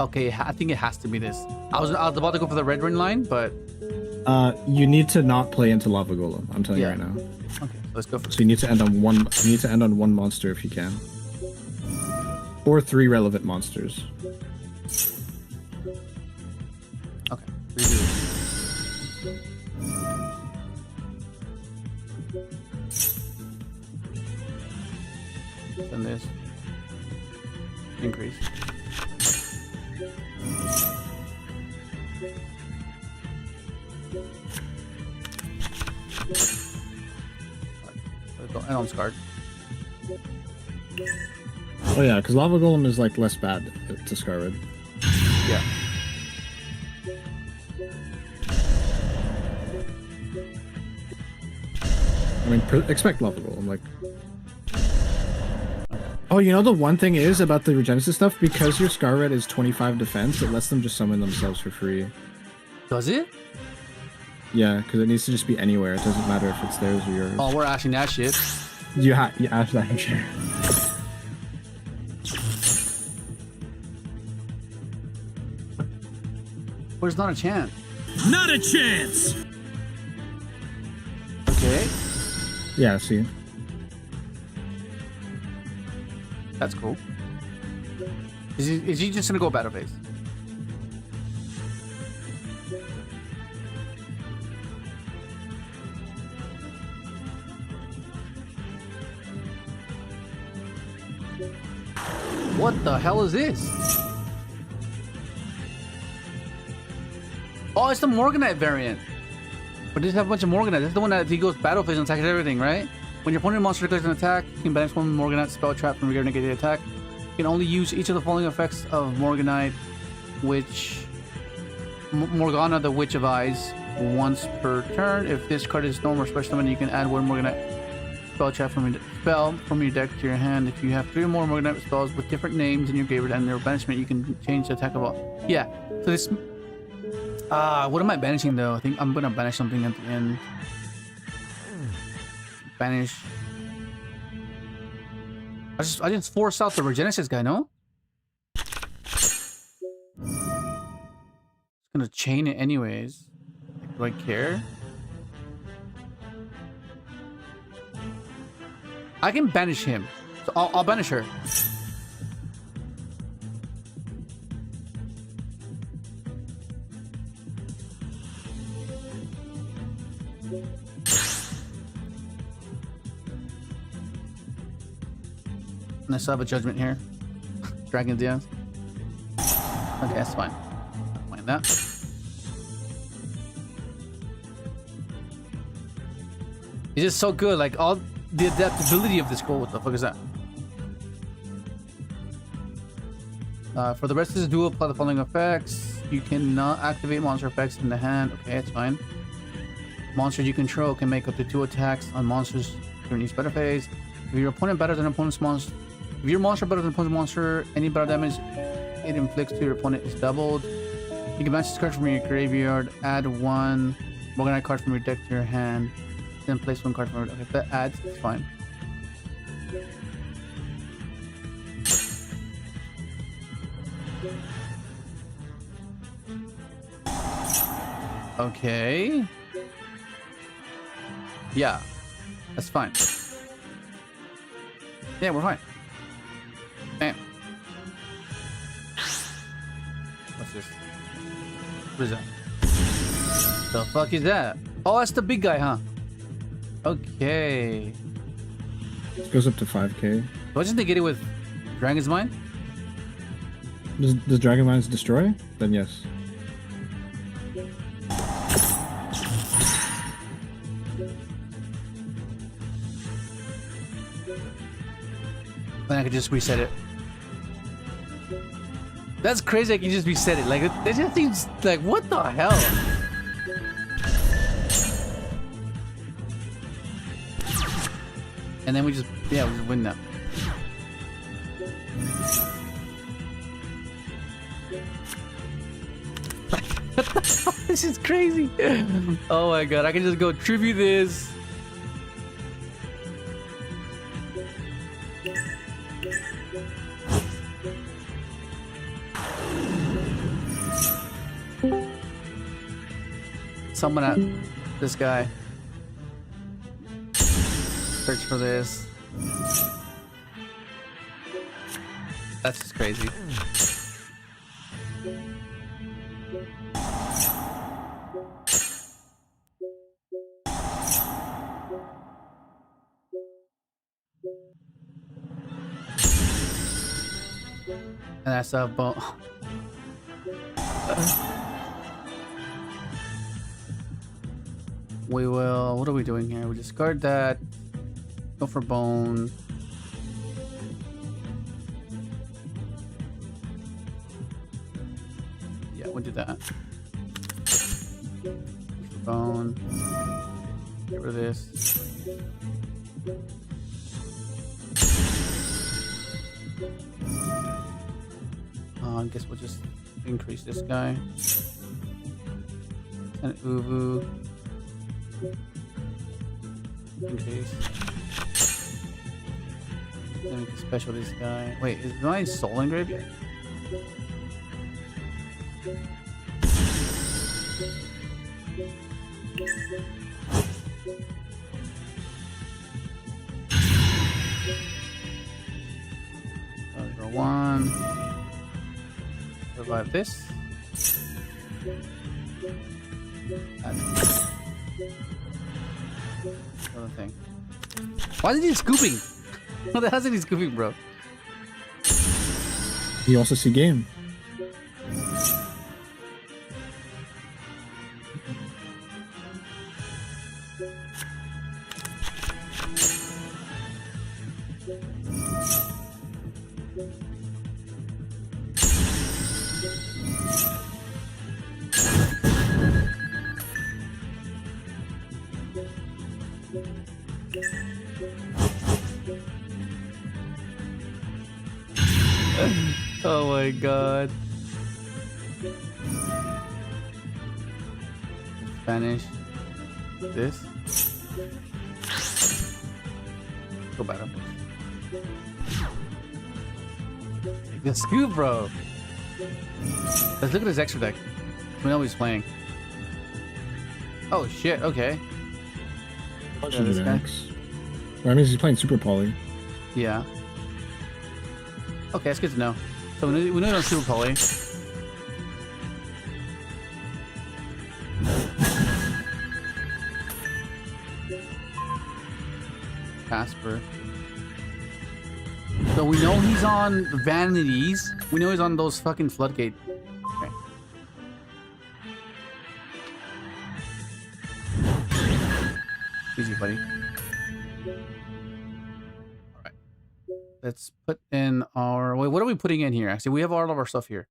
Okay, I think it has to be this. I was about to go for the red ring line, but You need to not play into Lava Golem. I'm telling you Yeah. right now. okay, let's go for So you need to end on one. You need to end on one monster if you can, or 3 relevant monsters. Okay. Redo it. Send this. Increase. And I'm scarred. Oh yeah, because Lava Golem is like less bad to scar red. Yeah. I mean, expect Lava Golem, like. Oh, you know the one thing is about the Regenesis stuff, because your Scar Red is 25 defense, it lets them just summon themselves for free. Does it? Yeah, because it needs to just be anywhere. It doesn't matter if it's theirs or yours. Oh, we're ashing that shit. You ask that shit. There's not a chance. Not a chance! Okay. Yeah, see. That's cool. Is he just gonna go battle phase? What the hell is this? Oh, it's the Morganite variant. But does it have a bunch of Morganite? This is the one that he goes battle phase and attacks everything, right? When your opponent monster declares an attack, you can banish one Morganite spell trap from your negative attack. You can only use each of the following effects of Morganite, which Morgana, the Witch of Eyes, once per turn. If this card is normal or special summon, you can add one Morganite spell from your deck to your hand. If you have 3 or more Morganite spells with different names in your graveyard and their banishment, you can change the attack of all. Yeah. So this. What am I banishing though? I think I'm gonna banish something at the end. Banish. I just force out the Regenesis guy, no? Just gonna chain it anyways. Do I care? I can banish him, so I'll banish her. And I still have a judgment here. Dragon's Dance. Okay, that's fine. Don't mind that. It's just so good, like all the adaptability of this goal. What the fuck is that? For the rest of this duel, apply the following effects. You cannot activate monster effects in the hand. Okay, it's fine. Monsters you control can make up to 2 attacks on monsters during each battle phase. If your opponent better than opponent's monster, if your monster better than opponent's monster, any battle damage it inflicts to your opponent is doubled. You can match this card from your graveyard, add 1 Morganite card from your deck to your hand, then place 1 card from your deck. If that adds, it's fine. Okay. Yeah, that's fine. Yeah, we're fine. Bam. What's this? What is that? The fuck is that? Oh, that's the big guy, huh? Okay. This goes up to 5k. Do I just negate it with Dragon's Mind? Does Dragon Mines destroy? Then yes. Then I could just reset it. That's crazy, I can just reset it. Like, it just seems like, what the hell? And then we just win that. This is crazy. Oh my god, I can just go tribute this. Someone at this guy. Search for this. That's just crazy. And that's a bone. We will. What are we doing here? We discard that. Go for bone. Yeah, we'll do that. Bone. Get rid of this. I guess we'll just increase this guy. And Uvu. Increase. Then we can special this guy. Wait, is my soul in graveyard? Draw 1. Revive this. Another thing. Why is he scooping? What the hell is he scooping, bro? You also see game. my god. Spanish. This. Go back up. The scoop, bro. Let's look at his extra deck. We know he's playing. Oh shit, okay. Bunch of decks. That means he's playing Super Poly. Yeah. Okay, that's good to know. So we know he's on Super Poly. Casper. So we know he's on Vanities. We know he's on those fucking Floodgate. Okay. Easy, buddy. Alright. Let's put in our... Wait, what are we putting in here? Actually, we have all of our stuff here.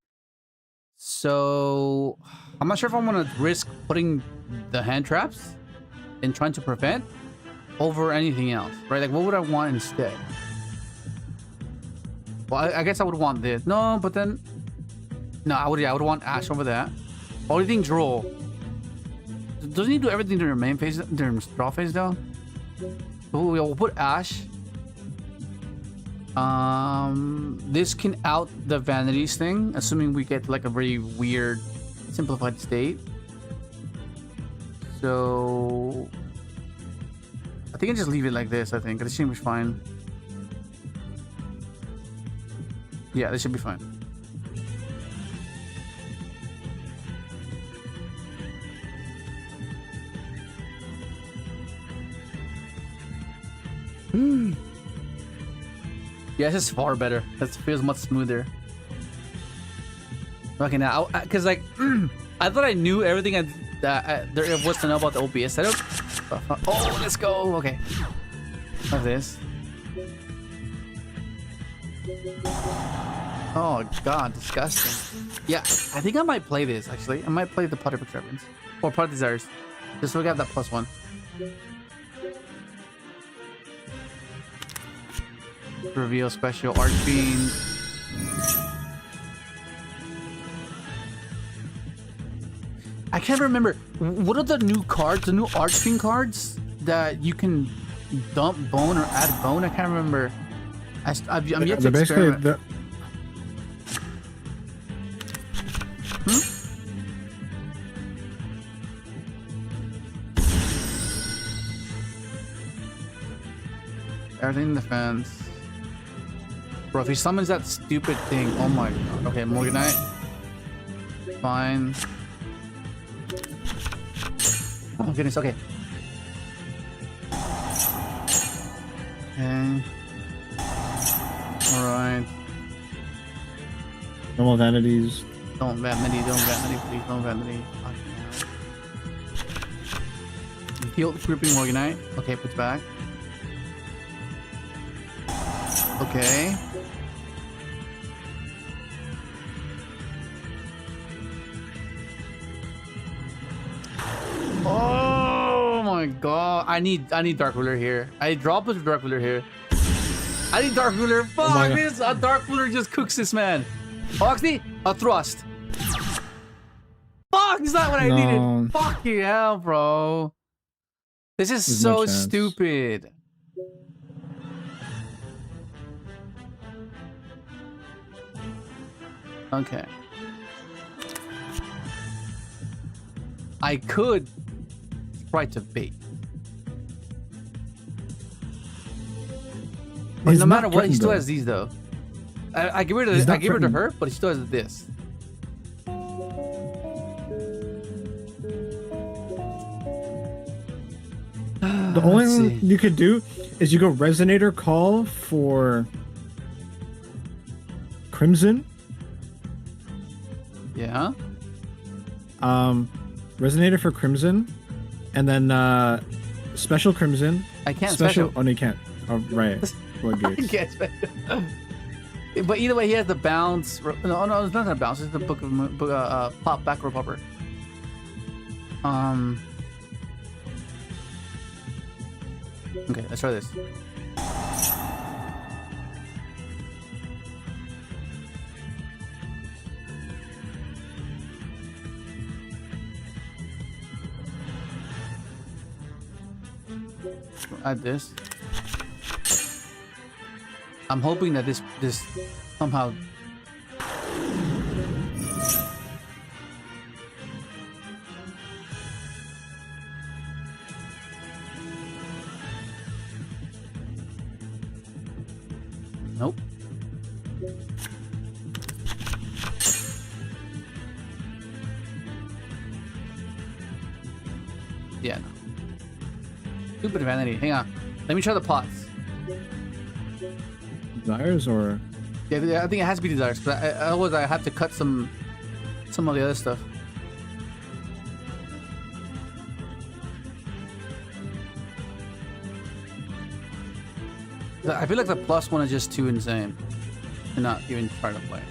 So... I'm not sure if I'm going to risk putting the hand traps and trying to prevent over anything else, right? Like, what would I want instead? Well, I guess I would want this. No, but then... No, I would want Ash over that. Only thing, Droll. Doesn't he do everything during main phase, during draw phase, though? We'll put Ash. This can out the Vanities thing, assuming we get like a very weird, simplified state. So... I think I just leave it like this, I think. This should be fine. Yeah, this should be fine. Yeah, this is far better. This feels much smoother. Okay, now, because like, I thought I knew everything there was to know about the OBS setup. Oh, let's go. Okay. Like this. Oh god, disgusting. Yeah, I think I might play this actually. I might play the Potter Regenesis or Potter Desires, just so we have that +1. Reveal special Archfiend. I can't remember what are the new cards, the new Archfiend cards that you can dump bone or add bone. I can't remember. I'm yet to experiment. Everything in defense. Bro, if he summons that stupid thing, oh my god. Okay, Morganite. Fine. Oh goodness, okay. Okay. Alright. No more Vanities. Don't vanity, please, don't vanity. Heal grouping Morganite. Okay, puts back. Okay. Oh my god. I need Dark Ruler here. I drop with Dark Ruler here. I need Dark Ruler. Fuck this. A Dark Ruler just cooks this man. Oxney, a thrust. Fuck, is that what I needed? Fuck you hell, bro. This is so stupid. Okay. I could try to bait. But no matter what, he still has these though. I give rid of her, but he still has this. The only thing you could do is you go Resonator Call for Crimson. Yeah. Resonator for Crimson, and then Special Crimson. I can't special. Oh, no, you can't. Oh, right. I can't special. But either way, he has the bounce. No, it's not a bounce. It's the pop back row popper. Okay, let's try this. Add this. I'm hoping that this somehow. Nope. Yeah, no. Stupid vanity. Hang on. Let me try the pots. Desires or? Yeah, I think it has to be desires. But otherwise, I have to cut some of the other stuff. I feel like the plus one is just too insane to not even try to play.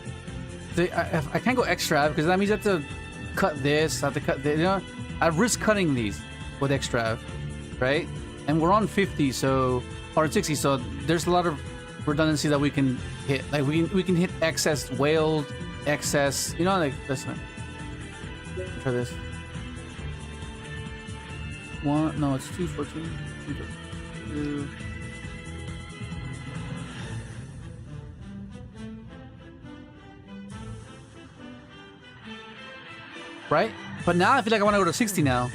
See, I can't go extra because that means I have to cut this. I have to cut this. You know, I risk cutting these with extra, right? And we're on 50, so or 60, so there's a lot of redundancy that we can hit. Like we can hit excess whaled, excess. You know, like this one. Try this. One, no, it's 214. 2. Right? But now I feel like I want to go to 60 now.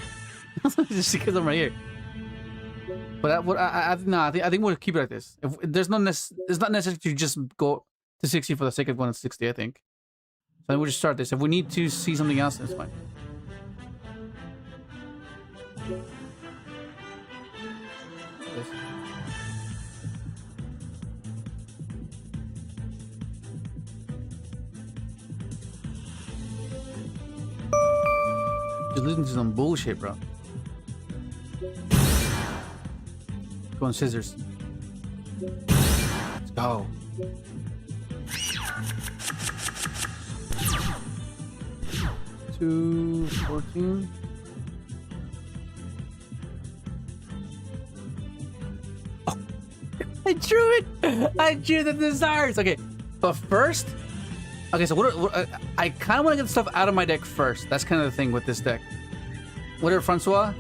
Just because I'm right here. But I think we'll keep it like this. If there's it's not necessary to just go to 60 for the sake of going to 60, I think. So we'll just start this. If we need to see something else, that's fine. This. Just listen to some bullshit, bro. Go on scissors. Let's go. $214. Oh, I drew it. I drew the desires. Okay, but first. Okay, so I kind of want to get stuff out of my deck first. That's kind of the thing with this deck. Whatever, Francois.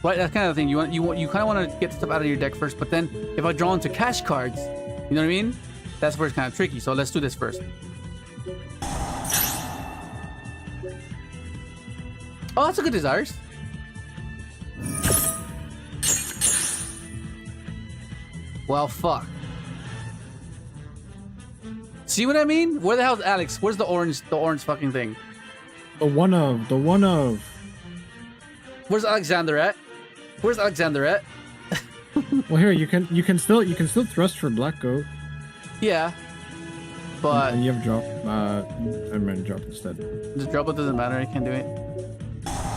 Right, that's kind of the thing. You kind of want to get stuff out of your deck first, but then if I draw into cash cards, you know what I mean? That's where it's kind of tricky. So let's do this first. Oh, that's a good desires. Well, fuck. See what I mean? Where the hell's Alex? Where's the orange fucking thing? The one of. Where's Alexander at? Where's Alexander at? Well, here you can still thrust for Black Goat. Yeah, but and you have drop. I meant drop instead. The drop doesn't matter. I can't do it.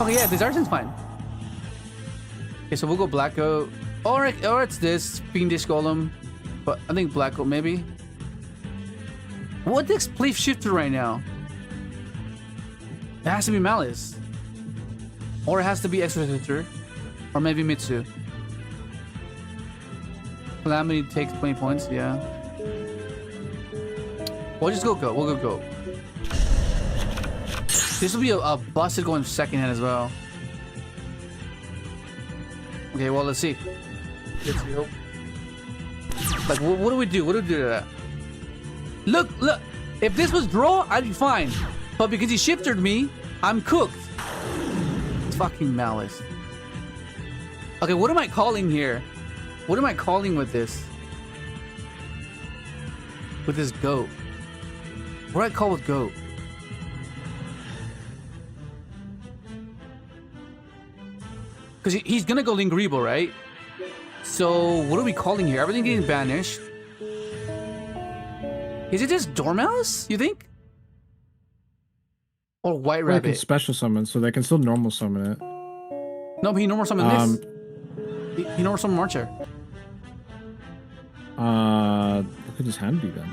Okay, yeah, this Arsen's fine. Okay, so we'll go Black Goat, or it's this Fiendish Golem, but I think Black Goat maybe. What deck's play shifter right now? It has to be Maliss, or it has to be Extra Shifter, or maybe Mitsu. Calamity takes 20 points, yeah. We'll just go Goat. We'll go Goat. This will be a busted going second hand as well. Okay, well, let's see. Let's see. Like, what do we do? What do we do to that? Look! If this was Droll, I'd be fine. But because he shifted me, I'm cooked. It's fucking Maliss. Okay, what am I calling here? What am I calling with this? With this Goat? What do I call with Goat? Because he's gonna go Lingribo, right? So, what are we calling here? Everything getting banished. Is it just Dormouse, you think? Or White Or Rabbit? they can special summon, so they can still normal summon it. No, but he normal summoned this. He normal summoned Marcher. What could his hand be then?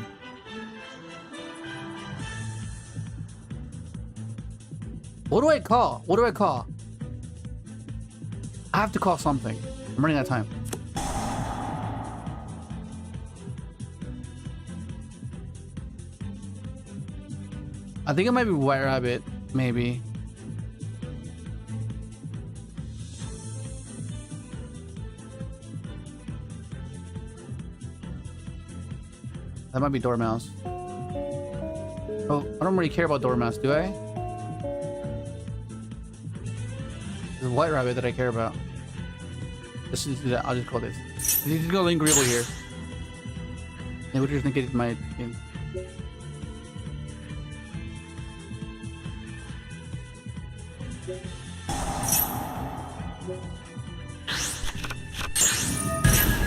What do I call? What do I call? I have to call something. I'm running out of time. I think it might be White Rabbit, maybe. That might be Dormouse. Oh, I don't really care about Dormouse, do I? There's a White Rabbit that I care about. Let's just do that. I'll just call this. He's gonna linger over here. And what do you think it might be?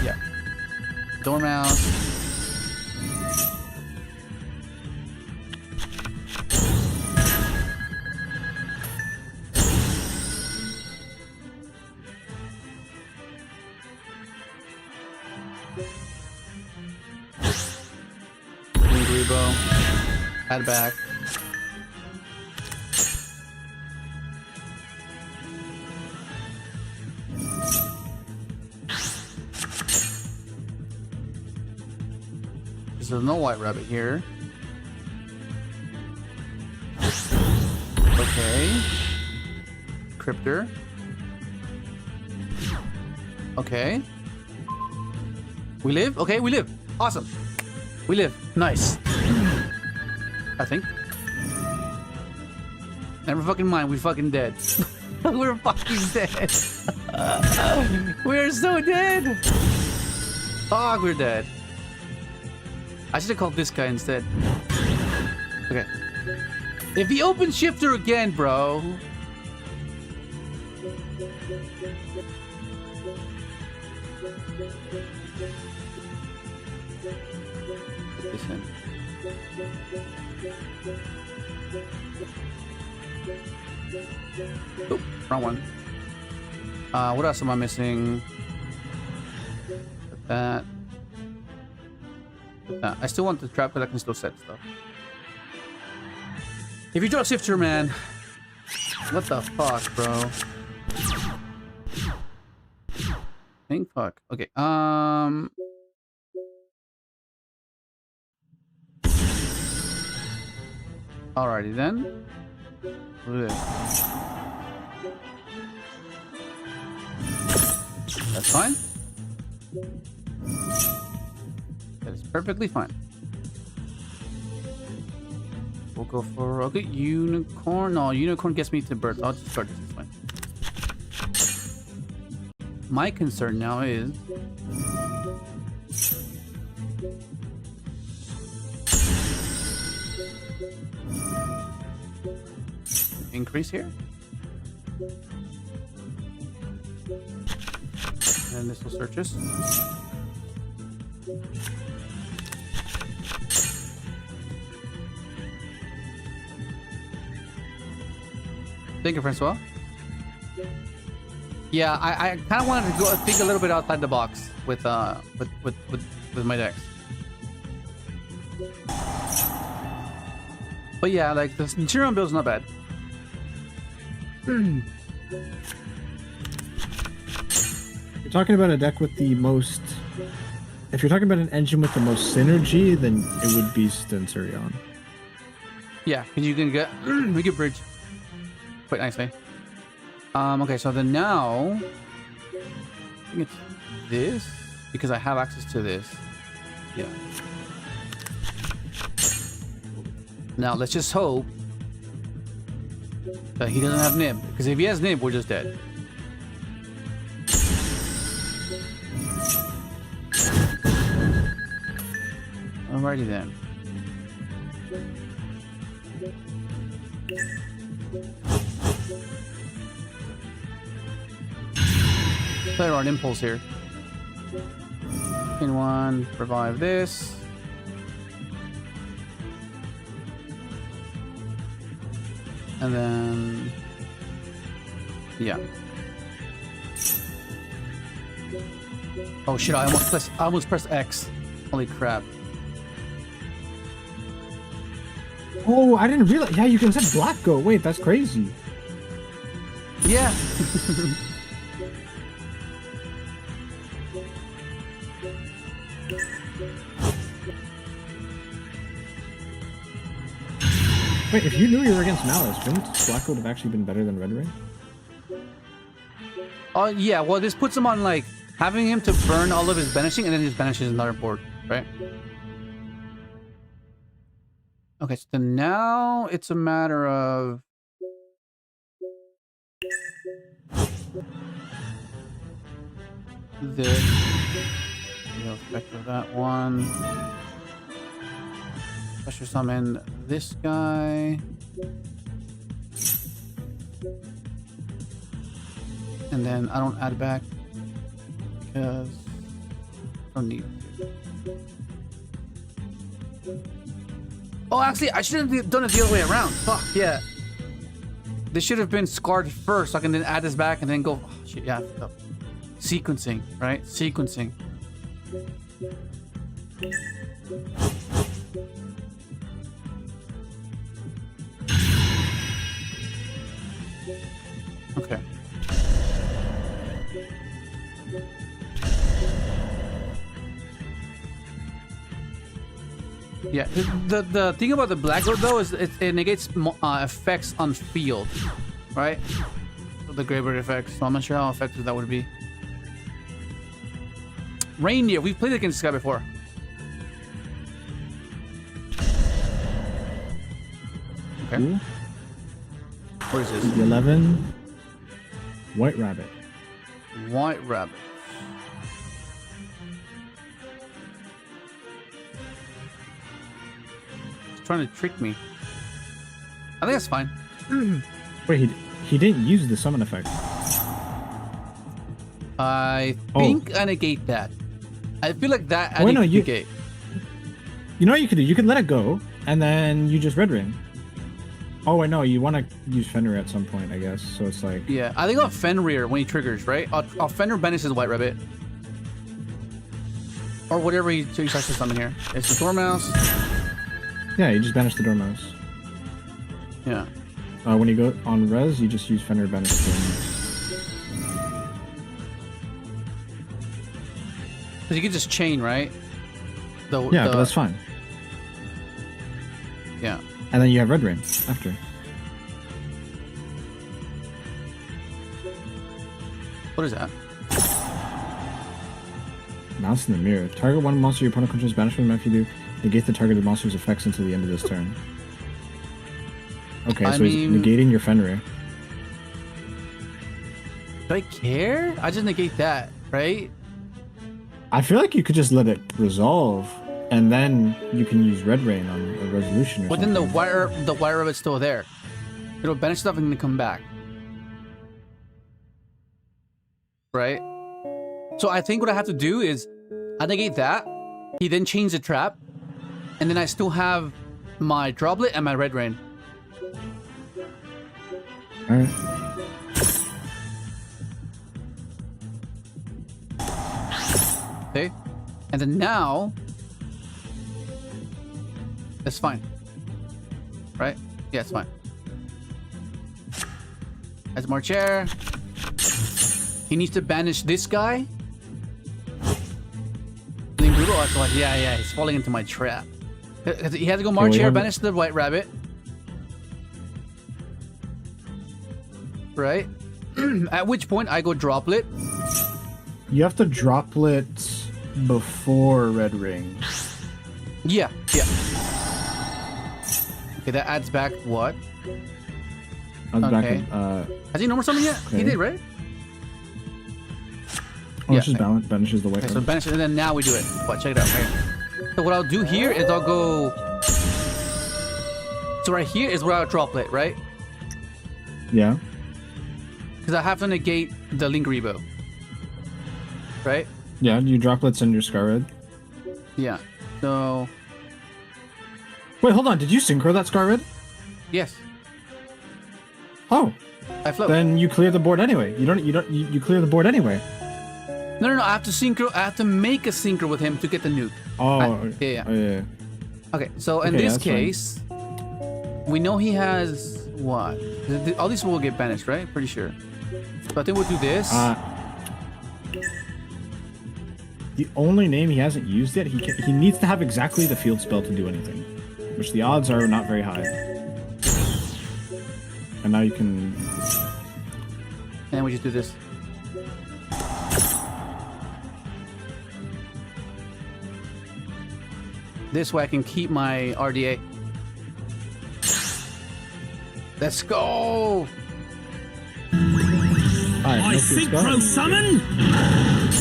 Yeah. Dormouse. Add back. There's no White Rabbit here. Okay. Cryptor. Okay. We live? Okay, we live. Awesome. We live. Nice. I think. Never fucking mind, we fucking dead. We're fucking dead. We're so dead. Fuck, we're dead. I should have called this guy instead. Okay. If he opens shifter again, bro. Put this in. Oh, wrong one. What else am I missing? Put that. Put that. I still want the trap, but I can still set stuff. If you draw shifter, man, what the fuck, bro? Think fuck. Okay. Alrighty then. That's fine. That is perfectly fine. We'll go for okay, unicorn. No, unicorn gets me to birth. I'll just start this. It's fine. My concern now is increase here. And this will search us. Thank you, Francois. Yeah, I kind of wanted to go think a little bit outside the box with my decks. But yeah, like the Synchron build's not bad. You're talking about a deck with the most. If you're talking about an engine with the most synergy, then it would be Stensurion. Yeah, because you can get we can bridge quite nicely. Okay, so then now I think it's this because I have access to this. Yeah. Now let's just hope that he doesn't have Nib, because if he has Nib, we're just dead. Alrighty then. Play around impulse here. In one, revive this. And then, yeah. Oh shit! I almost pressed X. Holy crap! Oh, I didn't realize. Yeah, you can set Black Go. Wait, that's crazy. Yeah. Wait, if you knew you were against Maliss, wouldn't Black Gold have actually been better than Red Ring? Oh yeah, well this puts him on like having him to burn all of his banishing and then just banishes another board, right? Okay, so now it's a matter of this. The effect of that one. Special summon this guy. And then I don't add back because I don't need to. Oh, actually, I should have done it the other way around. Fuck, yeah. This should have been scarred first, so I can then add this back and then go. Oh, shit, yeah. Sequencing, right? Sequencing. Okay. Yeah, the thing about the black road though is it negates effects on field, right? The Graybird effect, so I'm not sure how effective that would be. Reindeer, we've played against this guy before. Okay. Ooh. Where is this? 11. White Rabbit. White Rabbit. He's trying to trick me. I think that's fine. Wait, he didn't use the summon effect. I think I negate that. I feel like that I Wait, no, negate. You know what you could do? You could let it go, and then you just red ring. Oh wait, no, you want to use Fenrir at some point, I guess. So it's like... Yeah, I think I'll Fenrir when he triggers, right? I'll Fenrir banishes the White Rabbit. Or whatever he starts to summon here. It's the Dormouse. Yeah, you just banish the Dormouse. Yeah. When you go on res, you just use Fenrir banish the Dormouse. Because you can just chain, right? Yeah, but that's fine. Yeah. And then you have red ring after. What is that? Mouse in the mirror. Target one monster your opponent controls banishment. If you do, negate the targeted monster's effects until the end of this turn. Okay, so he's negating your Fenrir. Do I care? I just negate that, right? I feel like you could just let it resolve, and then you can use Red Rain on a resolution or But something. then the White Rabbit's still there. It'll banish stuff and then come back. Right? So I think what I have to do is I negate that. He then changes the trap. And then I still have my Droplet and my Red Rain. Alright. Okay? And then now... That's fine. Right? Yeah, it's fine. That's more chair. He needs to banish this guy. Then Brutal also like, yeah, he's falling into my trap. He has to go March here, banish the White Rabbit. Right? At which point I go Droplet. You have to Droplet before Red Ring. Yeah. Okay, that adds back what? Okay. Has he normal summoned yet? Okay. He did, right? Oh, it's just banishes the white. Okay, so banish it, and then now we do it. What? Check it out. Okay. So what I'll do here is I'll go. So right here is where I'll Droplet, right? Yeah. Because I have to negate the Link Rebo. Right? Yeah, you Droplets in your Scar Red. Yeah. So. Wait, hold on. Did you Synchro that Scar Red? Yes. Oh. I float. Then you clear the board anyway. You clear the board anyway. No. I have to synchro. I have to make a synchro with him to get the nuke. Oh. Yeah. Okay. So in this case, we know he has what? All these will get banished, right? Pretty sure. So I think we'll do this. The only name he hasn't used yet, he needs to have exactly the field spell to do anything, which the odds are not very high. And now you can... And we just do this. This way I can keep my RDA. Let's go. I Synchro summon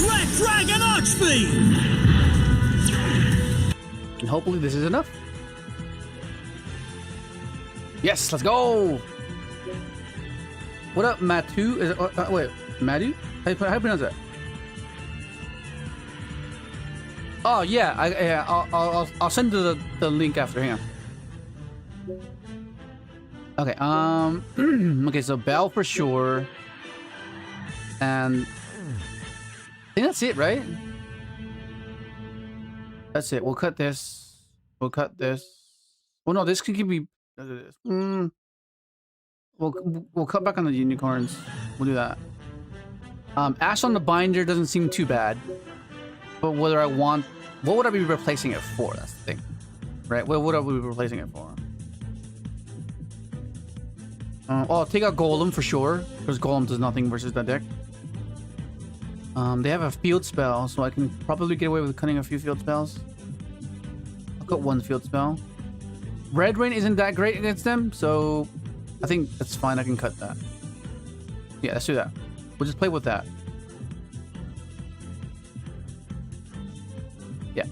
Red Dragon Archfiend. And hopefully this is enough. Yes, let's go. What up, Matu? Is it, wait, Matu? How you pronounce that? Oh yeah, I'll send the link after. Hang on. Okay. Okay. So Bell for sure, and I think that's it, right? That's it. We'll cut this. We'll cut this. Well, no, this can be. We'll cut back on the unicorns. We'll do that. Ash on the binder doesn't seem too bad, but whether I want, what would I be replacing it for? That's the thing, right? What would I be replacing it for? I'll take out Golem for sure, because Golem does nothing versus that deck. They have a field spell, so I can probably get away with cutting a few field spells. I'll cut one field spell. Red Rain isn't that great against them, so I think that's fine. I can cut that. Yeah, let's do that. We'll just play with that. Yeah.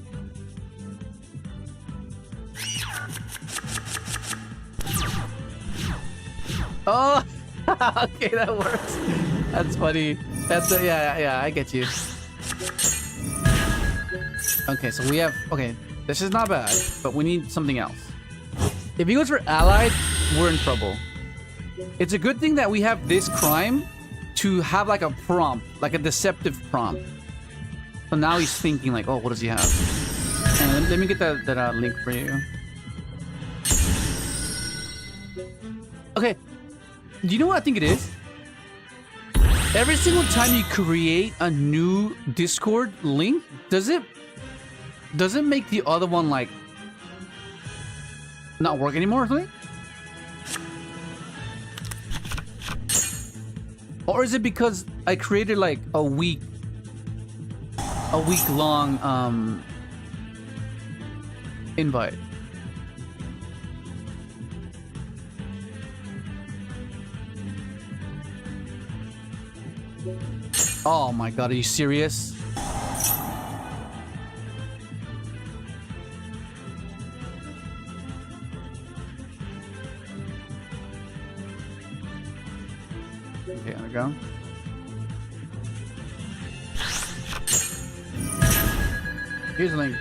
Oh, okay, that works. That's funny. That's yeah, I get you. Okay, so we have, okay, this is not bad, but we need something else. If he goes for allied, we're in trouble. It's a good thing that we have this crime to have like a prompt, like a deceptive prompt. So now he's thinking like, oh, what does he have? And let me get that link for you. Okay, do you know what I think it is? Every single time you create a new Discord link, does it make the other one like not work anymore or something? Or is it because I created like a week long invite? Oh my god, are you serious? Okay, there we go. Here's the link.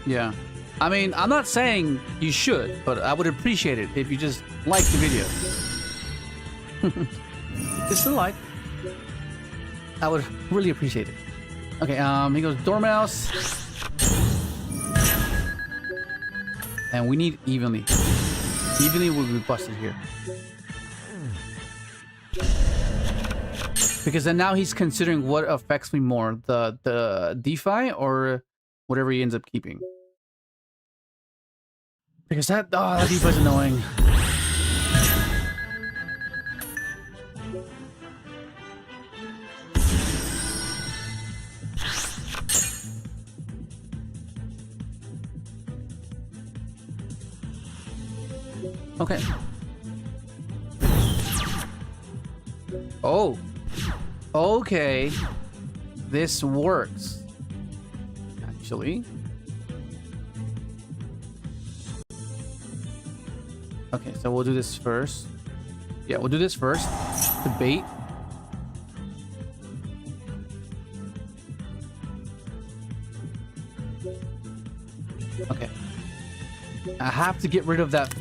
Yeah. I mean, I'm not saying you should, but I would appreciate it if you just like the video. Just a like. I would really appreciate it. Okay, he goes Dormouse. And we need evenly. Evenly will be busted here. Because then now he's considering what affects me more, the DeFi or whatever he ends up keeping. Because that DeFi is annoying. Okay. Oh. Okay. This works. Actually. Okay, so we'll do this first. Yeah, we'll do this first. The bait. Okay. I have to get rid of that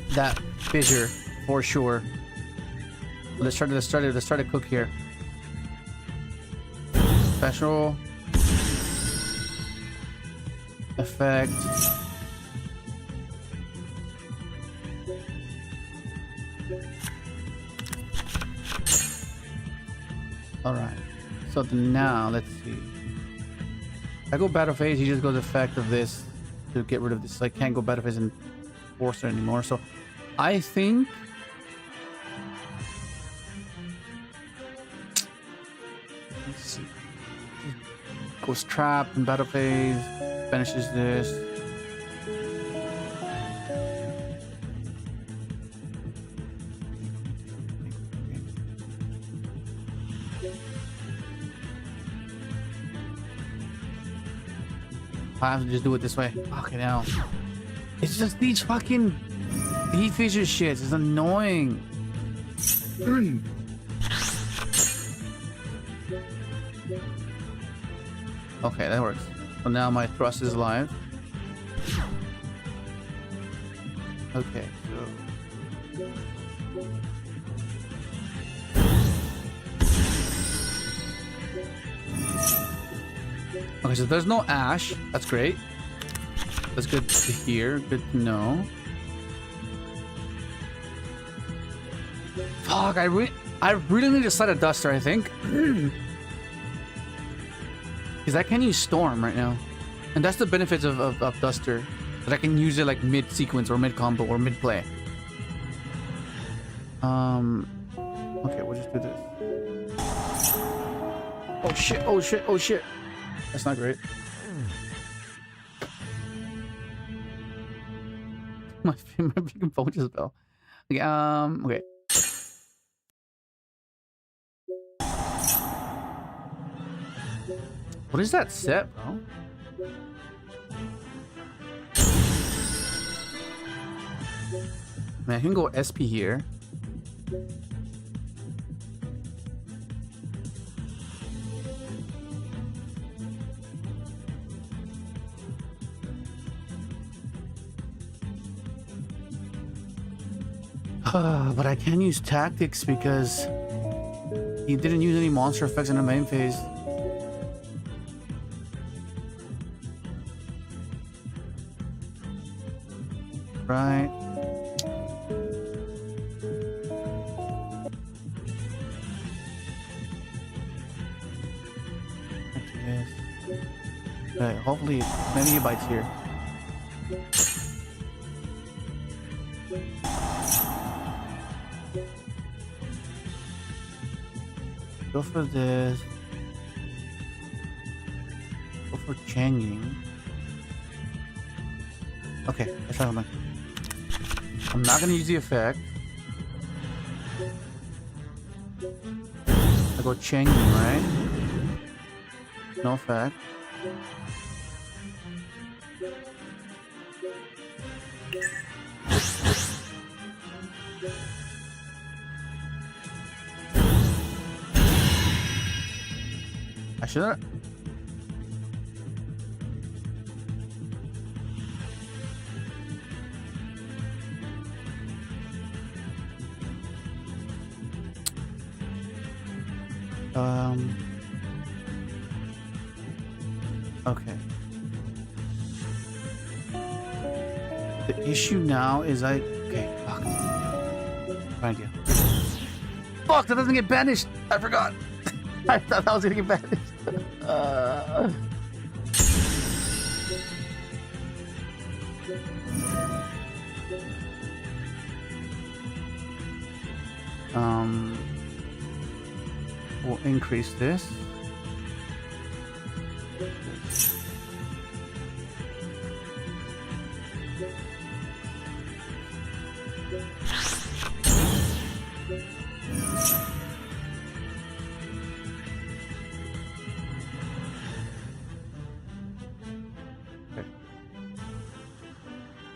fissure for sure. Let's try to cook here. Special effect. All right. So now let's see. I go battle phase. He just goes effect of this to get rid of this. I can't go battle phase and force it anymore. So I think Let's see. Goes trapped in battle phase. Finishes this. I have to just do it this way. Fucking hell. It's just these fucking defisher shits. It's annoying. Okay, that works. So now my thrust is live. Okay, so... Okay, so there's no ash. That's great. That's good to hear. Good to know. Fuck, I really need to set a duster, I think. Because I can use Storm right now. And that's the benefits of Duster. That I can use it like mid-sequence or mid-combo or mid-play. Okay, we'll just do this. Oh shit, oh shit, oh shit. That's not great. my big phone just fell. Okay, okay. What is that set, bro? Man, I can go SP here. But I can't use tactics because he didn't use any monster effects in the main phase. Right. Okay, hopefully many bites here. Go for this. Go for changing. Okay, that's something. I'm not gonna use the effect. I go changing, right? No effect. I should have. Okay. The issue now is okay, fuck. Right idea. Fuck, that doesn't get banished. I forgot. I thought that was gonna get banished. We'll increase this.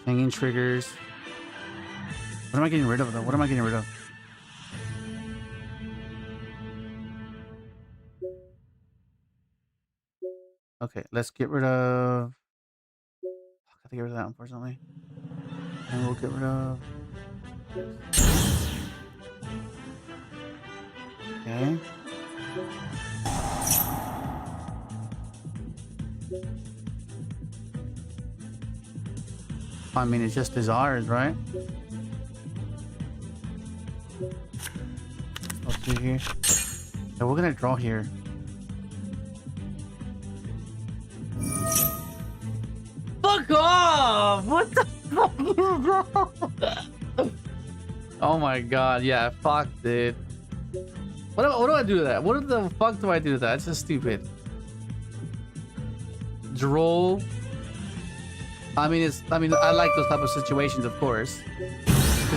Hanging triggers. What am I getting rid of though? What am I getting rid of? Okay, let's get rid of... I have to get rid of that, unfortunately. And we'll get rid of... Okay. I mean, it's just ours, right? Let's see here. So we're gonna draw here. Fuck off! What the fuck is that? Oh my god, yeah, fuck, dude. What do I do to that? What the fuck do I do to that? It's just stupid. Droll. I mean, I like those type of situations, of course.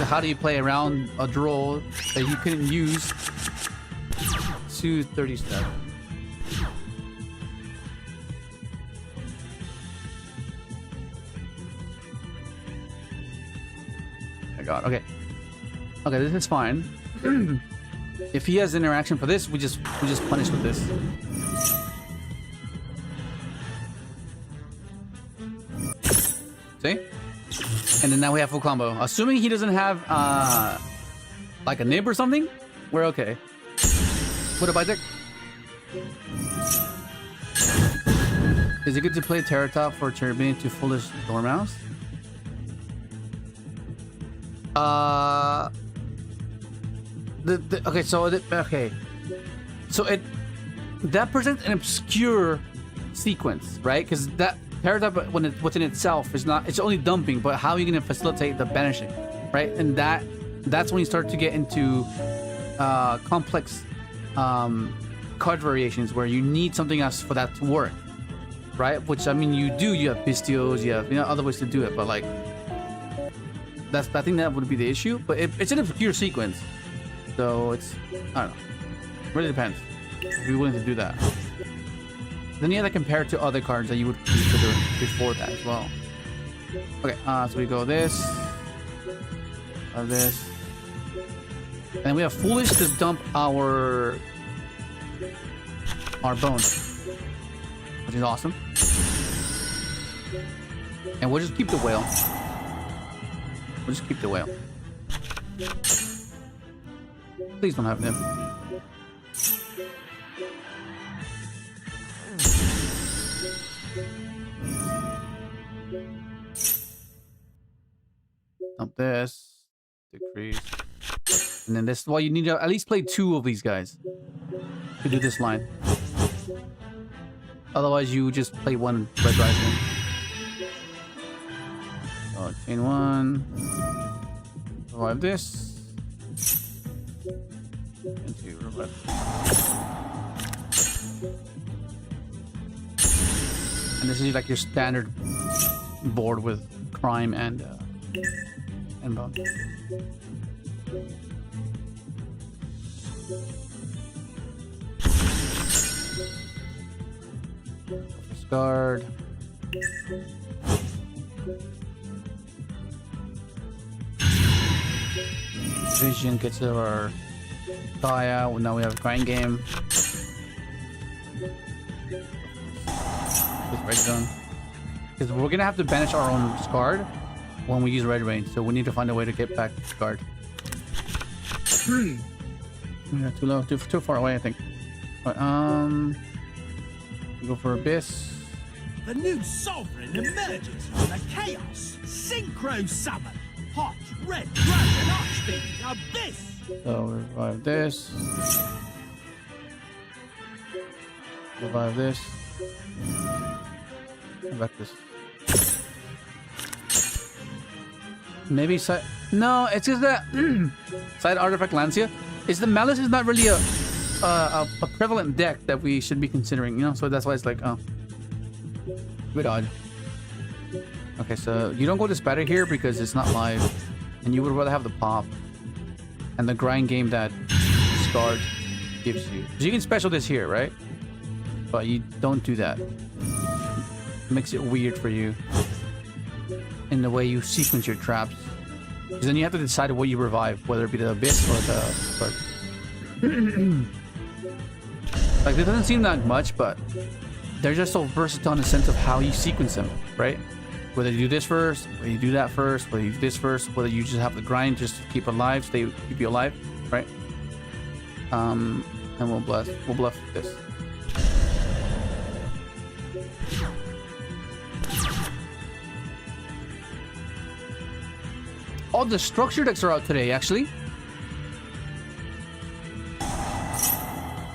How do you play around a Droll that you couldn't use? 237. My God. Okay. Okay, this is fine. If he has interaction for this, we just punish with this. See? And then now we have full combo. Assuming he doesn't have like a nib or something, we're okay. What about Dick? Is it good to play Terratop for turning into Foolish Dormouse? Okay, so that presents an obscure sequence, right? Because that Terratop within itself is not, it's only dumping, but how are you going to facilitate the banishing, right? And that's when you start to get into complex card variations where you need something else for that to work, right? Which, I mean, you have Pistios, you have other ways to do it, but like I think that would be the issue. But it's an obscure sequence, so it's, I don't know, really depends if you're willing to do that. Then you have to compare it to other cards that you would consider before that as well. Okay, so we go this, this, and we have Foolish to dump our bones, which is awesome. And we'll just keep the whale. We'll just keep the whale. Please don't have him. Dump this, decrease, and then this. Well, you need to at least play 2 of these guys to do this line. Otherwise, you just play 1 Red Rising. So chain 1, revive this, and 2 revive. And this is like your standard board with crime and bone. Guard. Vision gets our Gaia. Well, now we have a grind game. With red zone. Because we're gonna have to banish our own Scarred when we use Red Rain, so we need to find a way to get back Scarred. Yeah, too low, too far away, I think. But, we go for Abyss. The new sovereign emerges from the chaos. Synchro summon. Hot Red Dragon Archfiend. Abyss. So revive this. Revive this. Revive this. Maybe side. No, it's just that side artifact Lancia. Is the Maliss is not really a prevalent deck that we should be considering, so that's why it's like, oh, a bit odd. Okay, so you don't go to Spatter here because it's not live, and you would rather have the pop and the grind game that Scarred gives you. So you can special this here, right? But you don't do that. It makes it weird for you in the way you sequence your traps. Because then you have to decide what you revive, whether it be the Abyss or the Scarred. Like, it doesn't seem that much, but they're just so versatile in the sense of how you sequence them, right? Whether you do this first, whether you do that first, whether you do this first, whether you just have the grind just to keep alive, keep you alive, right? And we'll bluff this. All the structure decks are out today, actually.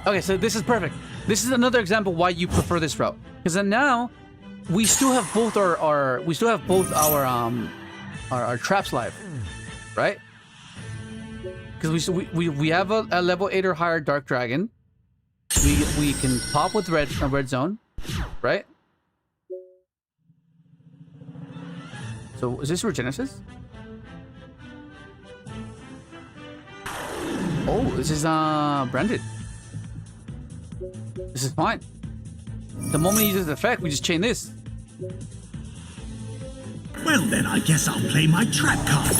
Okay, so this is perfect. This is another example why you prefer this route, because then now we still have both our traps live, right? because we have a level 8 or higher Dark Dragon. We can pop with red zone, right? So is this Regenesis? Oh, this is branded. This is fine. The moment he uses the effect, we just chain this. Well then, I guess I'll play my trap card.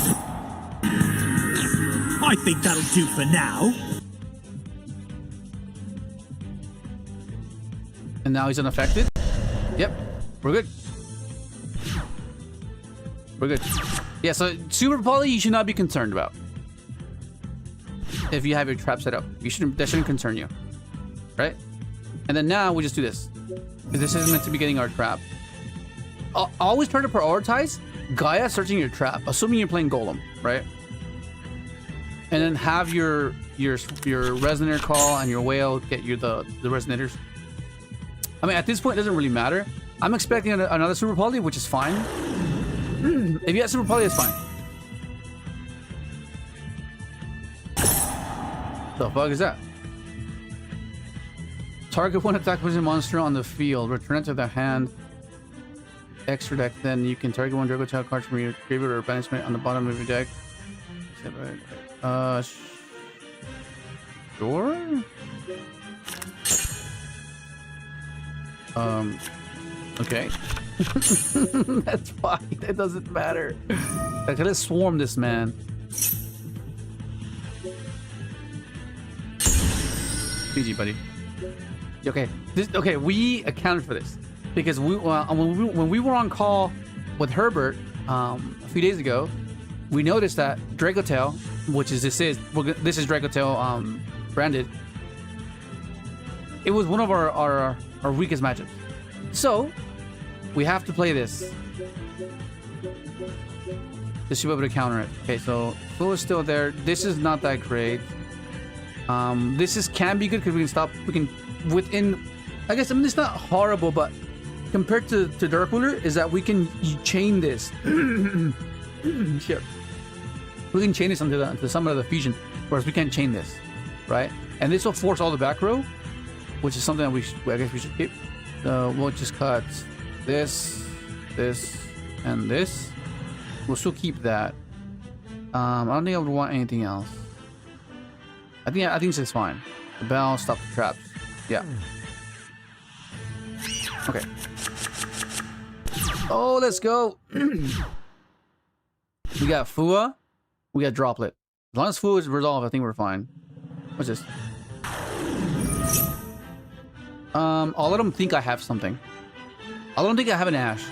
I think that'll do for now. And now he's unaffected. Yep, we're good. We're good. Yeah, so Super Poly you should not be concerned about. If you have your trap set up, that shouldn't concern you, right? And then now we just do this. This isn't meant to be getting our trap. Always try to prioritize Gaia searching your trap, assuming you're playing Golem, right? And then have your resonator call and your whale get you the resonators. I mean, at this point, it doesn't really matter. I'm expecting another Super Poly, which is fine. If you have Super Poly, it's fine. The fuck is that? Target one attack position monster on the field. Return it to the hand. Extra deck. Then you can target one Dracotail card from your graveyard or banishment on the bottom of your deck. Sure. Okay. That's fine. It doesn't matter. Okay, let's swarm this man. GG, buddy. Okay. Okay, we accounted for this because when we were on call with Herbert a few days ago, we noticed that Dracotail, which is this is Dracotail branded. It was one of our weakest matchups. So we have to play this. This should be able to counter it. Okay, so Flo is still there. This is not that great. This can be good because we can within, I guess, I mean, it's not horrible, but compared to Dark Ruler is that we can chain this. Shit. We can chain this onto some of the fusion, whereas we can't chain this, right? And this will force all the back row, which is something that I guess we should keep. We'll just cut this, and this. We'll still keep that. I don't think I would want anything else. I think this is fine. The bell, stop the traps. Yeah. Okay. Oh, let's go. We got Fua. We got Droplet. As long as Fua is resolved, I think we're fine. What's this? I'll let them think I have something. I don't think I have an Ash.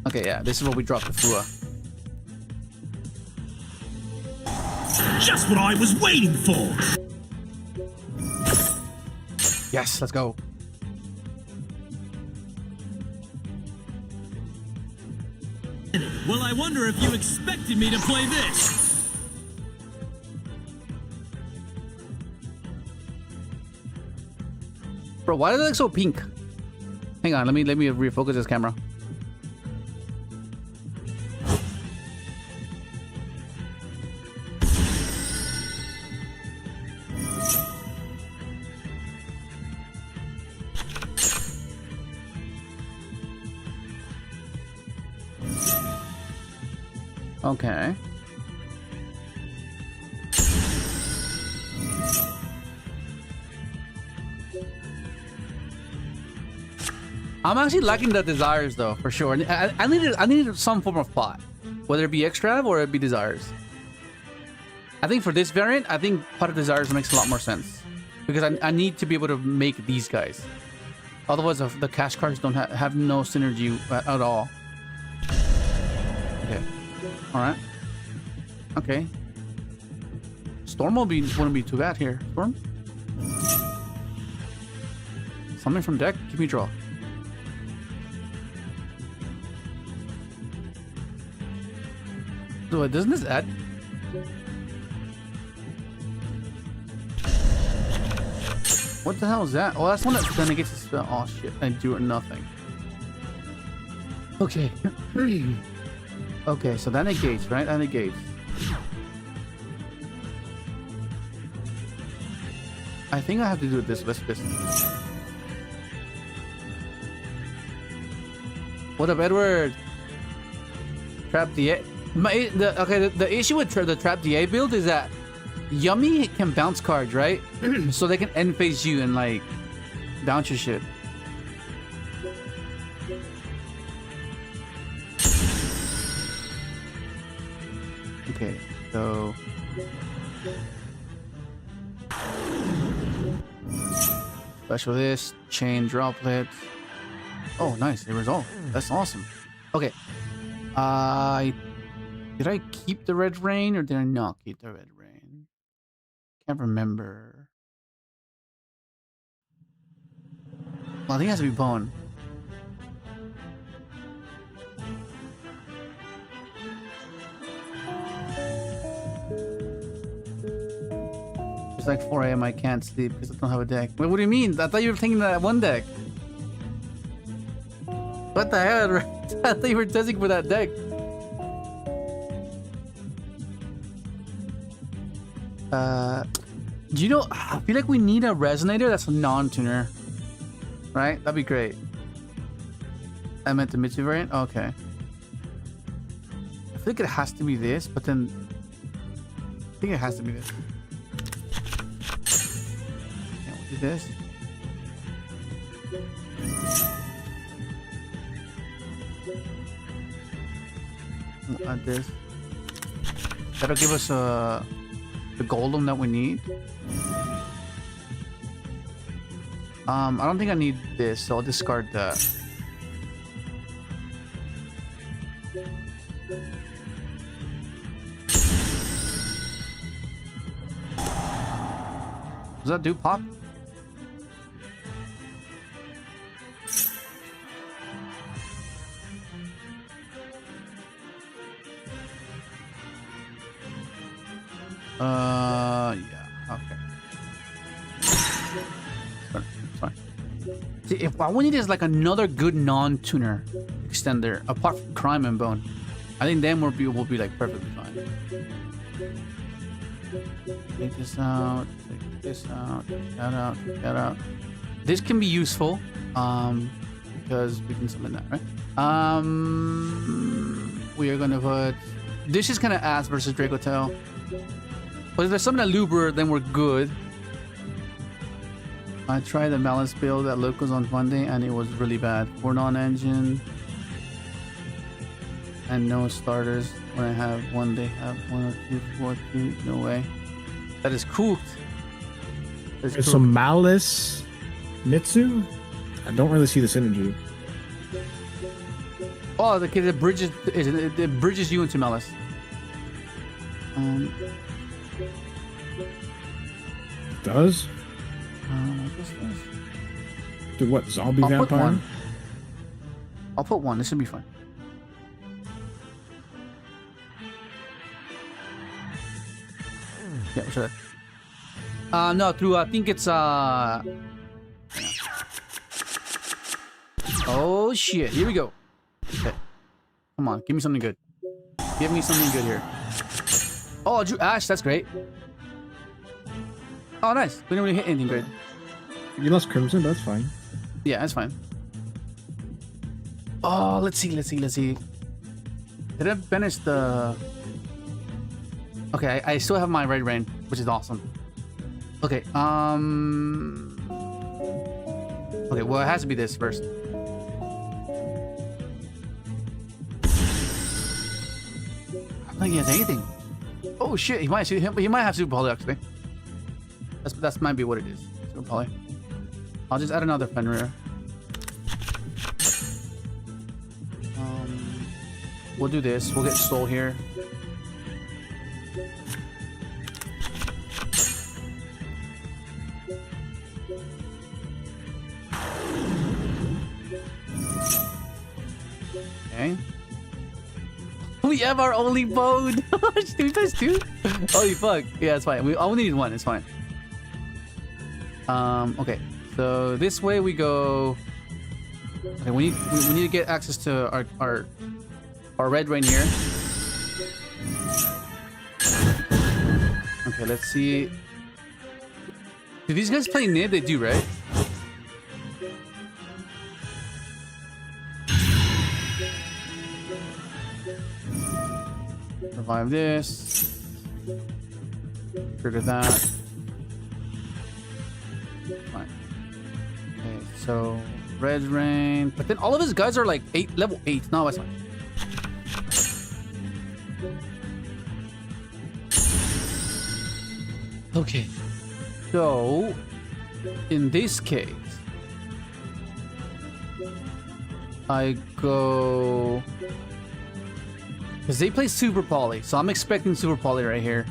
Okay, yeah, this is what we dropped the Fua. Just what I was waiting for. Yes, let's go. Well, I wonder if you expected me to play this. Bro, why does it look so pink? Hang on, let me refocus this camera. Okay. I'm actually liking the desires though, for sure. I needed some form of plot, whether it be extra or it be desires. I think for this variant, I think pot of desires makes a lot more sense because I need to be able to make these guys. Otherwise, the cash cards don't have no synergy at all. Okay. All right. Okay. Storm wouldn't be too bad here. Storm. Something from deck. Give me draw. So doesn't this add? What the hell is that? Oh, that's one that negates the spell. Oh shit! I do nothing. Okay. Okay, so that negates, right? That negates. I think I have to do this. Let's this. What up, Edward? Trap DA. The issue with the Trap DA build is that Yummy can bounce cards, right? So they can end phase you and like bounce your shit. Okay, so special this chain droplet. Oh, nice! It resolved. That's awesome. Okay, did I keep the red rain or did I not keep the red rain? Can't remember. Well, I think it has to be bone. It's like 4 AM. I can't sleep because I don't have a deck. Wait, what do you mean? I thought you were thinking that one deck. What the hell? I thought you were testing for that deck. Do you know? I feel like we need a resonator that's a non-tuner, right? That'd be great. I meant the Mitsu variant. Okay. I feel like it has to be this, but then I think it has to be this. Yeah, we'll do this. We'll add this. That'll give us the golem that we need. I don't think I need this, so I'll discard that. Does that do pop? Yeah, okay. It's fine. See, if what we need is like another good non-tuner extender, apart from Crime and Bone, I think then we'll be like perfectly fine. Take this out, take this out, take that out, take that out. This can be useful, because we can summon that, right? We are gonna put. This is kind of ass versus Dracotail. But if there's something that Luber, then we're good. I tried the Maliss build at Locals on Monday and it was really bad. 4 non-engine and no starters. When I have one, they have 1 or 2, 4, 2. No way. That is cooked. There's some Maliss Mitsu. I don't really see the synergy. Oh, it bridges you into Maliss. Does? Dude, what? Zombie I'll vampire? Put one. I'll put one. This should be fun. Yeah, we should. No, through I think it's Oh shit! Here we go. Okay. Come on, give me something good. Give me something good here. Oh, I drew Ash. That's great. Oh, nice. We didn't really hit anything great. You lost Crimson. That's fine. Yeah, that's fine. Oh, let's see. Did I finish the? Okay, I still have my Red Rain, which is awesome. Okay. Okay. Well, it has to be this first. I don't think he has anything. Oh shit! He might have Super Poly actually. That might be what it is. Super Poly. I'll just add another Fenrir. We'll do this. We'll get Soul here. Okay. We have our only bone. Dude, that's two. Holy fuck. Yeah, it's fine. We only need one. It's fine. Okay. So this way we go. Okay, we need to get access to our red rain here. Okay, let's see. Do these guys play Nid? They do, right? Revive this. Trigger that. Fine. Okay, so Red Rain. But then all of his guys are like level 8. No, that's fine. Okay. So, in this case, I go... Because they play Super Poly, so I'm expecting Super Poly right here.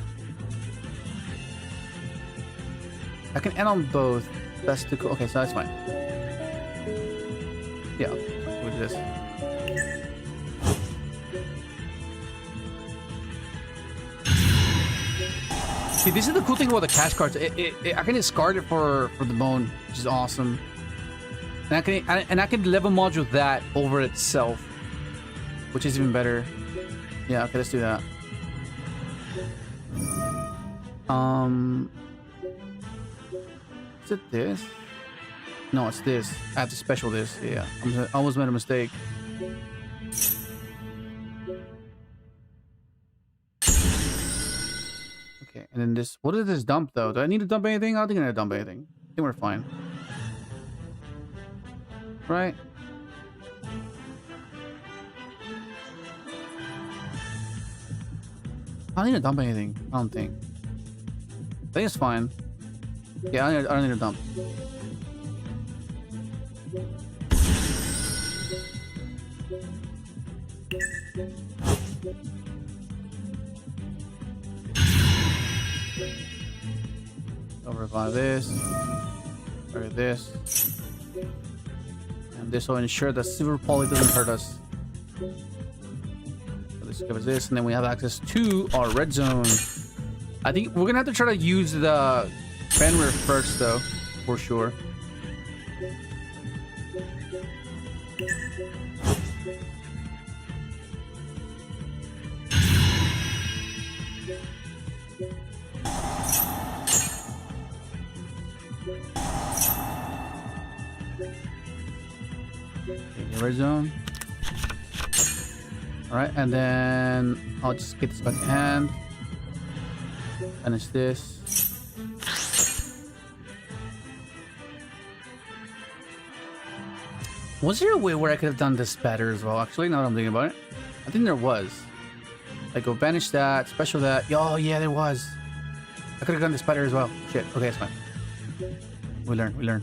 I can end on both. That's the cool. Okay, so that's fine. Yeah, with this. See, this is the cool thing about the KASH cards. I can discard it for the bone, which is awesome. And I can level module that over itself, which is even better. Yeah, okay, let's do that. Is it this? No, it's this. I have to special this. Yeah, I almost made a mistake. Okay, and then this. What is this dump though? Do I need to dump anything? I don't think I need to dump anything. I think we're fine. Right? I don't need to dump anything. I don't think. I think it's fine. Yeah, I don't need to dump. I'll revive this. Revive this. And this will ensure that Super Poly doesn't hurt us. So this covers this, and then we have access to our red zone. I think we're gonna have to try to use the Fenrir first, though, for sure. Red zone. Alright, and then I'll just get this back in hand. Finish this. Was there a way where I could have done this better as well? Actually, now that I'm thinking about it, I think there was. Like, go banish that, special that. Oh, yeah, there was. I could have done this better as well. Shit. Okay, it's fine. We learn. We learn.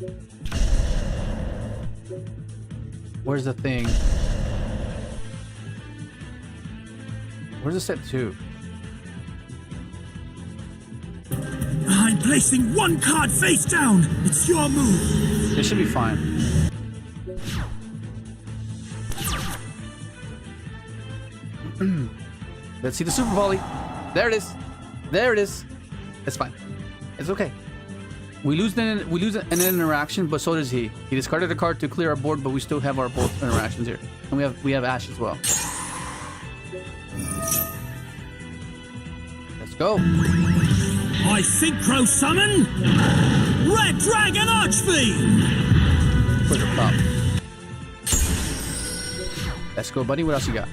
Where's the thing? Where's the step 2? I'm placing one card face down. It's your move. This should be fine. Let's see the Super Volley. There it is. There it is. It's fine. It's okay. We lose an interaction, but so does he. He discarded a card to clear our board, but we still have our both interactions here, and we have Ash as well. Let's go. I Synchro summon Red Dragon Archfiend. Put your pop. Let's go, buddy. What else you got?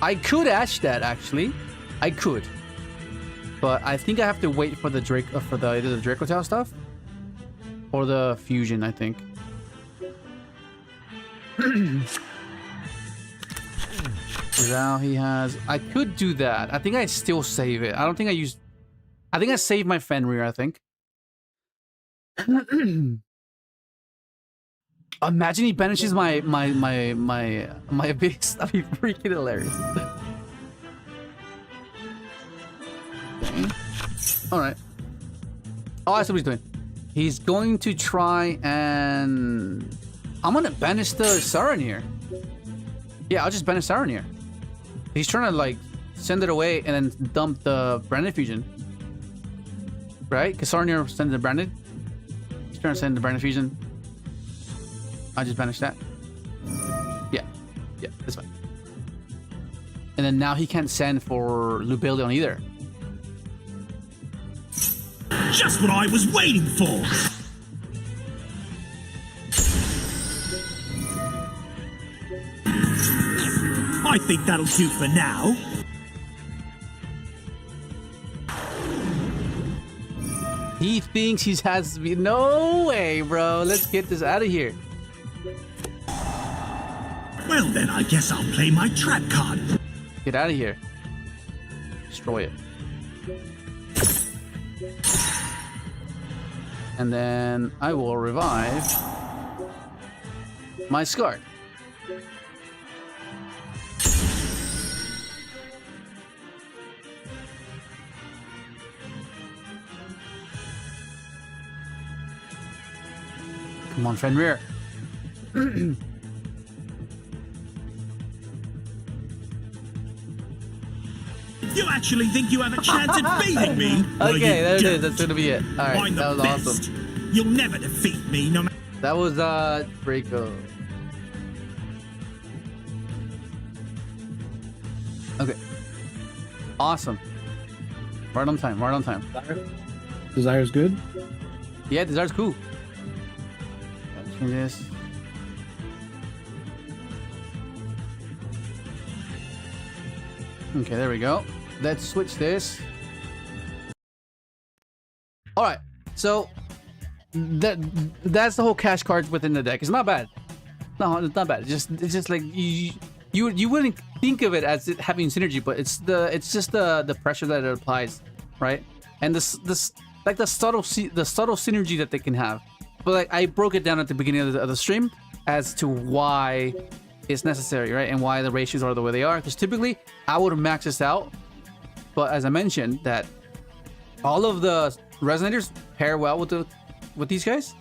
I could Ash that actually. I could. But I think I have to wait for the either the Dracotail stuff or the fusion, I think. Now he has... I could do that. I think I still save it. I don't think I used... I think I saved my Fenrir, I think. Imagine he banishes my Abyss. That'd be freaking hilarious. Okay. Alright. Oh, that's what he's doing. He's going to try and... I'm gonna banish the Saranir. Yeah, I'll just banish Saranir. He's trying to, like, send it away and then dump the branded fusion. Right? Because Saranir sends the branded. He's trying to send the branded fusion. I just banished that. Yeah. Yeah, that's fine. And then now he can't send for Lubellion either. Just what I was waiting for! I think that'll do for now. He thinks he has... No way, bro. Let's get this out of here. Well then, I guess I'll play my trap card. Get out of here. Destroy it. And then I will revive my Scar. Come on, Fenrir. You actually think you have a chance at beating me? Well, Okay, you there it don't. is. That's gonna be it. All right, I'm the that was best. awesome. You'll never defeat me, no matter. That was Draco. Okay. Awesome. Right on time. Right on time. Desire's good. Yeah, Desire's cool. Let's do this. Okay, there we go. Let's switch this. All right, so that's the whole KASH cards within the deck. It's not bad. No, it's not bad. It's just like you wouldn't think of it as it having synergy, but it's just the pressure that it applies, right? And this like the subtle synergy that they can have. But like I broke it down at the beginning of the stream as to why it's necessary, right? And why the ratios are the way they are. Because typically I would max this out, but as I mentioned, that all of the resonators pair well with these guys.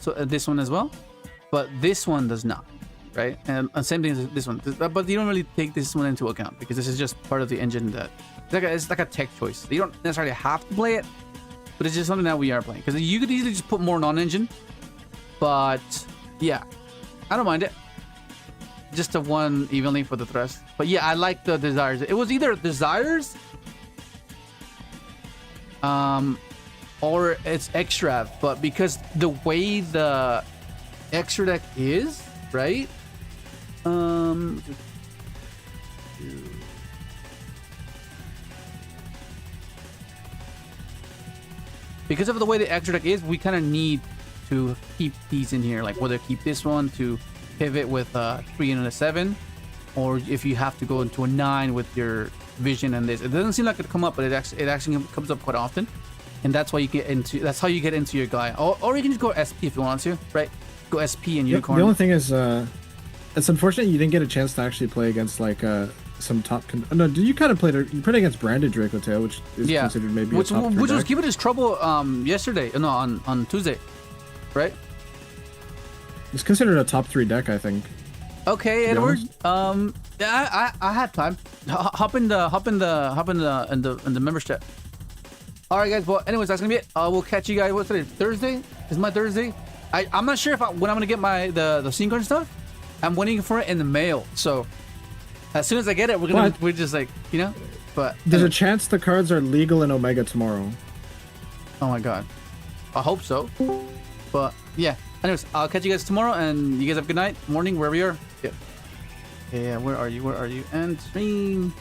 So this one as well, but this one does not, right? And same thing as this one, but you don't really take this one into account because this is just part of the engine that it's like a tech choice. You don't necessarily have to play it, but it's just something that we are playing because you could easily just put more non-engine. But yeah, I don't mind it. Just a one evenly for the thrust. But yeah, I like the desires. It was either desires, or it's extra. But because the way the extra deck is, right? Because of the way the extra deck is, we kind of need to keep these in here. Like whether keep this one to pivot with a 3 and a 7, or if you have to go into a 9 with your vision and this. It doesn't seem like it come up, but it actually comes up quite often, and that's why you get into. That's how you get into your guy. Or you can just go SP if you want to, right? Go SP and Unicorn. The only thing is, it's unfortunate you didn't get a chance to actually play against like some top. No, did you kind of play? You played against branded Dracotail, which is considered maybe a top 3 which was deck. giving us trouble yesterday. No, on Tuesday, right? It's considered a top 3 deck, I think. Okay, Edward. Yeah, I had time. Hop in the members chat. All right, guys. Well, anyways, that's gonna be it. We'll catch you guys. What's today? Thursday? Is my Thursday? I'm not sure when I'm gonna get the Synchron stuff. I'm waiting for it in the mail. So as soon as I get it, we're just like, you know. But there's a chance the cards are legal in Omega tomorrow. Oh my god. I hope so. But yeah. Anyways, I'll catch you guys tomorrow, and you guys have a good night, morning, wherever you are. Yeah. Yeah, where are you? And stream.